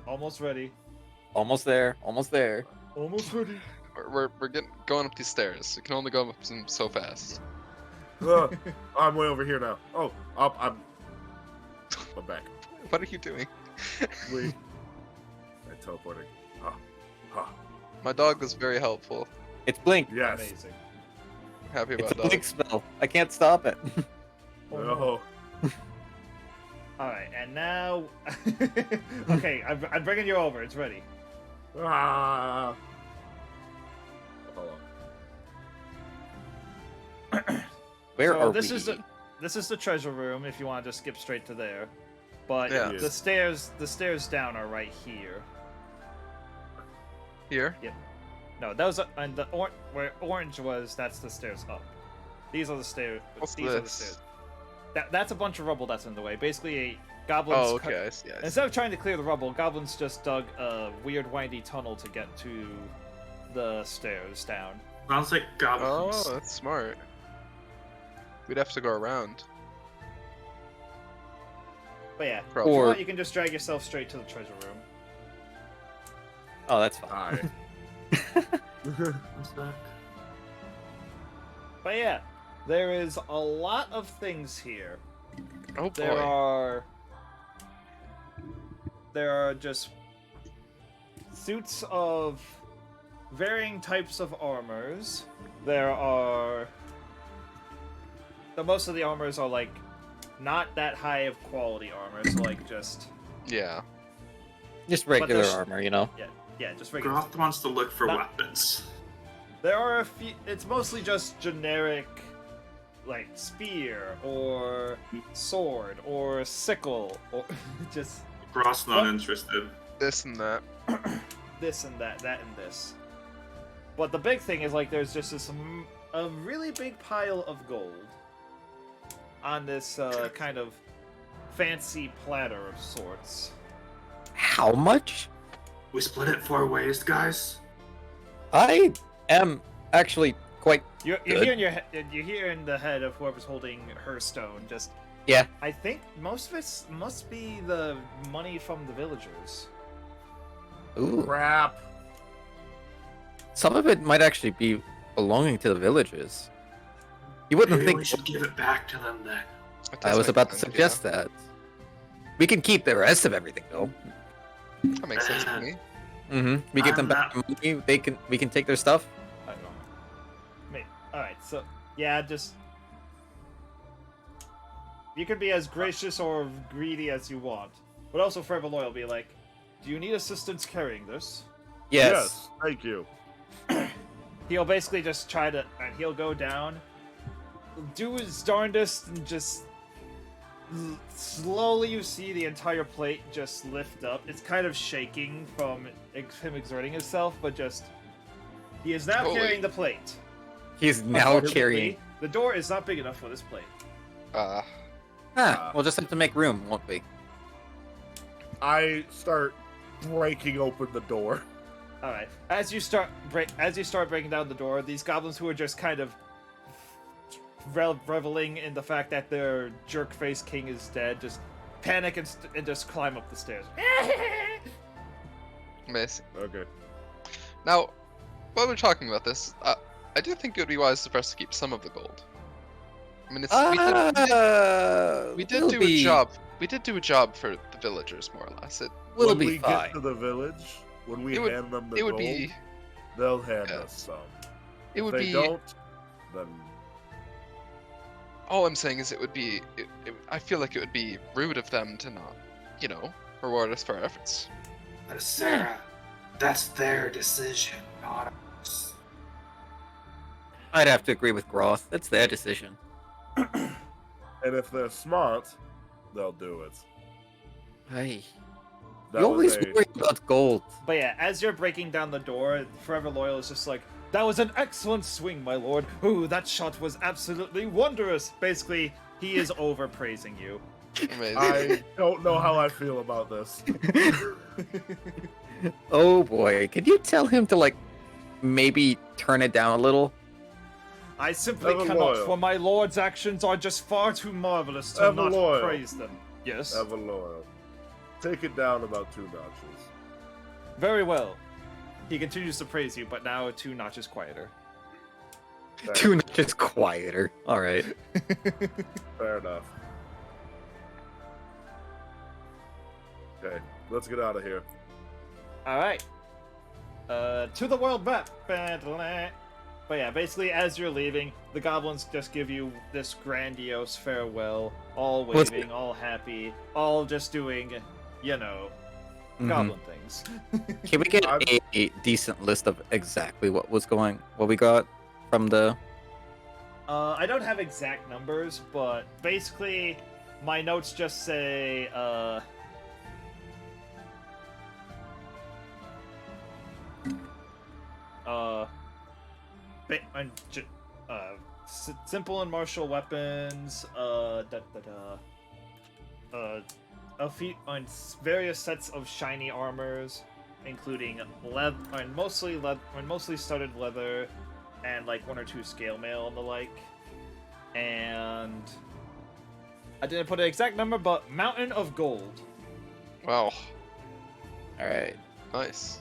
Almost ready. Almost there. Almost there. Almost ready. We're going up these stairs. We can only go up them so fast. I'm way over here now. Oh, I'm back. What are you doing? I'm teleporting. My dog was very helpful. It's Blink. Yes. Amazing. Happy It's about a Blink that. spell. I can't stop it. Oh, All right, and now. Okay, I'm bringing you over. It's ready. ah. Hold on. Where So are this we? this is the treasure room. If you want to just skip straight to there, but Yeah. the stairs down are right here. Here? No, those are, and where orange was. That's the stairs up. These are the stairs. What's These are the this? stairs. That's a bunch of rubble that's in the way. Basically, goblins. Oh, okay. I see. Instead of trying to clear the rubble, goblins just dug a weird windy tunnel to get to the stairs down. Sounds like goblins. Oh, that's smart. We'd have to go around. But yeah, Probably. if you Or- want, you can just drag yourself straight to the treasure room. Oh, that's fine. Hi. What's that? But yeah, there is a lot of things here. Oh There boy. are just suits of varying types of armors. There are most of the armors are like not that high of quality armor, so like just Yeah. Just regular there's- armor, you know. yeah, just regular. Groth wants to look for Not- weapons. There are a few. It's mostly just generic, like spear or sword or sickle or just Groth's not What? interested. This and that. this and that and this. But the big thing is like there's just a really big pile of gold on this kind of fancy platter of sorts. How much? We split it 4 ways, guys. I am actually quite. You're Good. hearing you're hearing the head of whoever's holding her stone. Just Yeah. I think most of it must be the money from the villagers. Ooh. Crap. Some of it might actually be belonging to the villagers. You wouldn't Maybe think. we should give it back to them then. That I does was make about to sense, suggest that. We can keep the rest of everything though. Yeah. That makes sense to me. Mm-hmm. We give them I'm back the money. We can take their stuff. I don't know. Maybe. All right. So yeah, just you can be as gracious or greedy as you want, but also forever loyal. Be like, do you need assistance carrying this? Yes. Thank you. He'll basically just try to, and he'll go down, do his darndest, and just slowly you see the entire plate just lift up. It's kind of shaking from him exerting himself, but just He is now Holy. carrying the plate. He's now Unfortunately, carrying. The door is not big enough for this plate. We'll just have to make room, won't we? I start breaking open the door. All right. As you start breaking down the door, these goblins who are just kind of reveling in the fact that their jerk-faced king is dead just panic and just climb up the stairs. Amazing. Okay. Now, while we're talking about this, I do think it would be wise for us to keep some of the gold. I mean, we did do a job. We did do a job for the villagers, more or less. We'll when be we fine. get to the village, when we It would- hand them the it would gold, be. they'll hand Yeah. us some. It If would they be. don't, then All I'm saying is it would be. I feel like it would be rude of them to not, reward us for our efforts. But Sarah, that's their decision, not ours. I'd have to agree with Groth. That's their decision. and if they're smart, they'll do it. Hey, That you was always a- worry about gold. But yeah, as you're breaking down the door, Forever Loyal is just like, "That was an excellent swing, my lord. Ooh, that shot was absolutely wondrous." Basically, he is overpraising you. Amazing. I don't know how I feel about this. Oh boy, could you tell him to maybe turn it down a little? I simply Ever cannot, loyal. for my lord's actions are just far too marvelous to Ever not loyal. praise them. Yes. Ever loyal. Take it down about 2 notches. Very well. He continues to praise you, but now 2 notches quieter. Fair, 2 notches quieter. All right. fair enough. Okay, let's get out of here. Alright. To the world map. But yeah, basically, as you're leaving, the goblins just give you this grandiose farewell, all What's- waving, all happy, all just doing, goblin things. Can we get I'm- a decent list of exactly what we got from the? I don't have exact numbers, but basically, my notes just say, simple and martial weapons, various sets of shiny armors, including mostly studded leather, and 1 or 2 scale mail and the like. And I didn't put an exact number, but mountain of gold. Wow. All right. Nice.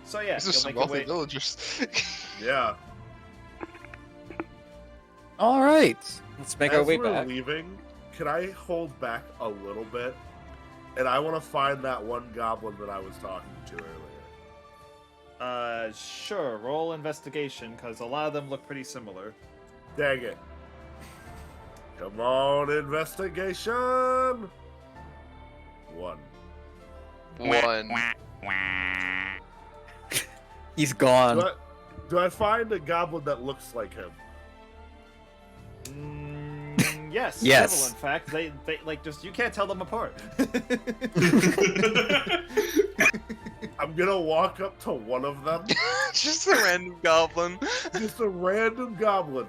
So yeah, These are you'll some make your wealthy way. villagers. Yeah. All right. Let's make our As way we're back. leaving, can I hold back a little bit? And I want to find that one goblin that I was talking to earlier. Sure. Roll investigation, because a lot of them look pretty similar. Dang it. Come on, investigation! 1. 1. He's gone. Do I find a goblin that looks like him? Yes. Yes. Several, in fact, they just you can't tell them apart. I'm gonna walk up to one of them. Just a random goblin. Just a random goblin.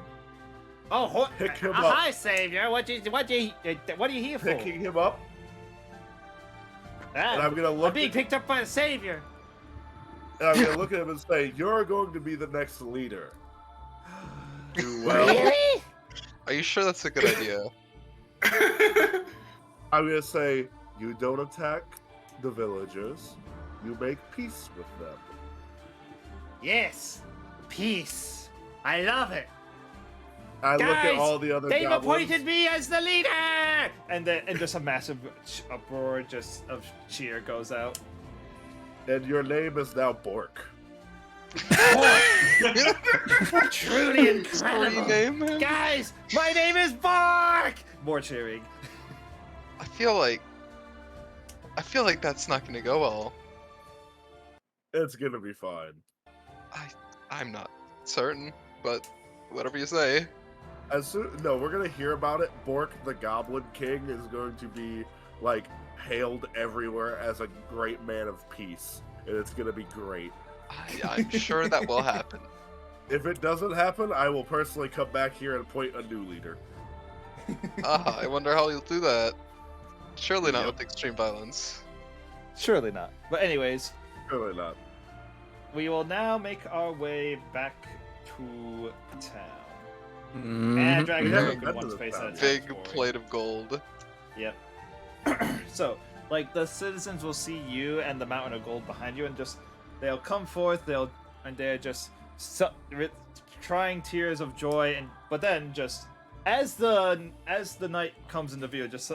Oh, Pick him up. Hi, Savior. What are you here for? Picking him up. Ah, And I'm gonna I'm look being at, picked up by the Savior. and I'm gonna look at him and say, "You're going to be the next leader." Do well. Really? Are you sure that's a good idea? I'm gonna say, "You don't attack the villagers. You make peace with them." Yes. Peace. I love it. I look at Guys, all the other They've goblins. appointed me as the leader, and just a massive uproar of cheer goes out. And your name is now Bork. Truly Sorry, incredible, name him? guys! My name is Bark. More cheering. I feel like that's not gonna go well. It's gonna be fine. I'm not certain, but whatever you say. No, we're gonna hear about it. Bork, the Goblin King, is going to be hailed everywhere as a great man of peace, and it's gonna be great. I'm sure that will happen. If it doesn't happen, I will personally come back here and appoint a new leader. I wonder how you'll do that. Surely not Yep. with extreme violence. Surely not. But anyways, Surely not. we will now make our way back to town. Mhm. And Dragon We haven't Broken been to one this space town at a time. Big Don't worry. plate of gold. Yep. So, like, the citizens will see you and the mountain of gold behind you, and just they'll come forth. They're just trying tears of joy, but then just as the night comes into view, just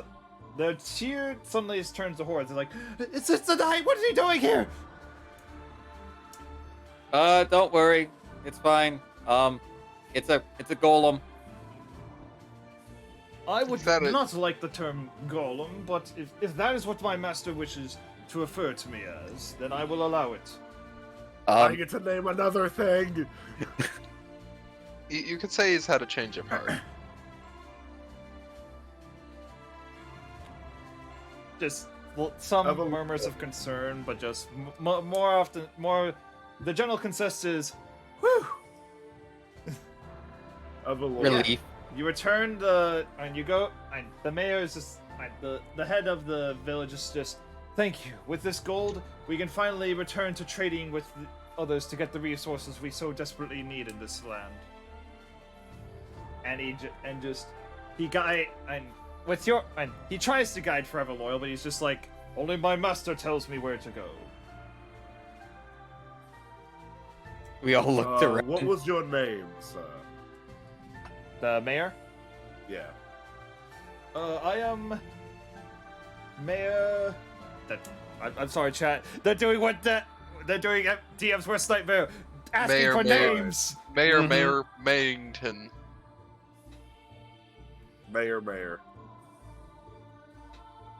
the cheer suddenly turns to hordes. They're like, "It's the night. What is he doing here?" Don't worry, it's fine. It's a golem. I would Is that a- not like the term golem, but if that is what my master wishes to refer to me as, then I will allow it. I get to name another thing. You could say he's had a change of heart. Just some Have a- murmurs of concern, but just more often, the general consensus is, whew! Of a lord. Relief. You return and you go, and the mayor is just, the head of the village is just, thank you. With this gold, we can finally return to trading with the others to get the resources we so desperately need in this land. And he tries to guide Forever Loyal, but he's just like, only my master tells me where to go. We all looked around. What was your name, sir? The mayor? Yeah. I am Mayor. I'm sorry, chat. They're doing DM's worst nightmare, asking Mayor, for Mayor. names. Mayor Mhm. Mayington. Mayor.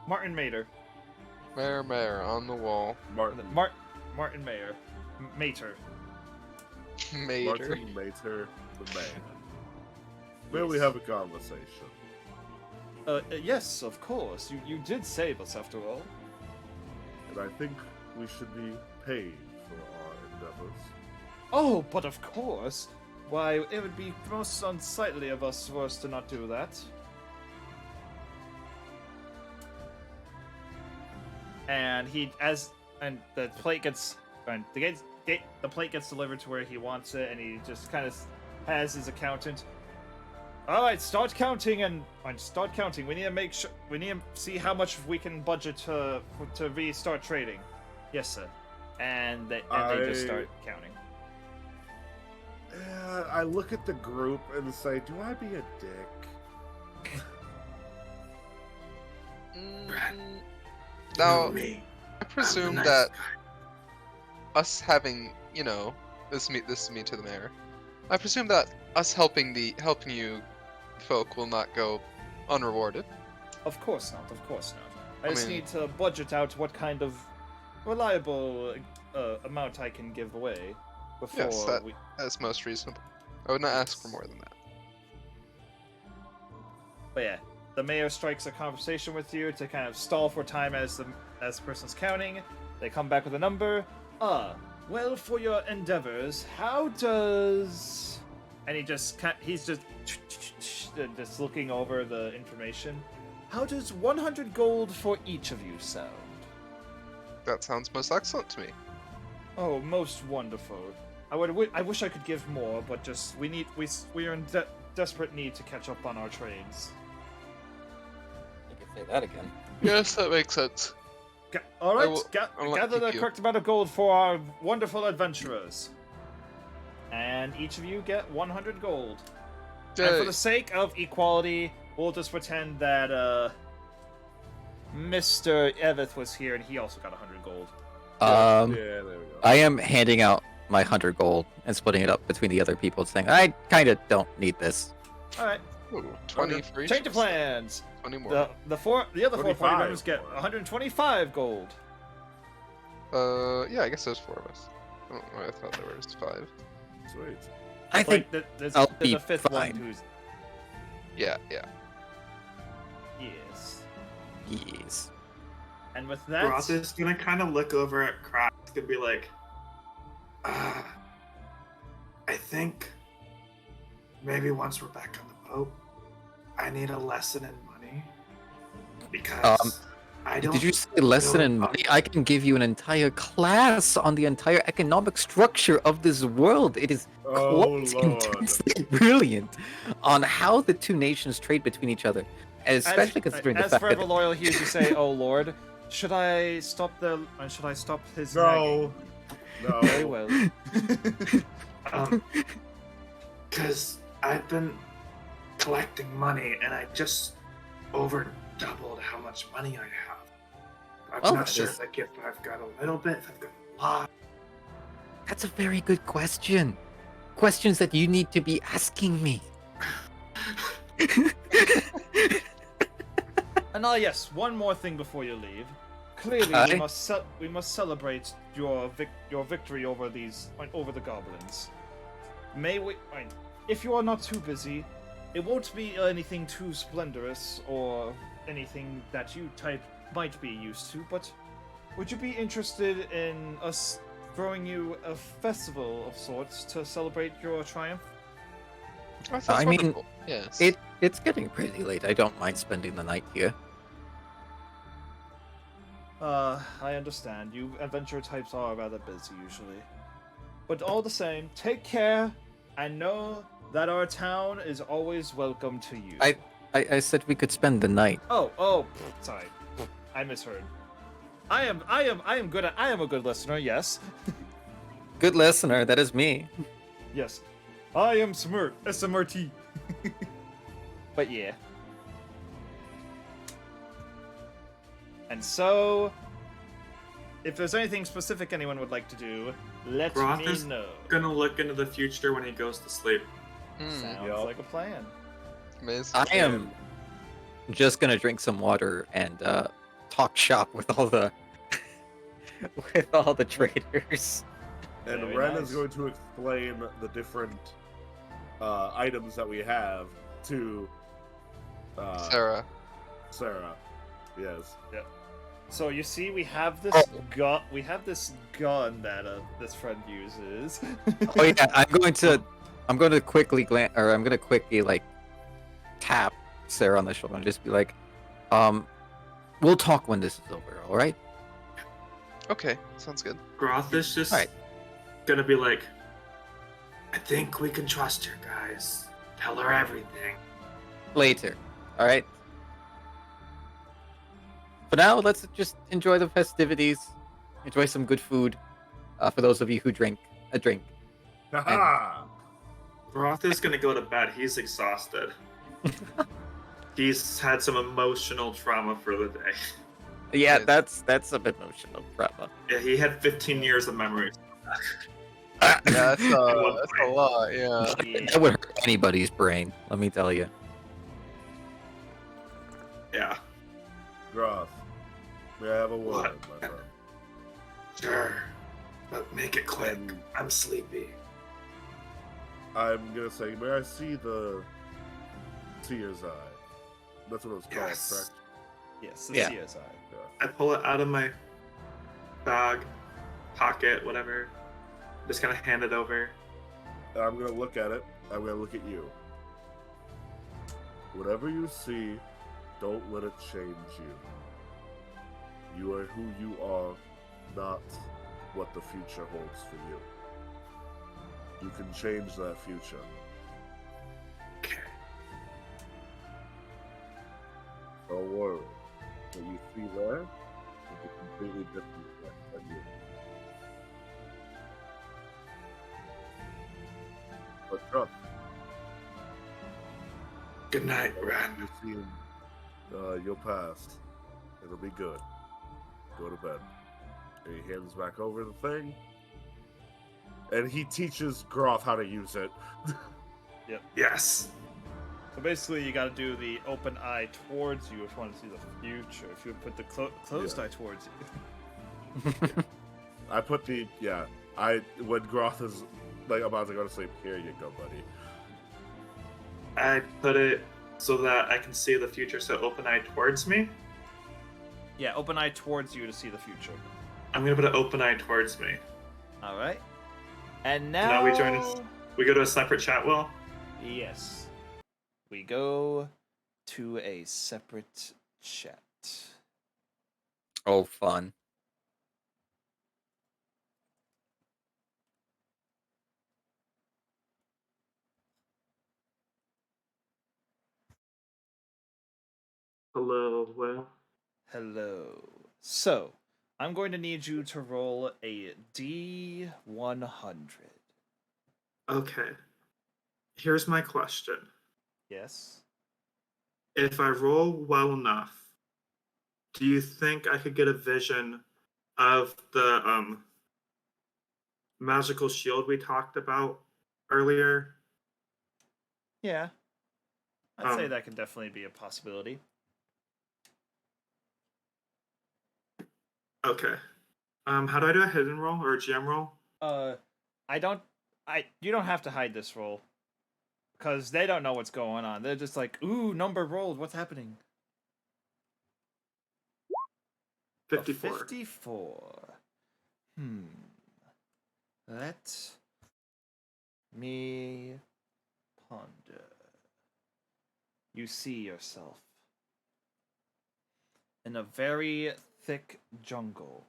Martin Mater. Mayor on the wall. Martin. Martin Mayer. Mater. Mater. Martin Mater, the man. May we have a conversation? Yes, of course. You did save us after all. And I think we should be paid for our endeavors. Oh, but of course. Why, it would be most unsightly of us for us to not do that. And the plate gets delivered to where he wants it, and he just kind of has his accountant. All right, start counting and start counting. We need to see how much we can budget to restart trading. Yes, sir. And they just start counting. I look at the group and say, do I be a dick? Now, Me. I presume I'm the nice that guy. us having, this is me to the mayor. I presume that us helping you folk will not go unrewarded. Of course not. Of course not. I I just mean- need to budget out what kind of reliable amount I can give away before Yes, that- we. That's most reasonable. I would not ask for more than that. But yeah, the mayor strikes a conversation with you to kind of stall for time as the person's counting. They come back with a number. Well, for your endeavors, how does? And he's just looking over the information. How does 100 gold for each of you sound? That sounds most excellent to me. Oh, most wonderful. I wish I could give more, but just we are in desperate need to catch up on our trades. You can say that again. Yes, that makes sense. All right, I'll not gather the keep you. correct amount of gold for our wonderful adventurers. And each of you get 100 gold. And for Yay. the sake of equality, we'll just pretend that Mr. Evith was here and he also got 100 gold. Yeah, there we go. I am handing out my 100 gold and splitting it up between the other people, saying I kind of don't need this. All right, Ooh, 20 for each. change of of us. plans. 20 more. The other four 25 party members get more. 125 gold. Yeah, I guess there's 4 of us. Oh, I thought there was 5. Sweet. I think there's I'll a be fifth fine. one who's Yeah. yes. yes. And with that, Roth is gonna kind of look over at Krask and be like, think maybe once we're back on the boat, I need a lesson in money because I don't. Did you say lesson know in about- money? I can give you an entire class on the entire economic structure of this world. It is Oh, quite Lord. intensely brilliant on how the two nations trade between each other, especially considering the as fact Forever that Loyal hears you say, "Oh Lord," should I stop his nagging? No. Very well. Because I've been collecting money and I just over doubled how much money I have. I'm Well, not that sure is- if I've got a little bit, if I've got a lot. that's a very good question. Questions that you need to be asking me. And yes, one more thing before you leave. Clearly, Aye. we must celebrate your victory over the goblins. May we? If you are not too busy, it won't be anything too splendorous or anything that you might be used to. But would you be interested in us throwing you a festival of sorts to celebrate your triumph? That sounds I mean, wonderful. Yes. It's getting pretty late. I don't mind spending the night here. I understand. You adventure types are rather busy usually. But all the same, take care and know that our town is always welcome to you. I said we could spend the night. Sorry. I misheard. I am a good listener, yes. Good listener, that is me. Yes. I am Smirt, SMRT. But yeah. And so, if there's anything specific anyone would like to do, let Roth me is know. Gonna look into the future when he goes to sleep. Sounds Yup. like a plan. Amazing. I am just gonna drink some water and talk shop with all the traders. And Very Ren nice. is going to explain the different items that we have to Sarah. Sarah. Yes. So you see, we have this gun. We have this gun that this friend uses. Oh yeah, I'm going to quickly like tap Sarah on the shoulder and just be like, we'll talk when this is over, all right? Okay, sounds good. Groth is just Alright. gonna be like, I think we can trust her, guys. Tell her everything. Later, all right? For now, let's just enjoy the festivities, enjoy some good food. For those of you who drink a drink. Haha! Groth is gonna go to bed. He's exhausted. He's had some emotional trauma for the day. Yeah, Yes. that's some emotional trauma. Yeah, he had 15 years of memories. Yeah, that's a lot. Yeah. Yeah. That would hurt anybody's brain, let me tell you. Yeah. Groth, may I have a word, What? my friend? Sure. But make it quick. And I'm sleepy. I'm gonna say, may I see the seer's eye? That's what it was called, Yes. correct? Yes, the Yeah. CSI. I pull it out of my bag, pocket, whatever. Just kind of hand it over. And I'm gonna look at it. I'm gonna look at you. Whatever you see, don't let it change you. You are who you are, not what the future holds for you. You can change that future. Okay. Don't worry. What you see there will be completely different than you. But trust, Good night, Ren. you've seen your past. It'll be good. Go to bed. And he hands back over the thing. And he teaches Groth how to use it. Yes. So basically, you got to do the open eye towards you if you want to see the future. If you put the closed Yeah. eye towards you. I put the when Groth is like about to go to sleep, here you go, buddy. I put it so that I can see the future, so open eye towards me. Yeah, open eye towards you to see the future. I'm gonna put an open eye towards me. All right. And now, Now we join us. We go to a separate chat wall. Yes. We go to a separate chat. Oh, fun. Hello, well. Hello. So, I'm going to need you to roll a D100. Okay. Here's my question. Yes? If I roll well enough, do you think I could get a vision of the magical shield we talked about earlier? Yeah. I'd say Um, that could definitely be a possibility. Okay. How do I do a hidden roll or a GM roll? I don't you don't have to hide this roll. Because they don't know what's going on. They're just like, ooh, number rolled, what's happening? 54. 54. Let me ponder. You see yourself in a very thick jungle.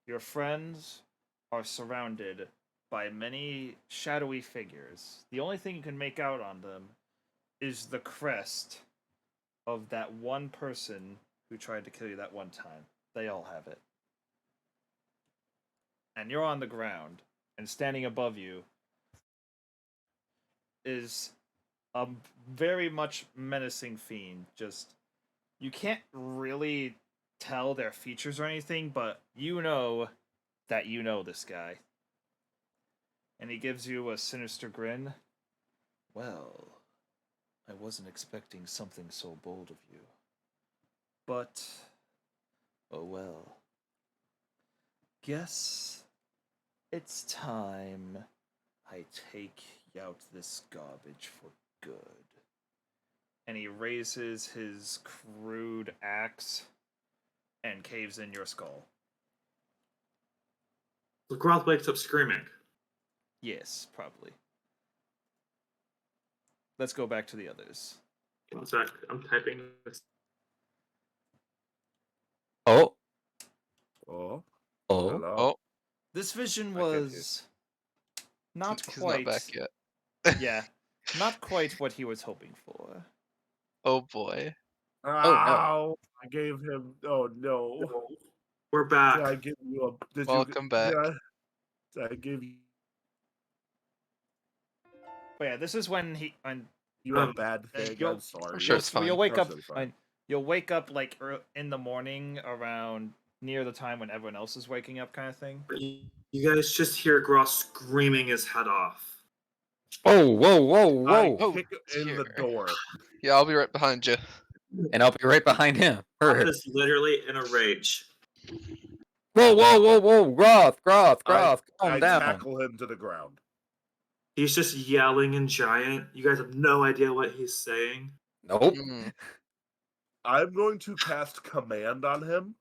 Your friends are surrounded by many shadowy figures. The only thing you can make out on them is the crest of that one person who tried to kill you that one time. They all have it. And you're on the ground, and standing above you is a very much menacing fiend. Just, you can't really tell their features or anything, but you know that you know this guy. And he gives you a sinister grin. Well, I wasn't expecting something so bold of you. But, oh well. Guess it's time I take out this garbage for good. And he raises his crude axe and caves in your skull. The Groth wakes up screaming. Yes, probably. Let's go back to the others. One sec, I'm typing this. Oh, Oh, oh. hello. Oh, This vision I can't hear. was not he's quite. not back yet. Yeah, not quite what he was hoping for. Oh boy. Oh, no. Ow! I gave him. Oh no! We're Did back. I give you a? Did Welcome back. Did I give But yeah, this is when you a Um, bad thing? you'll- I'm sorry. I'm sure it's fine. you'll wake I'm up so sorry. and you'll wake up like in the morning around near the time when everyone else is waking up, kind of thing. You guys just hear Groth screaming his head off. Oh, whoa, whoa, I whoa. Oh, kick it's in the here. door. Yeah, I'll be right behind you. And I'll be right behind him. Groth Her. is literally in a rage. Whoa, whoa, whoa, whoa. Groth, I calm I down. tackle him to the ground. He's just yelling in giant. You guys have no idea what he's saying. Nope. Mm. I'm going to cast command on him.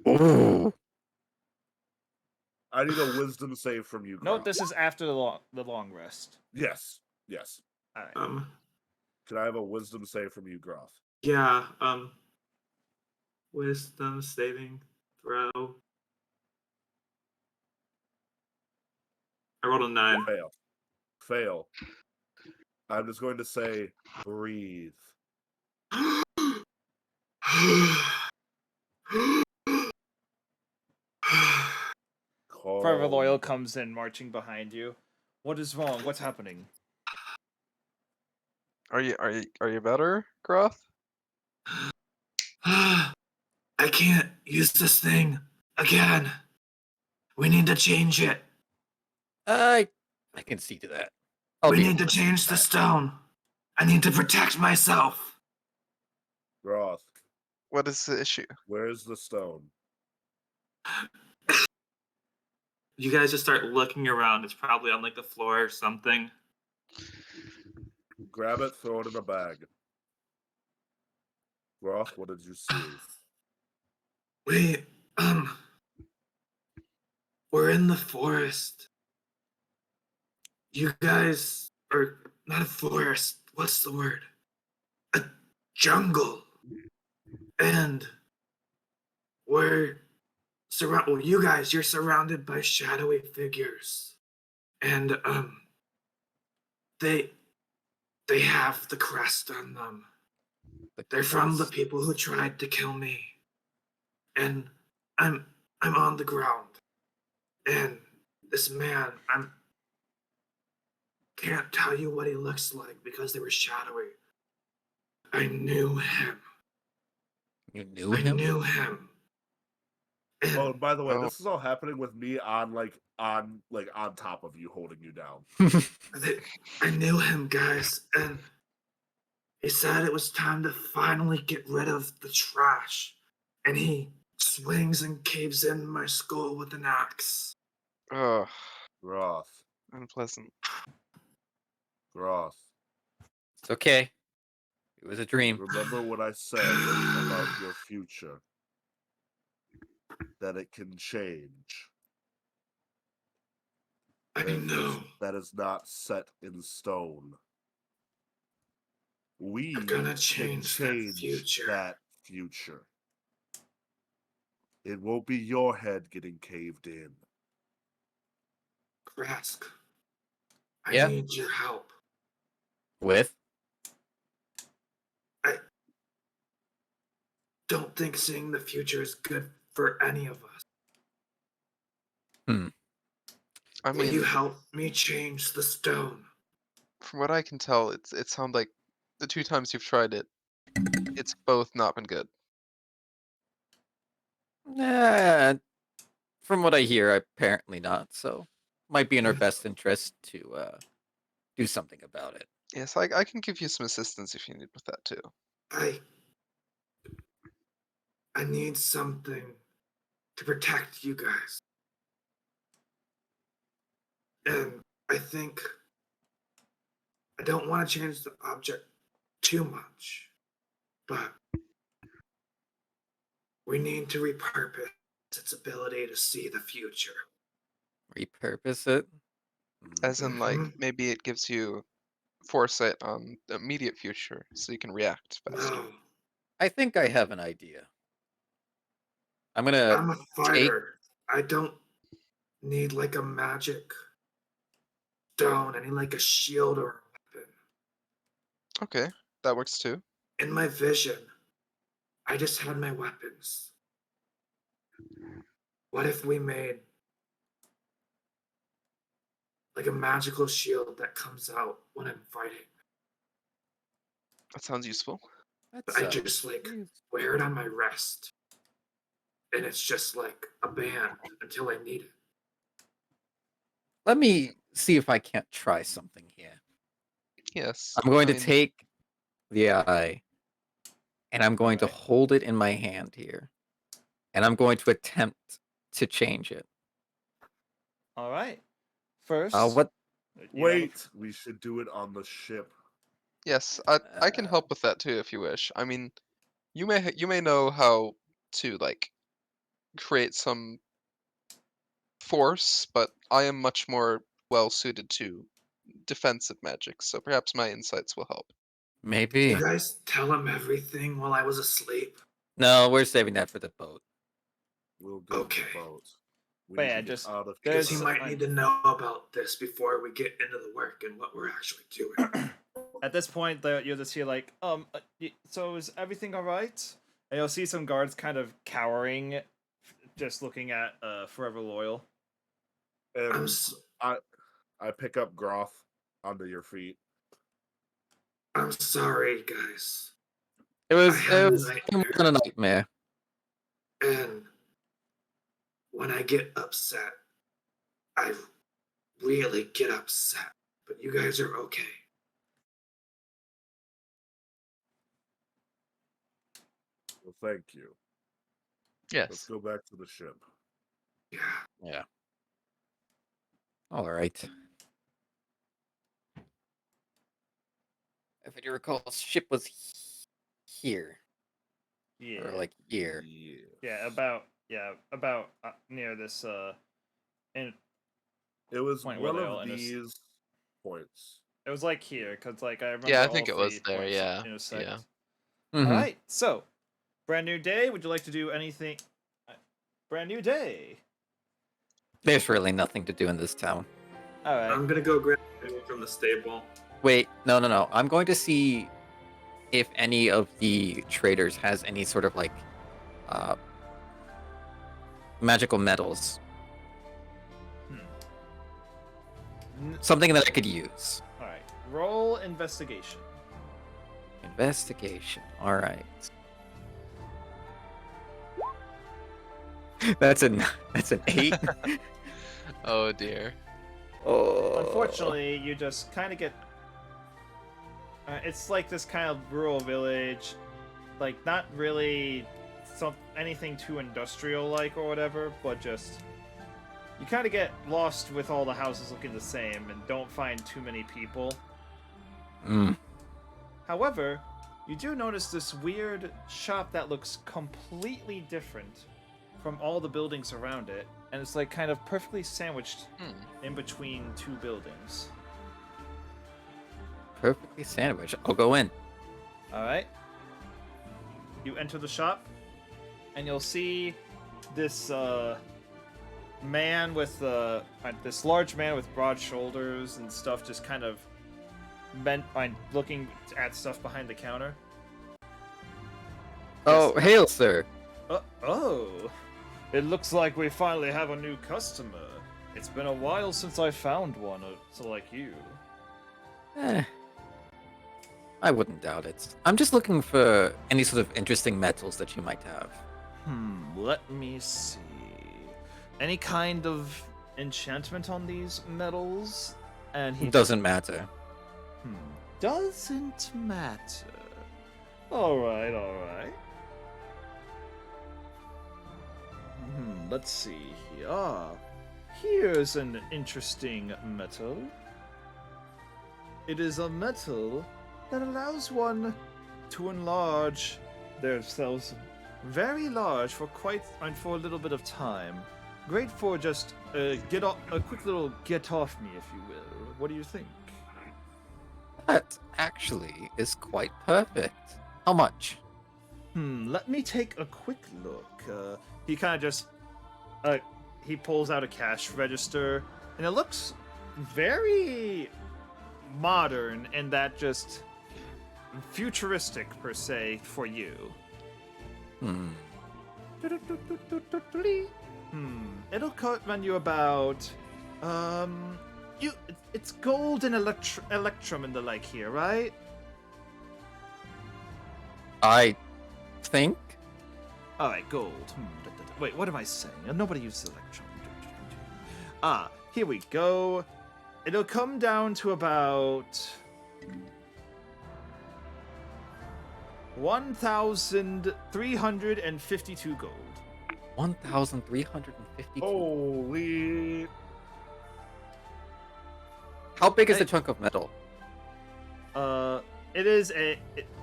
Ooh. I need a wisdom save from you, Note Groth. this is after the long rest. Yes. All right. Can I have a wisdom save from you, Groth? Yeah, wisdom saving throw. I rolled a 9. Fail. I'm just going to say, breathe. Forever Calm. Loyal comes in marching behind you. What is wrong? What's happening? Are you better, Groth? I can't use this thing again. We need to change it. I can see to that. I'll We be need able to change do the that. stone. I need to protect myself. Groth, What is the issue? where's the stone? You guys just start looking around. It's probably on like the floor or something. Grab it, throw it in a bag. Groth, what did you see? We, we're in the forest. You guys are not a forest. What's the word? A jungle. And we're well, you guys, you're surrounded by shadowy figures. And they have the crest on them. They're from the people who tried to kill me. And I'm on the ground. And this man, can't tell you what he looks like because they were shadowy. I knew him. You knew I him? knew him. And Oh, and by the way, Oh. this is all happening with me on top of you, holding you down. I knew him, guys, and he said it was time to finally get rid of the trash. And he swings and caves in my skull with an axe. Ugh, Groth, unpleasant. Groth. It's okay. It was a dream. Remember what I said about your future. That it can change. I know. That is not set in stone. We We're gonna can change change that future. It won't be your head getting caved in. Krask, Yeah? I need your help. With? I don't think seeing the future is good for any of us. I Will you mean, help me change the stone? from what I can tell, it sounds like the 2 times you've tried it, it's both not been good. From what I hear, apparently not. So, might be in our best interest to do something about it. Yes, I can give you some assistance if you need with that too. I need something to protect you guys. And I think I don't want to change the object too much, but we need to repurpose its ability to see the future. Repurpose it? As in, like, Mhm. maybe it gives you foresight on the immediate future, so you can react faster. No, I think I have an idea. I'm gonna I'm a take. fighter. I don't need like a magic stone. I need like a shield or a weapon. Okay, that works too. In my vision, I just had my weapons. What if we made like a magical shield that comes out when I'm fighting? That sounds useful. That I sounds just like useful. wear it on my wrist, and it's just like a band until I need it. Let me see if I can't try something here. Yes. I'm going I to mean, take the eye, and I'm going to Alright. hold it in my hand here, and I'm going to attempt to change it. All right. First, What? you have a- Wait, we should do it on the ship. yes, I can help with that too if you wish. I mean, you may know how to like create some force, but I am much more well suited to defensive magic, so perhaps my insights will help. Did Maybe. you guys tell him everything while I was asleep? No, we're saving that for the boat. We'll do Okay. the boat. We But need yeah, to get just- out of Because There's- he might I- need to know about this before we get into the work and what we're actually doing. At this point, you'll just hear like, so is everything all right? And you'll see some guards kind of cowering, just looking at Forever Loyal. And I'm s- I pick up Groth onto your feet. I'm sorry, guys. It was I had it a was nightmare. a nightmare. And when I get upset, I really get upset. But you guys are okay. Well, thank you. Let's Yes. go back to the ship. Yeah. Yeah. All right. If I do recall, ship was here Yeah. or like here. Yeah. About near this in It was point where one they all of intersect. these points? It was like here, because like I remember. Yeah, I all think it was 3 there, points yeah, intersect. yeah. Mhm. All right, so brand new day. Would you like to do anything? Brand new day. There's really nothing to do in this town. All right. I'm gonna go grab food from the stable. Wait, no. I'm going to see if any of the traders has any sort of like magical metals. Something that I could use. All right. Roll investigation. Investigation. All right. That's an 8. Oh dear. Oh. Unfortunately, you just kind of get. It's like this kind of rural village, like not really anything too industrial like or whatever, but just you kind of get lost with all the houses looking the same and don't find too many people. Mm. However, you do notice this weird shop that looks completely different from all the buildings around it, and it's like kind of perfectly sandwiched in between 2 buildings. Perfectly sandwiched. I'll go in. All right. You enter the shop, and you'll see this man with this large man with broad shoulders and stuff, just kind of looking at stuff behind the counter. Oh, Yes. hail, sir. Oh, it looks like we finally have a new customer. It's been a while since I found one, so like you. I wouldn't doubt it. I'm just looking for any sort of interesting metals that you might have. Let me see. Any kind of enchantment on these metals? And he It doesn't matter. Doesn't matter. Alright. Let's see here. Here's an interesting metal. It is a metal that allows one to enlarge themselves very large for a little bit of time. Great for just a quick little get off me, if you will. What do you think? That actually is quite perfect. How much? Let me take a quick look. He kind of just he pulls out a cash register, and it looks very modern and that just futuristic per se for you. It'll run you about it's gold and electrum and the like here, right? I think. Alright, gold. Wait, what am I saying? Nobody uses electrum. Here we go. It'll come down to about 1,352 gold. 1,352. Holy! How big is the chunk of metal? It is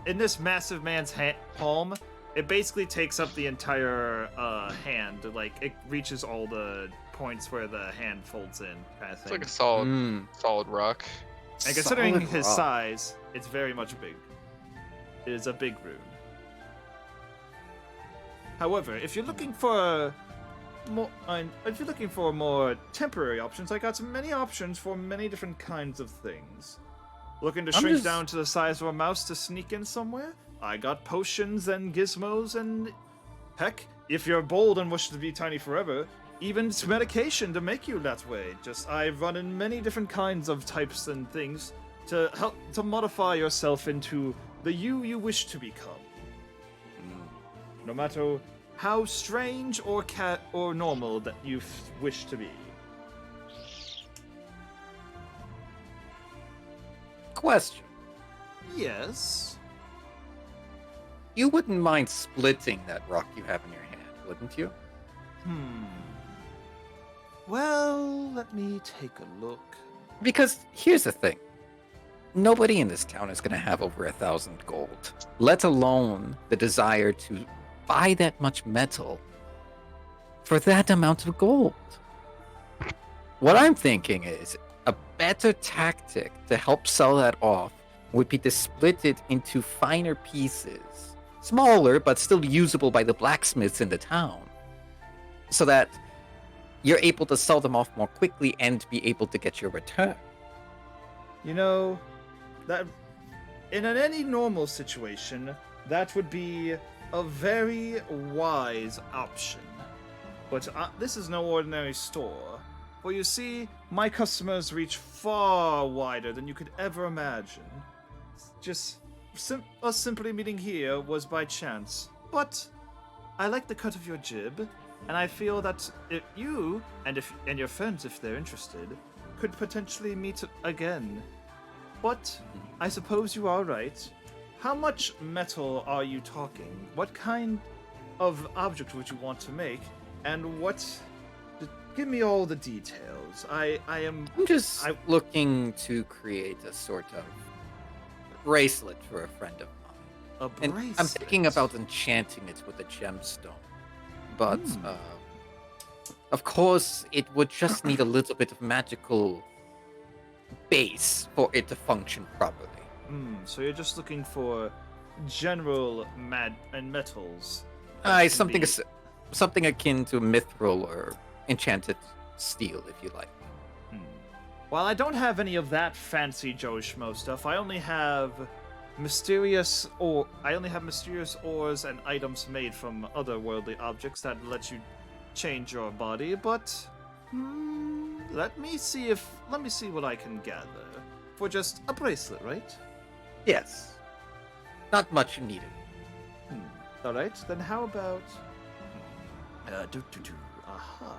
in this massive man's palm. It basically takes up the entire hand. Like it reaches all the points where the hand folds in, kind of It's thing. like a solid rock. And considering Solid his rock. size, it's very much big. It is a big rune. However, if you're looking for more temporary options, I got many options for many different kinds of things. Looking to shrink down to the size of a mouse to sneak in somewhere? I got potions and gizmos and heck, if you're bold and wish to be tiny forever, even medication to make you that way. Just I've run in many different kinds of types and things to help to modify yourself into the you wish to become. No matter how strange or normal that you wish to be. Question. Yes. You wouldn't mind splitting that rock you have in your hand, wouldn't you? Well, let me take a look. Because here's the thing. Nobody in this town is going to have over 1,000 gold, let alone the desire to buy that much metal for that amount of gold. What I'm thinking is, a better tactic to help sell that off would be to split it into finer pieces, smaller but still usable by the blacksmiths in the town, so that you're able to sell them off more quickly and be able to get your return. You know, that in any normal situation, that would be a very wise option. But this is no ordinary store. For you see, my customers reach far wider than you could ever imagine. Just us simply meeting here was by chance. But I like the cut of your jib, and I feel that if you and your friends, if they're interested, could potentially meet again. But I suppose you are right. How much metal are you talking? What kind of object would you want to make? And what? Give me all the details. I'm just looking to create a sort of bracelet for a friend of mine. A bracelet? And I'm thinking about enchanting it with a gemstone. But, of course, it would just need a little bit of magical base for it to function properly. So you're just looking for general metals. Something akin to mithril or enchanted steel, if you like. While I don't have any of that fancy Joe Schmo stuff, I only have mysterious ores and items made from otherworldly objects that let you change your body. But let me see what I can gather for just a bracelet, right? Yes. Not much needed. All right, then how about aha.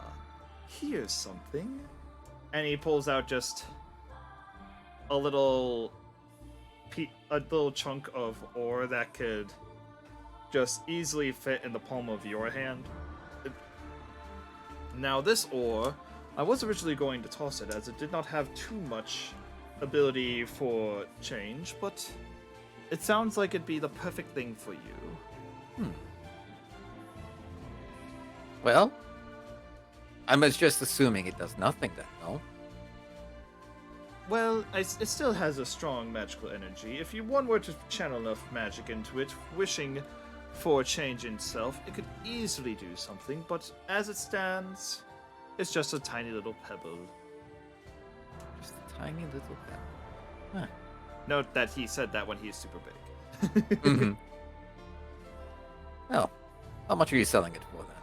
Here's something. And he pulls out just a little chunk of ore that could just easily fit in the palm of your hand. Now this ore, I was originally going to toss it as it did not have too much ability for change, but it sounds like it'd be the perfect thing for you. Well, I was just assuming it does nothing then, no? Well, it still has a strong magical energy. If one were to channel enough magic into it, wishing for a change in self, it could easily do something, but as it stands, it's just a tiny little pebble. Just a tiny little pebble. Huh. Note that he said that when he's super big. Well, how much are you selling it for then?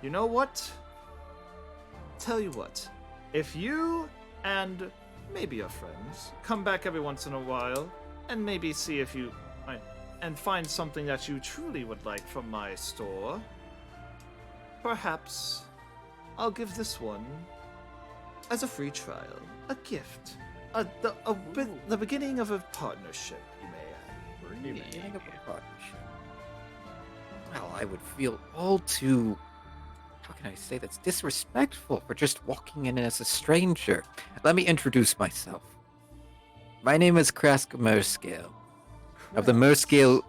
You know what? Tell you what. If you and maybe your friends come back every once in a while and maybe see if you and find something that you truly would like from my store, perhaps I'll give this one as a free trial, a gift, the beginning of a partnership, you may add. Beginning of a partnership. Well, I would feel all too, how can I say that's disrespectful for just walking in as a stranger. Let me introduce myself. My name is Krask Merscale of the Merscale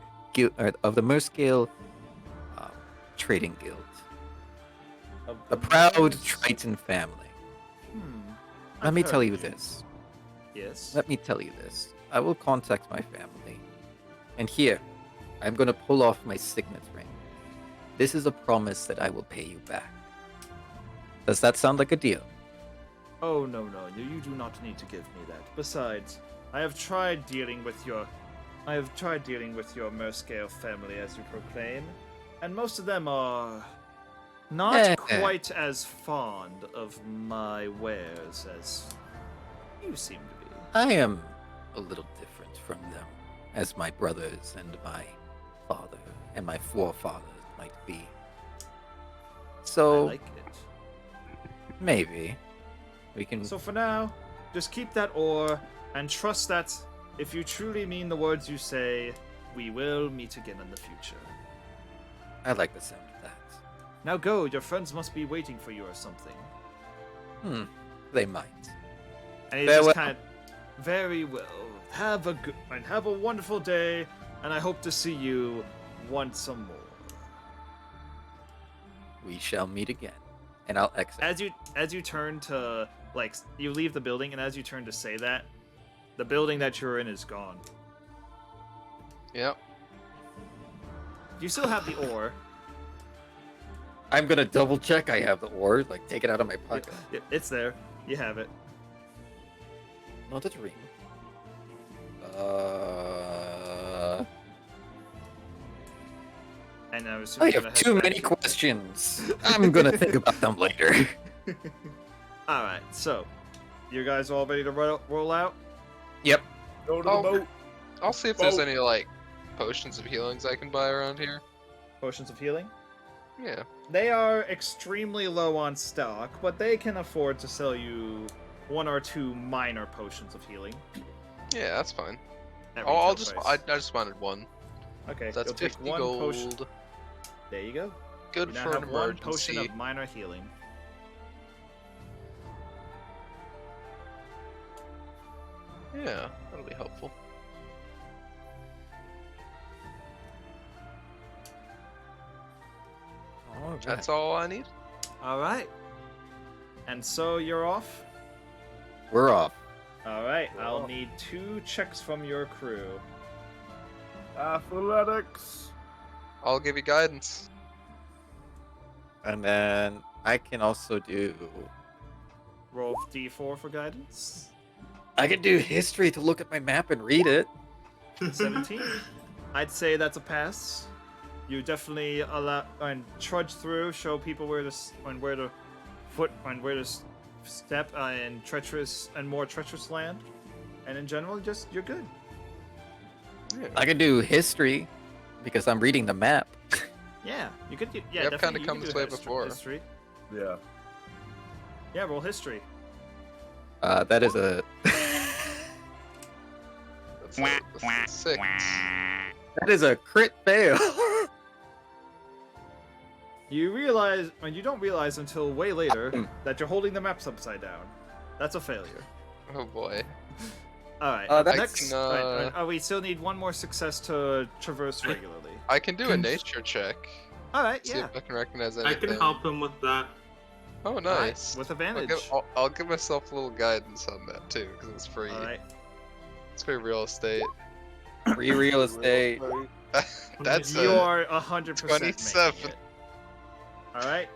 Trading Guild. A proud Triton family. Let me tell you this. Yes. Let me tell you this. I will contact my family. And here, I'm going to pull off my signet ring. This is a promise that I will pay you back. Does that sound like a deal? Oh, no. You do not need to give me that. Besides, I have tried dealing with your Merscale family, as you proclaim, and most of them are not quite as fond of my wares as you seem to be. I am a little different from them, as my brothers and my father and my forefathers might be. So, I like it. Maybe we can. So for now, just keep that ore and trust that if you truly mean the words you say, we will meet again in the future. I like the sound of that. Now go, your friends must be waiting for you or something. They might. And he just kind of, very well. Have a wonderful day, and I hope to see you once more. We shall meet again, and I'll exit. As you turn to like you leave the building, and as you turn to say that, the building that you're in is gone. Yep. You still have the ore. I'm gonna double check I have the ore, like take it out of my pocket. It's there. You have it. Not a dream. And I was I have too many questions. I'm gonna think about them later. All right, so you guys all ready to roll out? Yep. Go to the Oh. boat. I'll see if there's Boat. any like potions of healings I can buy around here. Potions of healing. Yeah. They are extremely low on stock, but they can afford to sell you 1 or 2 minor potions of healing. Yeah, that's fine. at I'll retail just price. I just wanted one. Okay, That's you'll take 50 one gold. potion. There you go. Good You now for an have one potion emergency. of minor healing. Yeah, that'll be helpful. That's all I need. All right. And so you're off. We're off. All right. We're I'll off. need 2 checks from your crew. Athletics. I'll give you guidance. And then I can also do. Roll D4 for guidance. I can do history to look at my map and read it. 17. I'd say that's a pass. You definitely allow and trudge through, show people where to where to step in treacherous and more treacherous land, and in general, just you're good. I can do history because I'm reading the map. Yeah, you could. Yeah, I've definitely. kinda you come can this do way history- before. History. Yeah. Yeah, roll history. That is a. That's a 6. That is a crit fail. You realize, and you don't realize until way later that you're holding the maps upside down. That's a failure. Oh boy. All right. That's- next, we still need one more success to traverse regularly. I can do a nature check. All right. See Yeah. if I can recognize I anything. can help him with that. Oh, All right, nice. with I'll advantage. I'll give myself a little guidance on that too, because it's free. All right. It's free real estate. Free real estate. That's You a are 100% making 27. it. All right.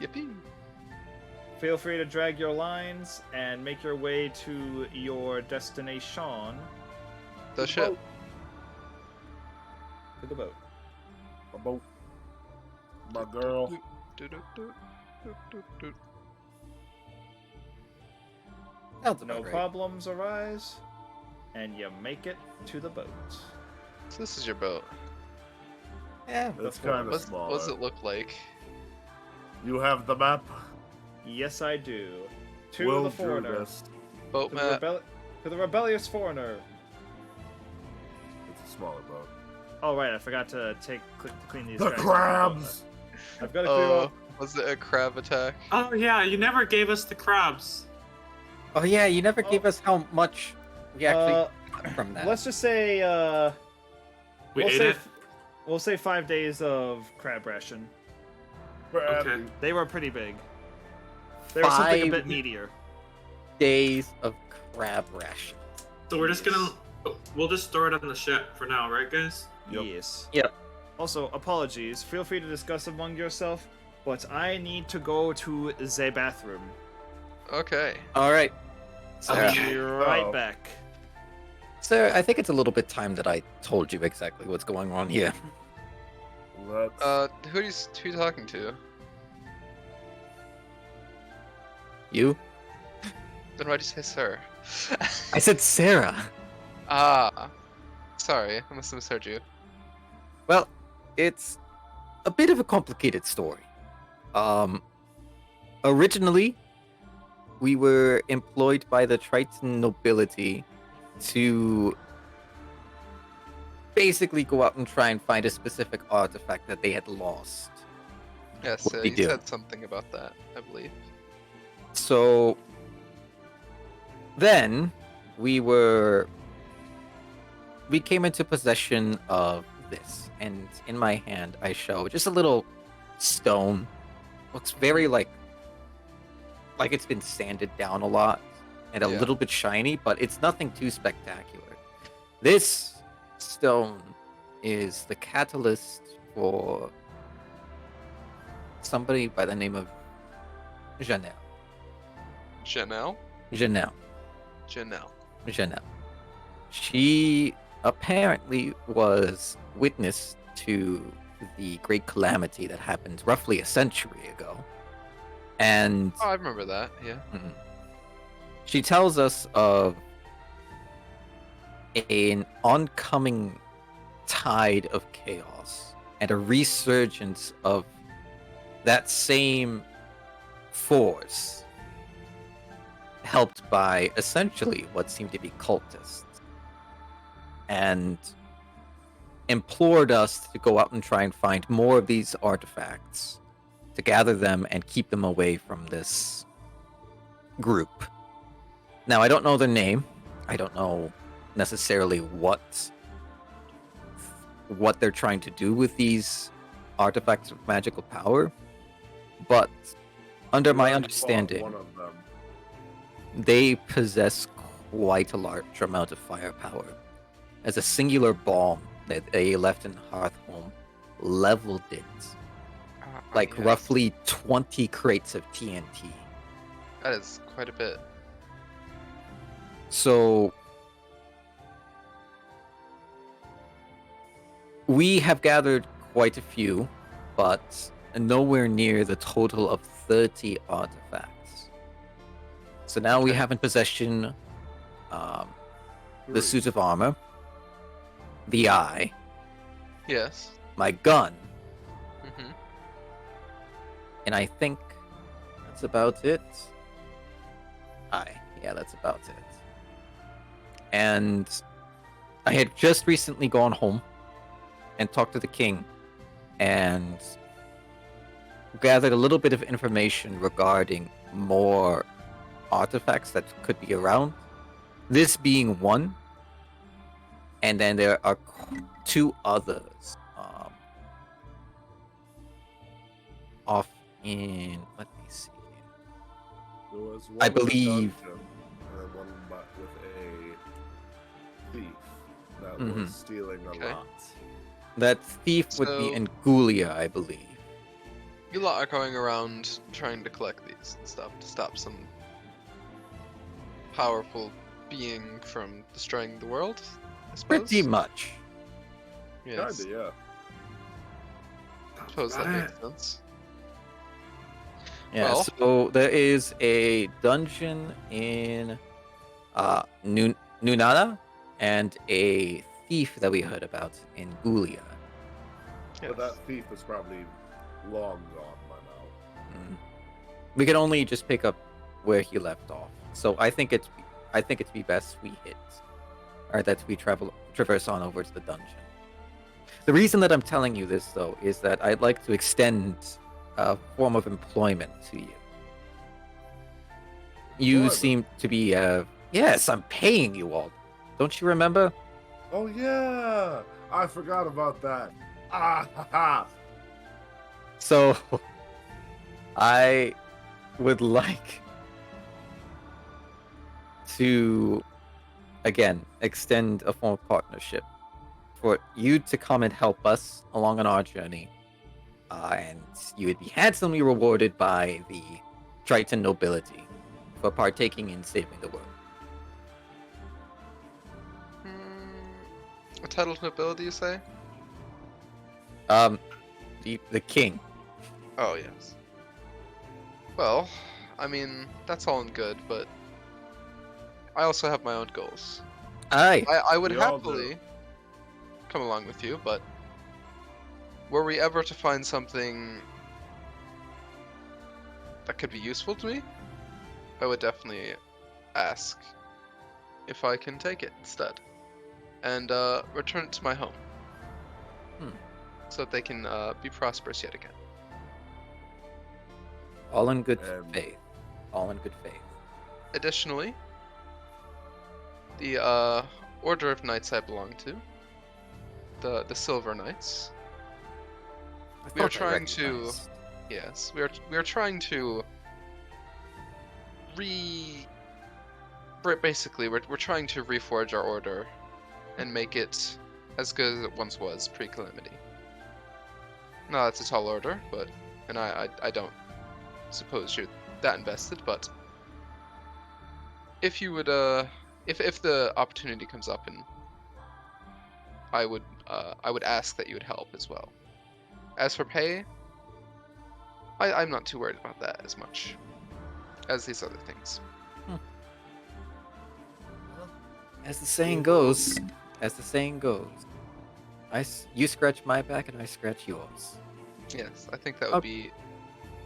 yippee. Feel free to drag your lines and make your way to your destination. The ship. To the boat. A boat. My girl. Sounds about No right. problems arise, and you make it to the boat. So this is your boat. Yeah. It's kind of What small. does it look like? You have the map. Yes, I do. To Will the do foreigner. this. Boat To the, map. to the rebellious foreigner. It's a smaller boat. Oh right, I forgot to clean these. The guys up. crabs. I've got to clear Oh, up. was it a crab attack? Oh yeah, you never gave us the crabs. Oh yeah, you never gave us how much we actually got from that. Let's just say We we'll ate say it. we'll say 5 days of crab ration. Crab. Okay. They were pretty big. They were something a 5 bit meatier. days of crab ration. So we're just gonna, we'll just store it on the ship for now, right, guys? Yep. Yes. Yep. Also, apologies. Feel free to discuss among yourself, but I need to go to the bathroom. Okay. All right. Sarah. Okay. I'll be right Oh. back. Sarah, I think it's a little bit time that I told you exactly what's going on here. Let's. Who are you talking to? You? Then why'd you say sir? I said Sarah. Ah. Sorry, I must have misheard you. Well, it's a bit of a complicated story. Originally, we were employed by the Triton nobility to basically go out and try and find a specific artifact that they had lost. Yes, What we you do. said something about that, I believe. So then we came into possession of this, and in my hand I show just a little stone. Looks very like like it's been sanded down a lot and a Yeah. little bit shiny, but it's nothing too spectacular. This stone is the catalyst for somebody by the name of Janelle. Janelle? Janelle. Janelle. Janelle. She apparently was witness to the great calamity that happened roughly a century ago. And Oh, I remember that. Yeah. she tells us of an oncoming tide of chaos and a resurgence of that same force, helped by essentially what seemed to be cultists, and implored us to go out and try and find more of these artifacts, to gather them and keep them away from this group. Now, I don't know their name. I don't know necessarily what they're trying to do with these artifacts of magical power, but under We my already fought understanding, one of them. they possess quite a large amount of firepower, as a singular bomb that they left in Hearthhome leveled it like Yeah, roughly 20 crates of TNT. That is quite a bit. So we have gathered quite a few, but nowhere near the total of 30 artifacts. So now we Okay. have in possession the Three. suit of armor, the eye, Yes. my gun, Mm-hmm. and I think that's about it. Yeah, that's about it. And I had just recently gone home and talked to the king and gathered a little bit of information regarding more artifacts that could be around. This being one, and then there are two others off in, let me see. There was one I in a believe- dungeon, and then one with a thief that Mhm. was stealing a Okay. lot. That thief would be So- in Gulia, I believe. You lot are going around trying to collect these and stuff to stop some powerful being from destroying the world, I suppose. Pretty much. Yes. Kinda, yeah. I suppose that makes sense. Yeah, Well- so there is a dungeon in Nunana and a thief that we heard about in Gulia. But that thief is probably long gone by now. Mm. We can only just pick up where he left off. So I think it'd be best we that we traverse on over to the dungeon. The reason that I'm telling you this though is that I'd like to extend a form of employment to you. You Employment? seem to be yes, I'm paying you all. Don't you remember? Oh yeah, I forgot about that. Ah ha ha. So I would like to again extend a form of partnership for you to come and help us along on our journey, and you would be handsomely rewarded by the Triton nobility for partaking in saving the world. A title of nobility, you say? The king. Oh, yes. Well, I mean, that's all and good, but I also have my own goals. Aye. I would We all do. happily come along with you, but were we ever to find something that could be useful to me, I would definitely ask if I can take it instead and return it to my home. So that they can be prosperous yet again. All in good Um, faith. All in good faith. Additionally, the order of knights I belong to, the Silver Knights, I we are thought I trying to- recognized. yes, we are trying to basically we're trying to reforge our order and make it as good as it once was pre-calamity. No, that's a tall order, but and I don't suppose you're that invested, but if you would if the opportunity comes up, and I would ask that you would help as well. As for pay, I'm not too worried about that as much as these other things. As the saying goes, you scratch my back and I scratch yours. Yes, I think that would be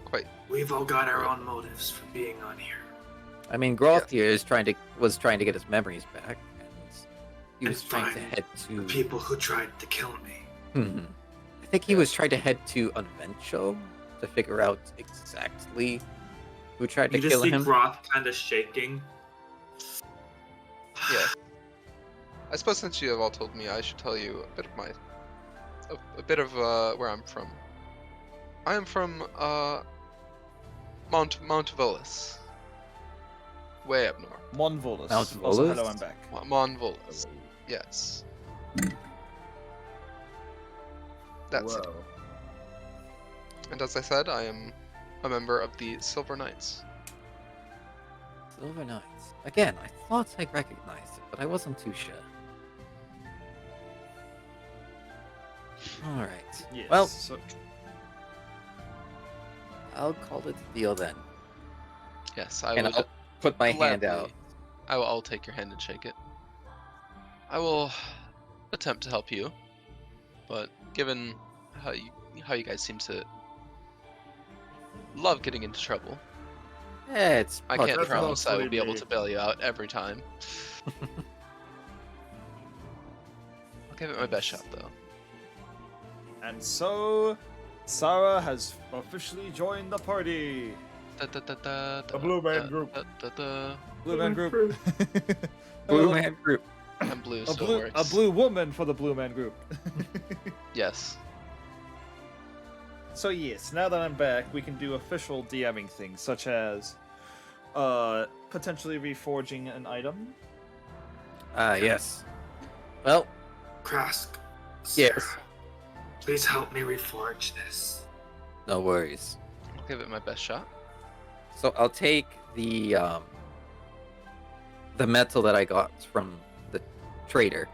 quite. We've all got our own motives for being on here. I mean, Groth here was trying to get his memories back, and he was And trying to find head to. The people who tried to kill me. I think he was trying to head to Unvencho to figure out exactly who tried to You just kill see him. Groth kind of shaking. Yeah. I suppose since you have all told me, I should tell you a bit of where I'm from. I am from Mount Volus, way up north. Mon Volus. Mount Also, Volus? hello, I'm back. Mon Volus. Yes. That's it. Whoa. And as I said, I am a member of the Silver Knights. Silver Knights. Again, I thought I recognized it, but I wasn't too sure. Alright. Yes. Well, so, I'll call it a deal then. Yes, I And would I'll put my hand gladly- out. I'll take your hand and shake it. I will attempt to help you, but given how you guys seem to love getting into trouble, Yeah, it's I part can't of the That's promise I will mostly be able me. to bail you out every time. I'll give it my best shot, though. and so, Sarah has officially joined the party. The Blue Man Group. Blue Man Group. Blue Man Group. I'm blue, A so it blue, works. a blue woman for the Blue Man Group. Yes. So yes, now that I'm back, we can do official DMing things, such as potentially reforging an item. Yes. Well, Krask. yes. Sarah, please help me reforge this. No worries. I'll give it my best shot. So I'll take the metal that I got from the trader,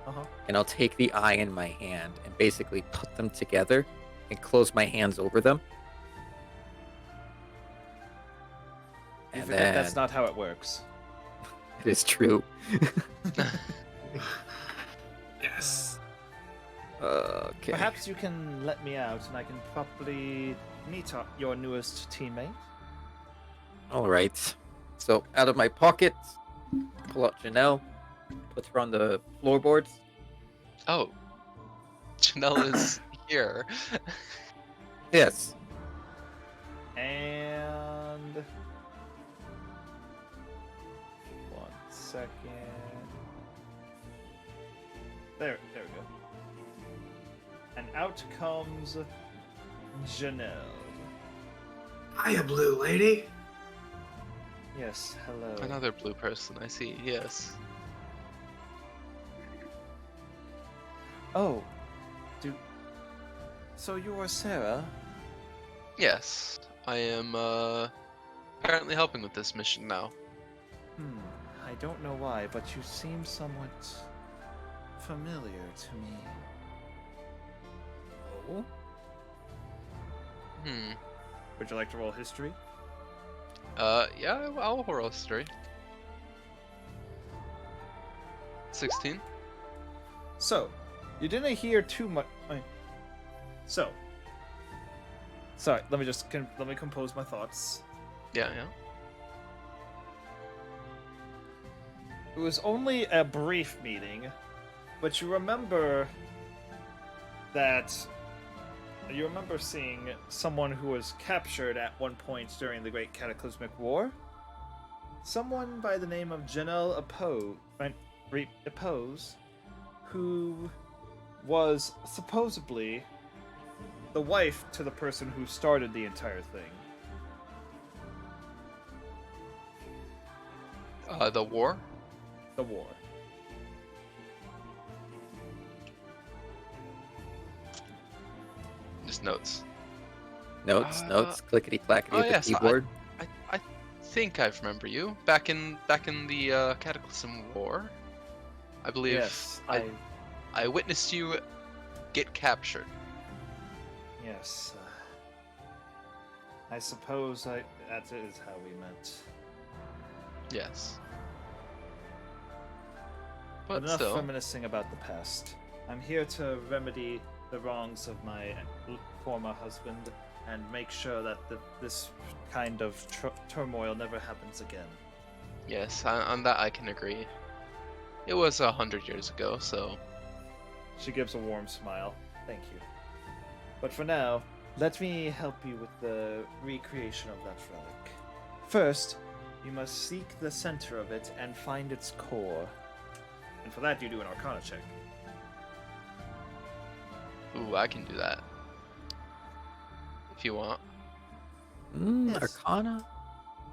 Uh-huh. and I'll take the eye in my hand and basically put them together and close my hands over them. You And forget then that's not how it works. it is true. Yes. Okay. Perhaps you can let me out, and I can properly meet your newest teammate. All right. So out of my pocket, pull out Janelle, put her on the floorboards. Oh, Janelle is here. Yes. And 1 second. There we go. And out comes Janelle. Hiya, blue lady. Yes, hello. Another blue person, I see. Yes. Oh, so you are Sarah? Yes. I am apparently helping with this mission now. I don't know why, but you seem somewhat familiar to me. Oh. Would you like to roll history? Yeah, I'll roll history. 16. So, you didn't hear too much. So, sorry. Let me compose my thoughts. Yeah. It was only a brief meeting, but you remember seeing someone who was captured at one point during the Great Cataclysmic War. Someone by the name of Janelle Oppose, who was supposedly the wife to the person who started the entire thing. The war? The war. Just notes. Notes, clickety clackety Oh at the yes, keyboard. I think I remember you back in the Cataclysm War. I believe Yes, I witnessed you get captured. Yes. I suppose that is how we met. Yes. But But enough still, reminiscing about the past. I'm here to remedy the wrongs of my former husband and make sure that this kind of turmoil never happens again. yes, on that I can agree. It was 100 years ago, so She gives a warm smile. Thank you. But for now, let me help you with the recreation of that relic. First, you must seek the center of it and find its core. And for that, you do an Arcana check. ooh, I can do that. If you want. Yes. Arcana?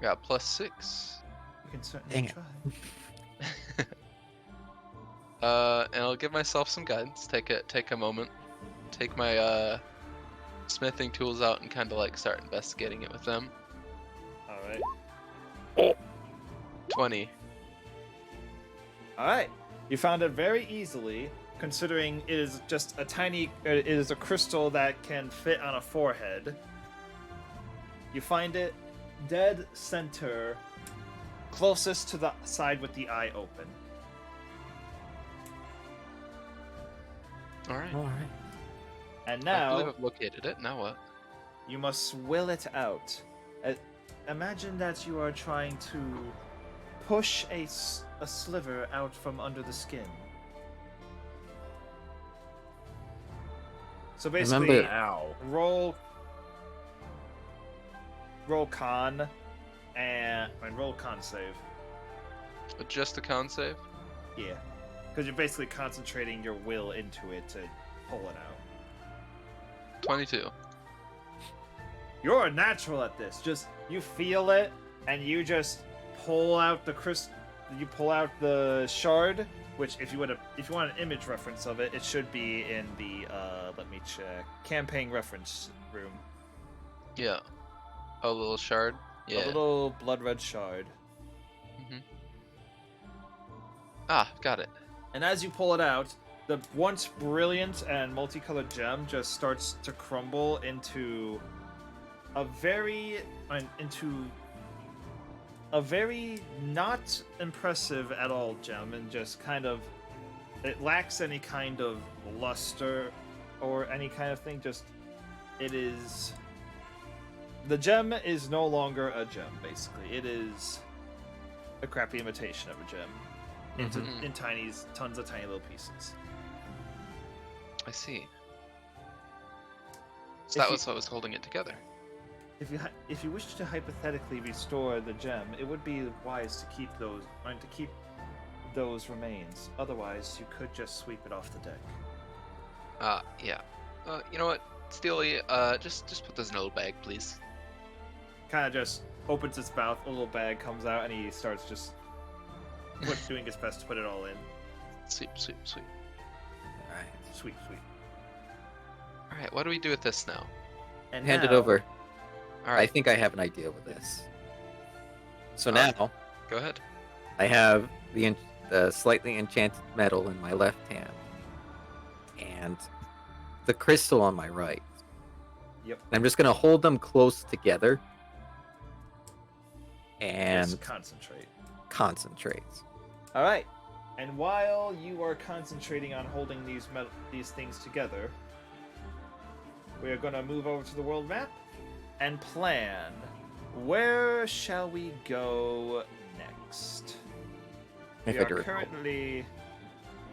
Got +6. You can certainly Dang it. try. And I'll give myself some guidance. Take a moment. Take my smithing tools out and kind of like start investigating it with them. Alright. 20. Alright. You found it very easily, considering it is just a tiny. It is a crystal that can fit on a forehead. You find it dead center, closest to the side with the eye open. Alright. Alright. And I believe now I've located it. Now what? you must will it out. Imagine that you are trying to push a sliver out from under the skin. So basically, Remember- Ow. roll con and roll con save. Just a con save? Yeah, because you're basically concentrating your will into it to pull it out. 22. You're a natural at this. Just you feel it, and you just pull out the You pull out the shard, which if you want an image reference of it, it should be in the let me check, campaign reference room. Yeah. Oh, little shard? Yeah. A little blood red shard. Ah, got it. And as you pull it out, the once brilliant and multicolored gem just starts to crumble into a very not impressive at all gem, and just kind of, it lacks any kind of luster or any kind of thing. Just the gem is no longer a gem. Basically, it is a crappy imitation of a gem in tons of tiny little pieces. I see. So that was what was holding it together. If you wish to hypothetically restore the gem, it would be wise to keep those remains. Otherwise, you could just sweep it off the deck. Yeah. You know what, Steely, just put this in a little bag, please. Kind of just opens its mouth, a little bag comes out, and he starts just doing his best to put it all in. Sweep. Alright. Sweet. Alright, what do we do with this now? And Hand it now- over. I Alright, think I have an idea with this. So Alright. now go ahead. I have the slightly enchanted metal in my left hand and the crystal on my right. Yep. And I'm just gonna hold them close together and Just concentrate. concentrate. All right. And while you are concentrating on holding these things together, we are going to move over to the world map and plan. Where shall we go next? If We I are can recall. currently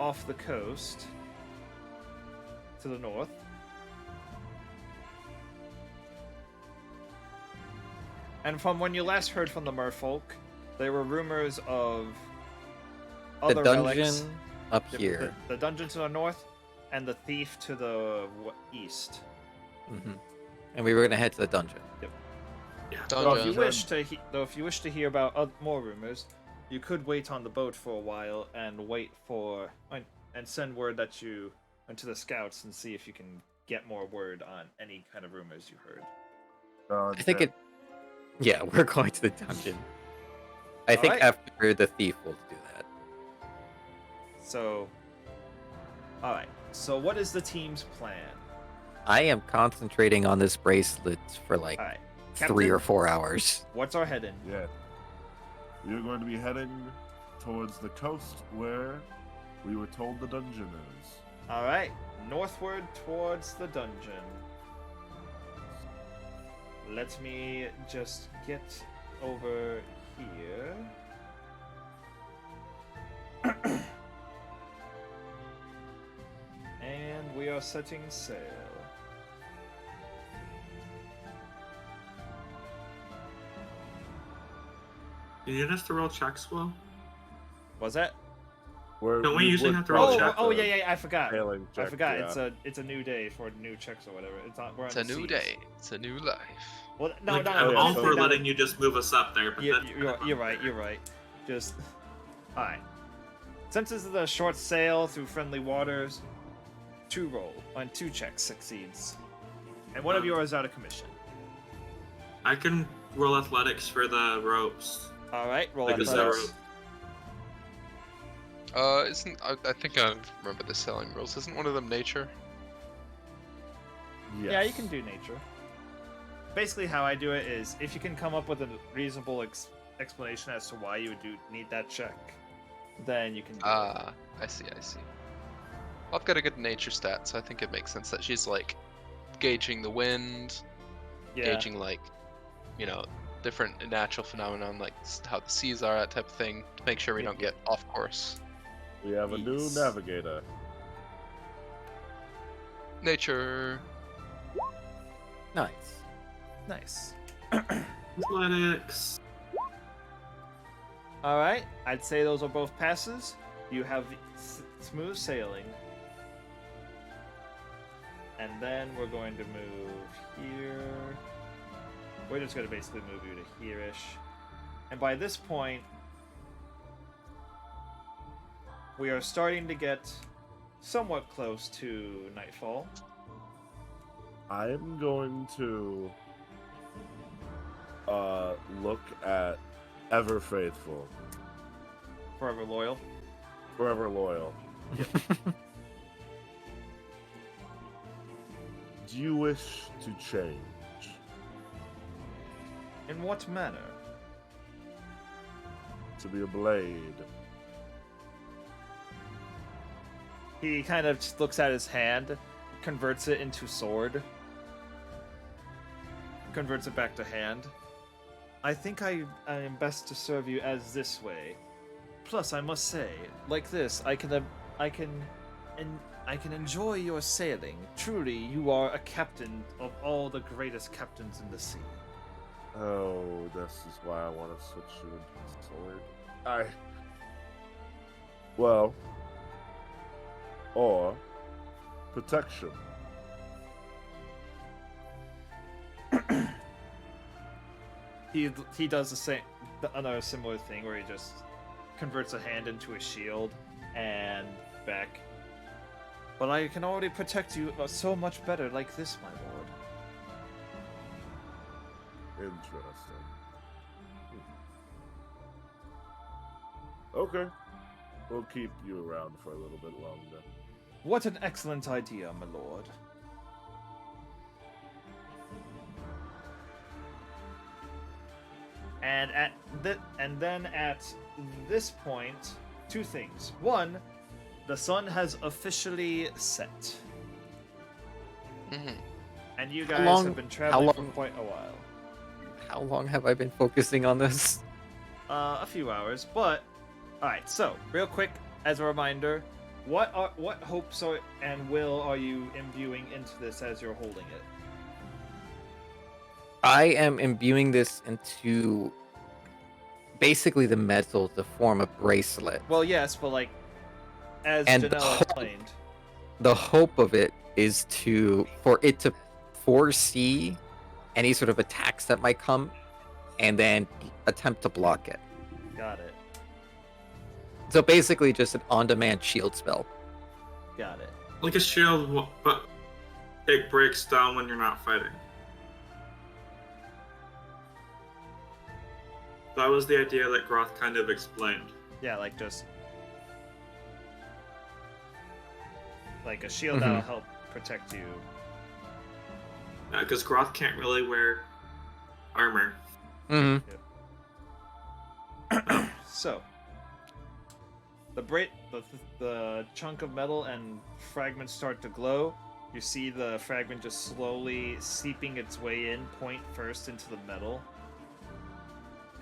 off the coast to the north. And from when you last heard from the merfolk, there were rumors of The other dungeon relics. up The- here. The dungeon to the north, and the thief to the east. And we were gonna head to the dungeon. Though if you Dungeon. wish to, though if you wish to hear about more rumors, you could wait on the boat for a while and wait for and send word that you went to the scouts and see if you can get more word on any kind of rumors you heard. I think it. Yeah, we're going to the dungeon. I think Alright. after the thief will do that. So, all right. So, what is the team's plan? I am concentrating on this bracelet for like All right, 3 or 4 hours. What's our heading? Yeah. We're going to be heading towards the coast where we were told the dungeon is. All right, northward towards the dungeon. Let me just get over here. And we are setting sail. Do you need us to roll checks, Will? Was that? Don't we usually have to roll Oh, check? yeah, I forgot. Sailing I check, forgot. yeah. It's a new day for new checks or whatever. It's not. We're on It's a the new seas. day. It's a new life. Well, no, Like, no, I'm no. all so for that- letting you just move us up there, but You're, that's you're right. You're right. Just all right. Since this is a short sail through friendly waters, 2 roll on 2 checks succeeds, and one of yours is out of commission. I can roll athletics for the ropes. All right, roll Like a athletics. Isn't I think I remember the selling rules. Isn't one of them nature? Yes. Yeah, you can do nature. Basically, how I do it is if you can come up with a reasonable explanation as to why you would need that check, then you can do it. Ah, I see. I've got a good nature stat, so I think it makes sense that she's like gauging the wind, Yeah. gauging like, different natural phenomenon like how the seas are, that type of thing, to make sure we don't get off course. We have a new Yes. navigator. Nature. Nice. Nice. Athletics. All right, I'd say those are both passes. You have smooth sailing. And then we're going to move here. We're just going to basically move you to here-ish. And by this point, we are starting to get somewhat close to nightfall. I'm going to look at Ever Faithful, Forever loyal. Forever Loyal. Do you wish to change? In what manner? To be a blade? He kind of just looks at his hand, converts it into sword, converts it back to hand. I think I am best to serve you as this way. Plus, I must say, like this, I can enjoy your sailing. Truly, you are a captain of all the greatest captains in the sea. Oh, this is why I want to switch you into sword. Well, or protection. He does the same, another similar thing where he just converts a hand into a shield and back. But I can already protect you so much better like this, my lord. Interesting. Okay. We'll keep you around for a little bit longer. What an excellent idea, my lord. And then at this point, 2 things. 1, the sun has officially set, Mm-hmm. and you guys long- have been how traveling for long- quite a while. How long have I been focusing on this? A few hours, but all right. So, real quick, as a reminder, what hopes and will are you imbuing into this as you're holding it? I am imbuing this into basically the metal to form a bracelet. Well, yes, but like as And the Janelle hope- explained. The hope of it is for it to foresee any sort of attacks that might come and then attempt to block it. Got it. So basically, just an on-demand shield spell. Got it. Like a shield, but it breaks down when you're not fighting. That was the idea that Groth kind of explained. Yeah, like just like a shield that'll help protect you. Because Groth can't really wear armor. Mm-hmm. So the chunk of metal and fragments start to glow. You see the fragment just slowly seeping its way in, point first into the metal,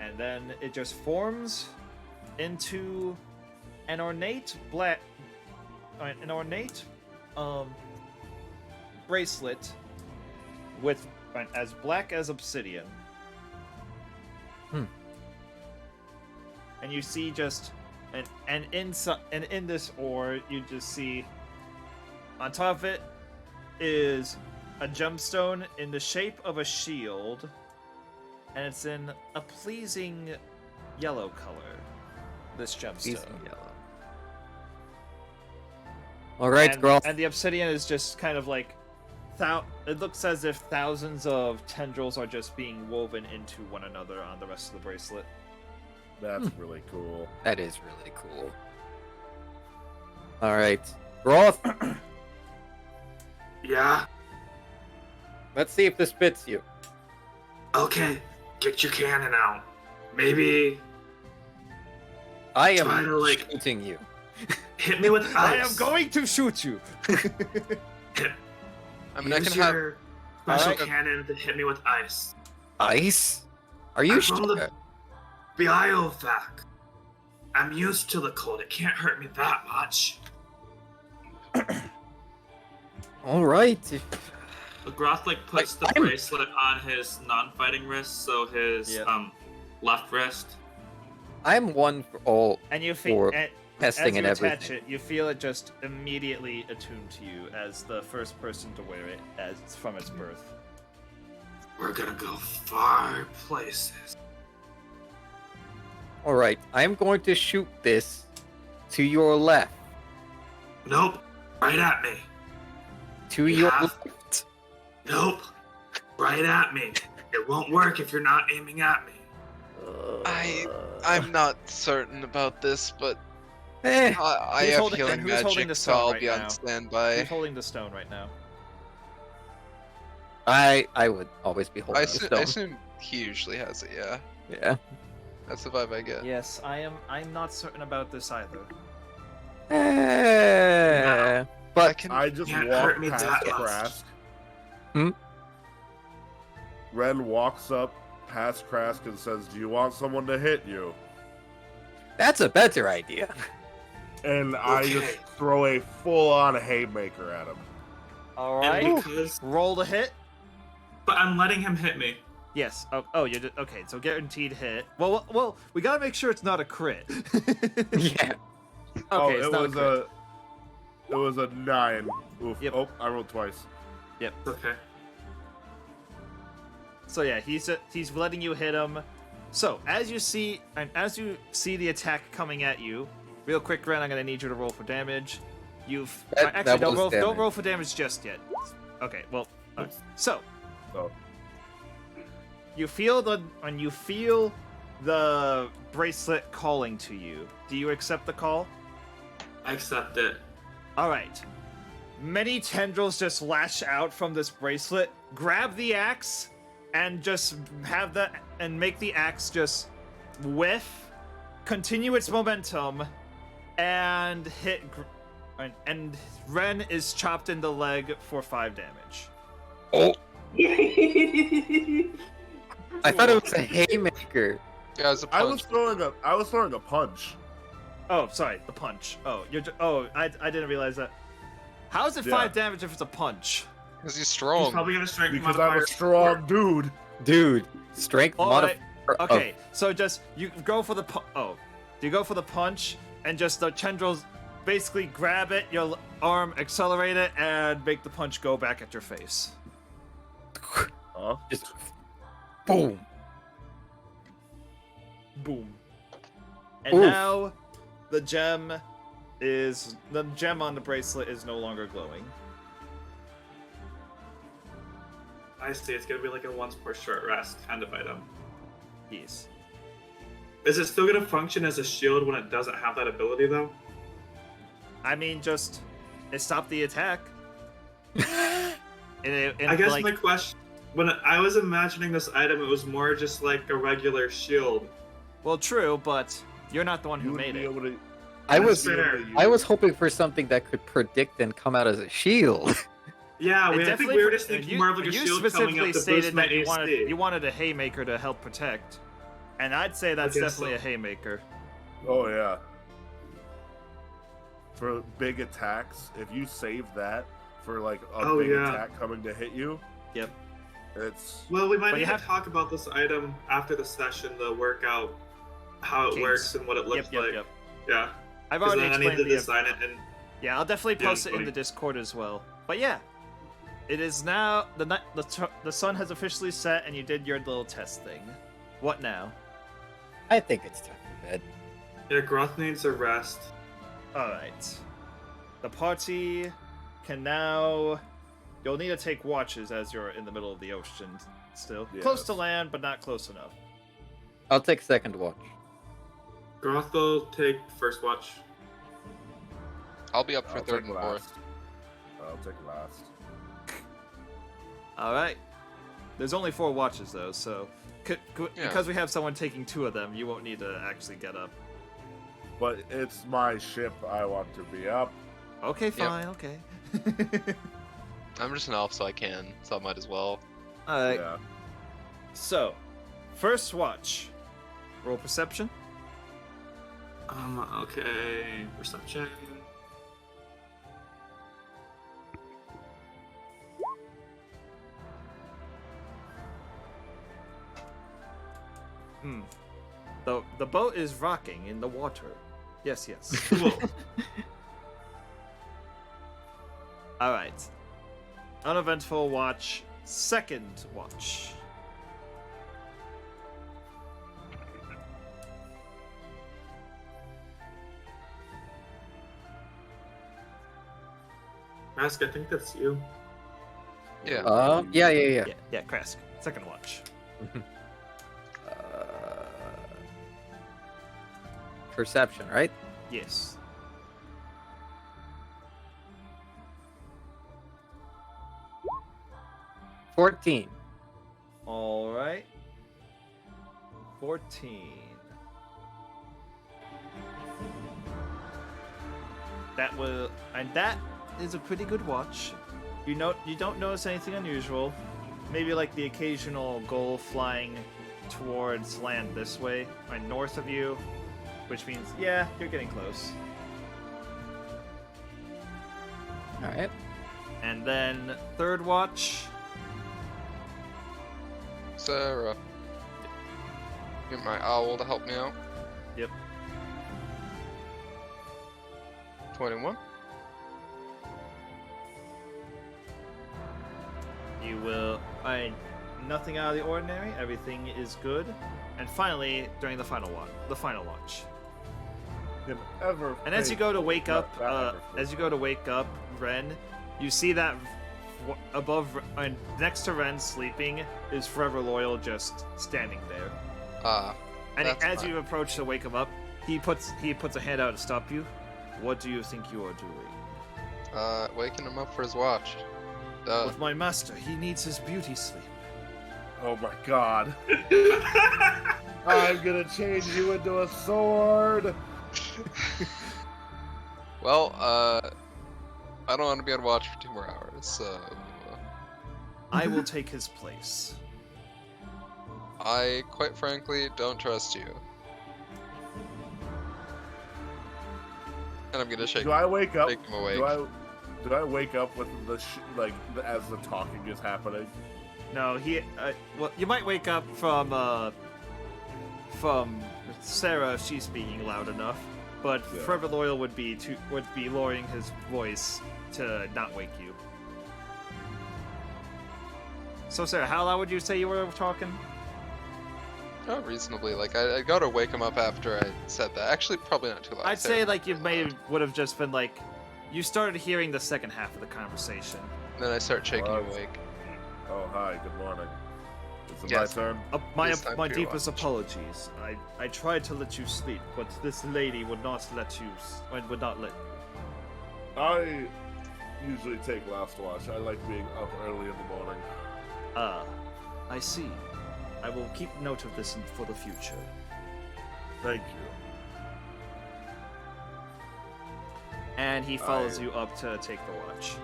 and then it just forms into an ornate bracelet with as black as obsidian. And you see just and in this ore you just see on top of it is a gemstone in the shape of a shield, and it's in a pleasing yellow color. This gemstone. Yellow. All right, Groth. And the obsidian is just kind of like it looks as if thousands of tendrils are just being woven into one another on the rest of the bracelet. That's really cool. That is really cool. All right, Groth. Yeah? Let's see if this fits you. Okay, get your cannon out. Maybe I am try to, like, shooting you. hit me with ice. I am going to shoot you. I mean, I Use can have. your special Alright. cannon to hit me with ice. Ice? Are you I'm from sure? the Biovac. I'm used to the cold. It can't hurt me that much. All right. The Groth like puts the bracelet on his non-fighting wrist, so his Yep. left wrist. I'm one for all And you for feel testing and as you attach everything. it, you feel it just immediately attuned to you as the first person to wear it as from its birth. We're gonna go far places. All right, I'm going to shoot this to your left. Nope. Right at me. To You your have- left. Nope. Right at me. It won't work if you're not aiming at me. I'm not certain about this, but Eh, I Who's have holding- healing and who's holding magic, the so stone I'll right be now? on Who's standby. holding the stone right now? I would always be holding I the assume, stone. I assume he usually has it. Yeah, Yeah. that's the vibe I get. Yes, I'm not certain about this either. Eh, but I can. I just Can't walk hurt me past that much. Krask. Hmm? Ren walks up past Krask and says, "Do you want someone to hit you?" that's a better idea. And I Okay. just throw a full-on haymaker at him. All And right, because, roll the hit. but I'm letting him hit me. Yes. Oh, you did. Okay, so guaranteed hit. Well, we gotta make sure it's not a crit. Yeah. Okay, Oh, it's it not was a crit. it was a 9. Oof. Yep. Oh, I rolled twice. Okay. So yeah, he's letting you hit him. So as you see the attack coming at you, real quick, Ren, I'm gonna need you to roll for damage. That Actually don't was roll damage. for damage just yet. Okay, well, so So you feel the bracelet calling to you. Do you accept the call? I accept it. All right. Many tendrils just lash out from this bracelet, grab the axe, and just make the axe just whiff, continue its momentum, and hit. And Ren is chopped in the leg for 5 damage. Oh, I thought it was a haymaker. Yeah, as a I punch. was throwing a punch. Oh, sorry, the punch. Oh, I didn't realize that. How is it Yeah. 5 damage if it's a punch? Because he's He's strong. probably gonna strength Because modifier. I'm a strong dude. Dude, strength All modifier. right. Okay, so just you go for the do you go for the punch and just the tendrils basically grab it, your arm accelerate it, and make the punch go back at your face. Huh? Just boom. Boom. And Oof. now the gem on the bracelet is no longer glowing. I see. It's gonna be like a once per short rest kind of item. Yes. Is it still gonna function as a shield when it doesn't have that ability though? I mean, just it stopped the attack. I guess my question, when I was imagining this item, it was more just like a regular shield. Well, true, but you're not the one who You would made be it. able to. I That's was fair. I was hoping for something that could predict and come out as a shield. Yeah, It I think we were just thinking more of like a you shield coming specifically up to stated boost my that AC. you wanted a haymaker to help protect, and I'd say that's I guess definitely so. a haymaker. Oh yeah. For big attacks, if you save that for like a big attack coming to hit you, Yep. it's Well, we might But you need have- to talk about this item after the session, the workout, how it Kinks. works and what it looks like. Yep. Yeah, I've because already then I need explained to the. design it. And Yeah, I'll definitely Yeah, post it in funny. the Discord as well. But yeah, it is now the sun has officially set, and you did your little test thing. What now? I think it's time for bed. yeah, Groth needs a rest. All right. The party can now. You'll need to take watches as you're in the middle of the ocean. Still close to Yes. land, but not close enough. I'll take second watch. Groth will take first watch. I'll be up for I'll third take and fourth. last. I'll take last. All right. There's only 4 watches though, so because we have someone taking 2 of them, you won't need to actually get up. But it's my ship. I want to be up. Okay, fine. Okay. I'm just an elf, so I can, so I might as well. All right. Yeah. So, first watch. Roll perception. Okay. Perception. The boat is rocking in the water. Yes, yes. Cool. All right. Uneventful watch. Second watch. Ask, I think that's you. Yeah. Yeah. Yeah, Kresk. Second watch. Perception, right? Yes. $14. All right. 14. That is a pretty good watch. You don't notice anything unusual. Maybe like the occasional gull flying towards land this way, or north of you, which means yeah, you're getting close. All right. And then third watch. Sarah. Get my owl to help me out. Yep. 21. You will find nothing out of the ordinary. Everything is good. And finally, during the final watch. And as you go to wake up, Ren, you see that above, next to Ren sleeping, is Forever Loyal just standing there. And That's as fine. you approach to wake him up, he puts a hand out to stop you. What do you think you are doing? Waking him up for his watch. With my master, he needs his beauty sleep. Oh my god. I'm gonna change you into a sword. Well, I don't want to be on watch for 2 more hours, so I will take his place. I quite frankly don't trust you. And I'm gonna shake Do I wake up? him awake. Do I wake up with as the talking is happening? No, well, you might wake up from Sarah if she's speaking loud enough, but Yeah. Forever Loyal would be lowering his voice to not wake you. So Sarah, how loud would you say you were talking? Oh, reasonably. Like, I gotta wake him up after I said that. Actually, probably not too loud. I'd say like you would have just been like, you started hearing the second half of the conversation. Then I start shaking you Well, awake. Oh, hi, good morning. Is it Yes. my turn? My This time my for your deepest watch. apologies. I tried to let you sleep, but this lady would not let you. Would not let. I usually take last watch. I like being up early in the morning. I see. I will keep note of this for the future. Thank you. And he follows you up to take the watch.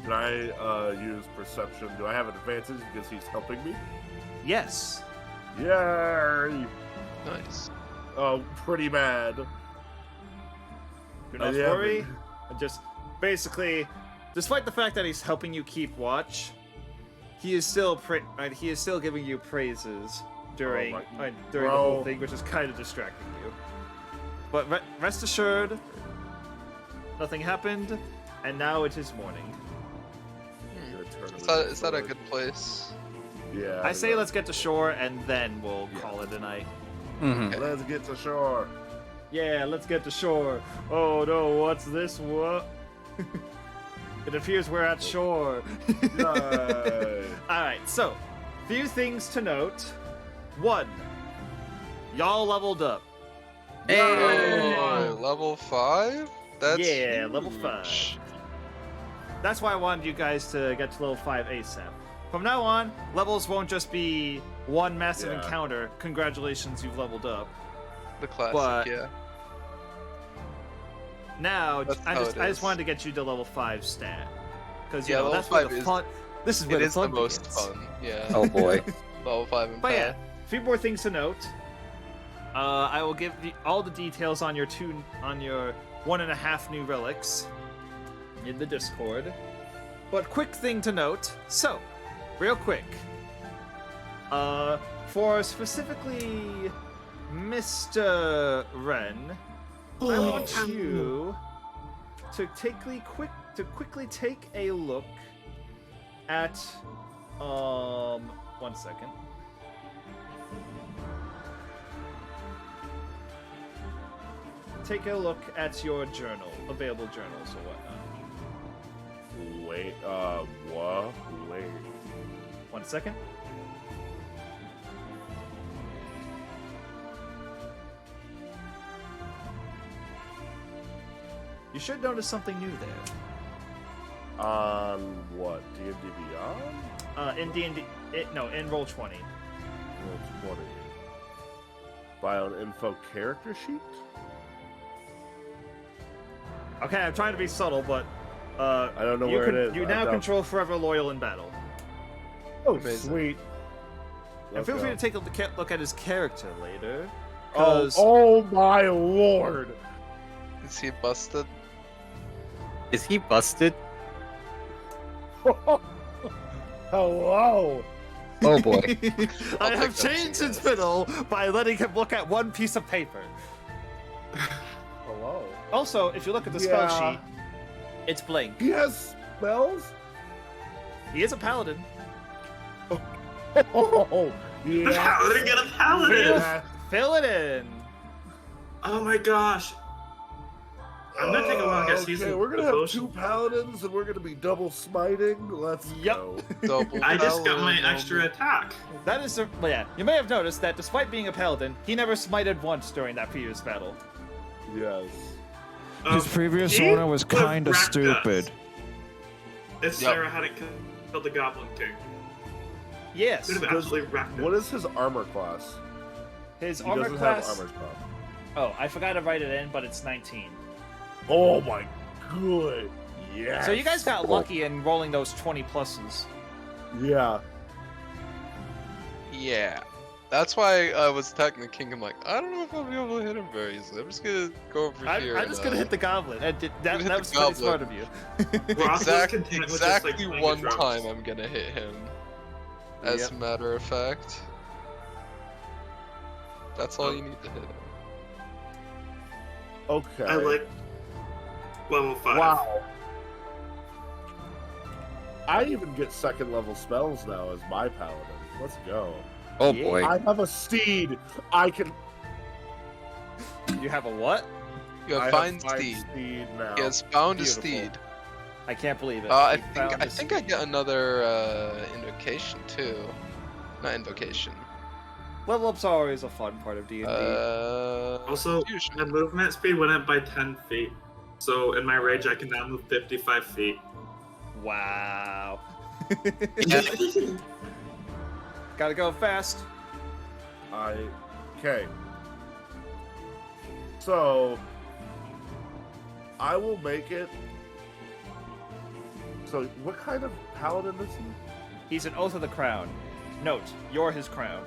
Can I use perception? Do I have an advantage because he's helping me? Yes. Yay! Nice. Oh, pretty bad. Do not Yeah, worry. but- And just basically, despite the fact that he's helping you keep watch, he is still he is still giving you praises during my- during the whole bro. thing, which is kind of distracting you. But rest assured, nothing happened, and now it is morning. Is that a good place? Yeah. I say let's get to shore and then we'll Yeah. call it a night. Mm-hmm. Let's get to shore. Yeah, let's get to shore. Oh no, what's this? What? It appears we're at shore. Yay. Alright, so, few things to note. One, y'all leveled up. Oh, level 5? That's Yeah, level huge. 5. That's why I wanted you guys to get to level 5 ASAP. From now on, levels won't just be one massive Yeah. encounter. Congratulations, you've leveled up. The classic, But- yeah. Now, That's I how just it is. wanted to get you to level 5 stat. Because, you Yeah, know, level that's where 5 the is- fun... This is where It the is the fun most begins. fun, yeah. Oh boy. Level 5 and But yeah, a few more things to note. I will give all the details on your 1.5 new relics in the Discord. But quick thing to note. So, real quick. For specifically Mr. Ren, I want you to quickly take a look at 1 second. Take a look at your journal, available journals or whatnot. Wait, what? Wait. 1 second. You should notice something new there. On what? D&D Beyond? In D&D, in Roll20. Roll 20. Bio info character sheet? Okay, I'm trying to be subtle, but I don't know where it is. You I now don't- control Forever Loyal in battle. Oh, Amazing. sweet. And feel free to take a look at his character later. Oh, 'cause- oh my lord! Is he busted? Is he busted? Hello! Oh boy. I I'll have take that changed too, his yes. fiddle by letting him look at one piece of paper. Hello? Also, if you look at the spell Yeah. sheet, it's blank. He has spells? He is a paladin. Oh, The yeah. paladin get a paladin! Yeah. Fill it in. Oh my gosh. I'm gonna take a look at season. Okay, we're gonna have devotion. 2 paladins and we're gonna be double smiting. Let's Yep. go. Double I just got my paladin extra attack. That is, well, yeah. You may have noticed that despite being a paladin, he never smited once during that previous battle. Yes. Um, previous he owner was would've kinda wrecked stupid. us If Sarah hadn't killed the Goblin King, Yes. would have Does- absolutely wrecked What us. is his armor class? His He armor doesn't class. have armor class. Oh, I forgot to write it in, but it's 19. Oh my good. Yes. So you guys got lucky in rolling those 20 pluses. Yeah. Yeah. That's why I was attacking the king. I'm like, I don't know if I'll be able to hit him very easily. I'm just gonna go over here. I'm and, just gonna hit the goblin. And hit that the was pretty goblin. smart of you. Ross was content with just, like, Exactly playing one the drums. time I'm gonna hit him. As Yep. a matter of fact. That's all you need to hit him. Okay. I like level 5. Wow. I even get 2nd level spells now as my paladin. Let's go. Oh Yeah. boy. I have a steed. I can. You have a what? You have I find have steed. steed now. He has found a Beautiful. steed. I can't believe it. I We think found I a think I steed. get another invocation too. Not invocation. Level ups are always a fun part of D&D. Also, fusion. my movement speed went up by 10 feet. So in my rage, I can now move 55 feet. Wow. Yeah. Gotta go fast. Okay. So I will make it. So what kind of paladin is he? He's an Oath of the Crown. Note, you're his crown.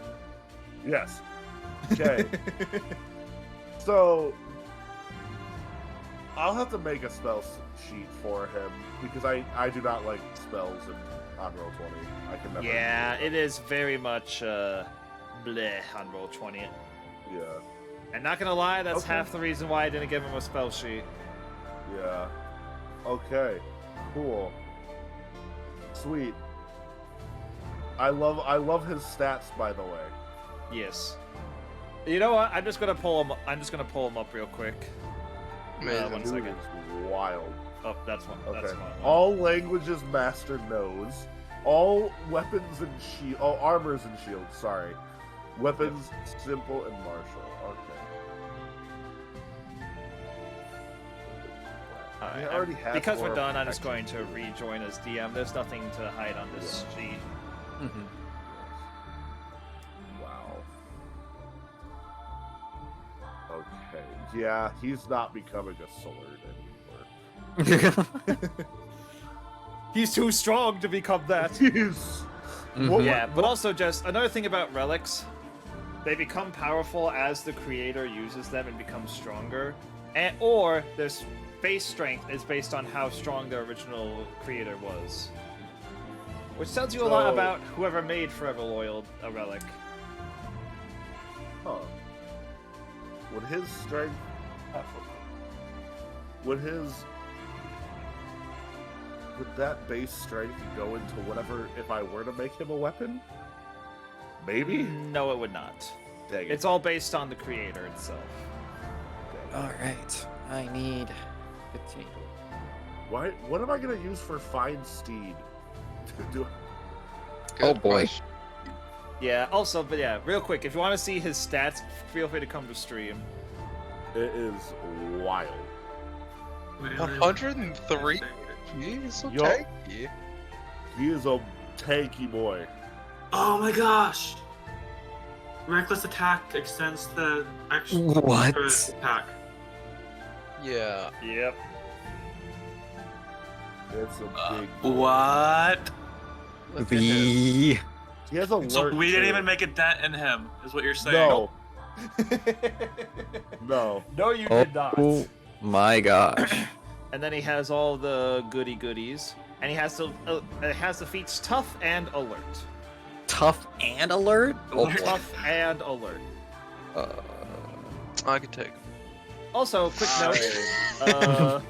Yes. Okay. So I'll have to make a spell sheet for him because I do not like spells on Roll20. I can never. Yeah, it is very much bleh on Roll20. Yeah. And not gonna lie, that's Okay. half the reason why I didn't give him a spell sheet. Yeah. Okay. Cool. Sweet. I love his stats, by the way. Yes. You know what? I'm just gonna pull him up real quick. Amazing. One Dude second. is wild. Oh, that's one. Okay. That's one. All languages master knows. All weapons and shield. Oh, armors and shields. Sorry. Weapons simple and martial. Okay. Alright, He already has because we're more done, I'm just protection. going to rejoin as DM. There's nothing to hide on this sheet. Mhm. Wow. Okay. Yeah, he's not becoming a sword anymore. He's too strong to become that. He's. Mhm. Yeah, but also just another thing about relics, they become powerful as the creator uses them and becomes stronger, or their base strength is based on how strong the original creator was. Which tells you a lot So- about whoever made Forever Loyal a relic. Huh. Would his strength. Would his. Would that base strength go into whatever if I were to make him a weapon? Maybe? No, it would not. Dang it. It's all based on the creator itself. Dang it. All right. I need 15. What am I gonna use for Fine Steed? Do- Good Oh, boy. question. Yeah, also, but yeah, real quick, if you want to see his stats, feel free to come to stream. It is wild. 103? He's so Yo. tanky. He is a tanky boy. Oh my gosh! Reckless attack extends the extra What? attack. Yeah. Yep. It's a big boy. What? Look at him. The He has a So lurk we didn't too. even make a dent in him, is what you're saying? No. No. No, you did not. oh my gosh. And then he has all the goody goodies, and he has the feats tough and alert. Tough and alert. Oh boy. Tough and alert. I could take. Also, quick note.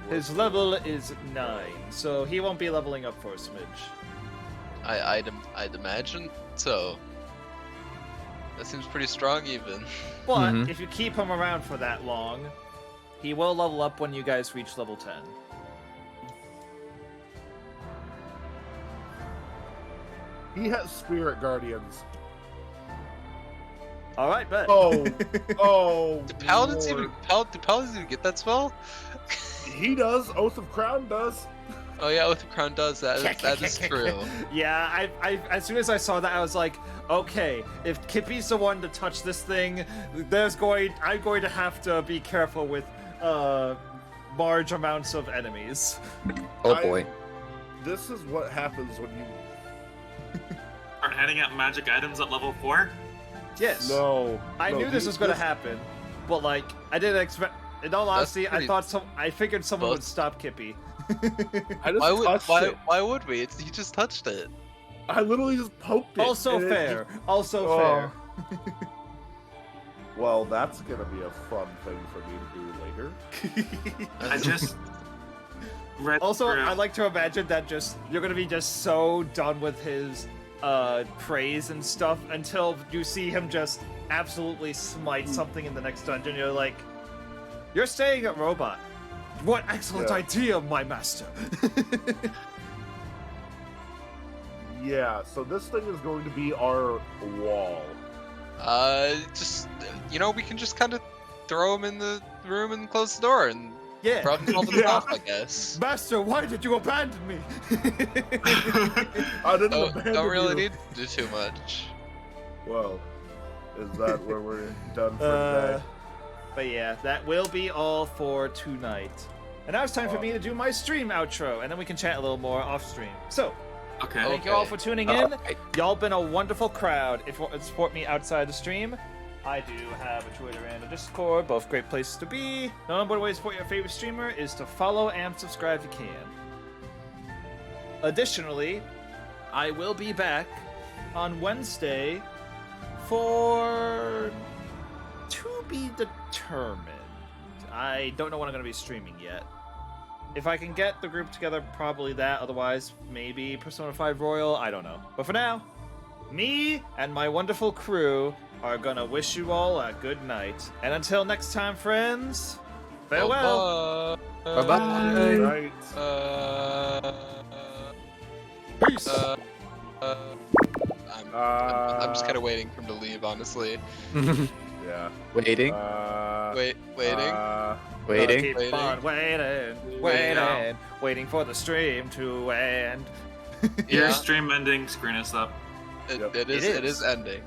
His level is 9, so he won't be leveling up for a smidge. I'd imagine so. That seems pretty strong, even. But Mhm. if you keep him around for that long, he will level up when you guys reach level 10. He has spirit guardians. All right, bet. Oh. Oh. Do paladins Lord. do paladins even get that spell? He does. Oath of Crown does. Oh yeah, Oath of Crown does that. That is true. Yeah, I as soon as I saw that, I was like, okay, if Kippy's the one to touch this thing, I'm going to have to be careful with large amounts of enemies. Oh boy. This is what happens when you. Start handing out magic items at level 4? Yes. No. I no, knew this was going to this- happen, but like I didn't expect. In all honesty, pretty- I figured someone would Both. stop Kippy. I just Why would touched it. why would we? He just touched it. I literally just poked it. Also and it fair. just- Also Oh. fair. Well, that's gonna be a fun thing for me to do later. I just Red Also, Room. I like to imagine that just you're gonna be just so done with his praise and stuff until you see him just absolutely smite something in the next dungeon. You're like, you're staying at Robot. What excellent Yeah. idea, my master. Yeah, so this thing is going to be our wall. Just we can just kind of throw him in the room and close the door and Yeah. problem solve Yeah. off, I guess. Master, why did you abandon me? I didn't abandon Don't really you. need to do too much. Well, is that where we're done for today? But yeah, that will be all for tonight. And now it's time for Wow. me to do my stream outro, and then we can chat a little more off stream. So, Okay. thank you all for tuning in. Alright. Y'all been a wonderful crowd. If you want to support me outside the stream, I do have a Twitter and a Discord, both great places to be. The number one way to support your favorite streamer is to follow and subscribe if you can. Additionally, I will be back on Wednesday for to be determined. I don't know when I'm going to be streaming yet. If I can get the group together, probably that. Otherwise, maybe Persona 5 Royal. I don't know. But for now, me and my wonderful crew are gonna wish you all a good night. And until next time, friends, farewell. Bye-bye. Right. Peace. I'm just kind of waiting for him to leave, honestly. Yeah. Waiting. Waiting. Waiting. Keep Waiting. on waiting, waiting for the stream to end. Your Yeah. stream ending screen us up. Yep. It It is is. ending.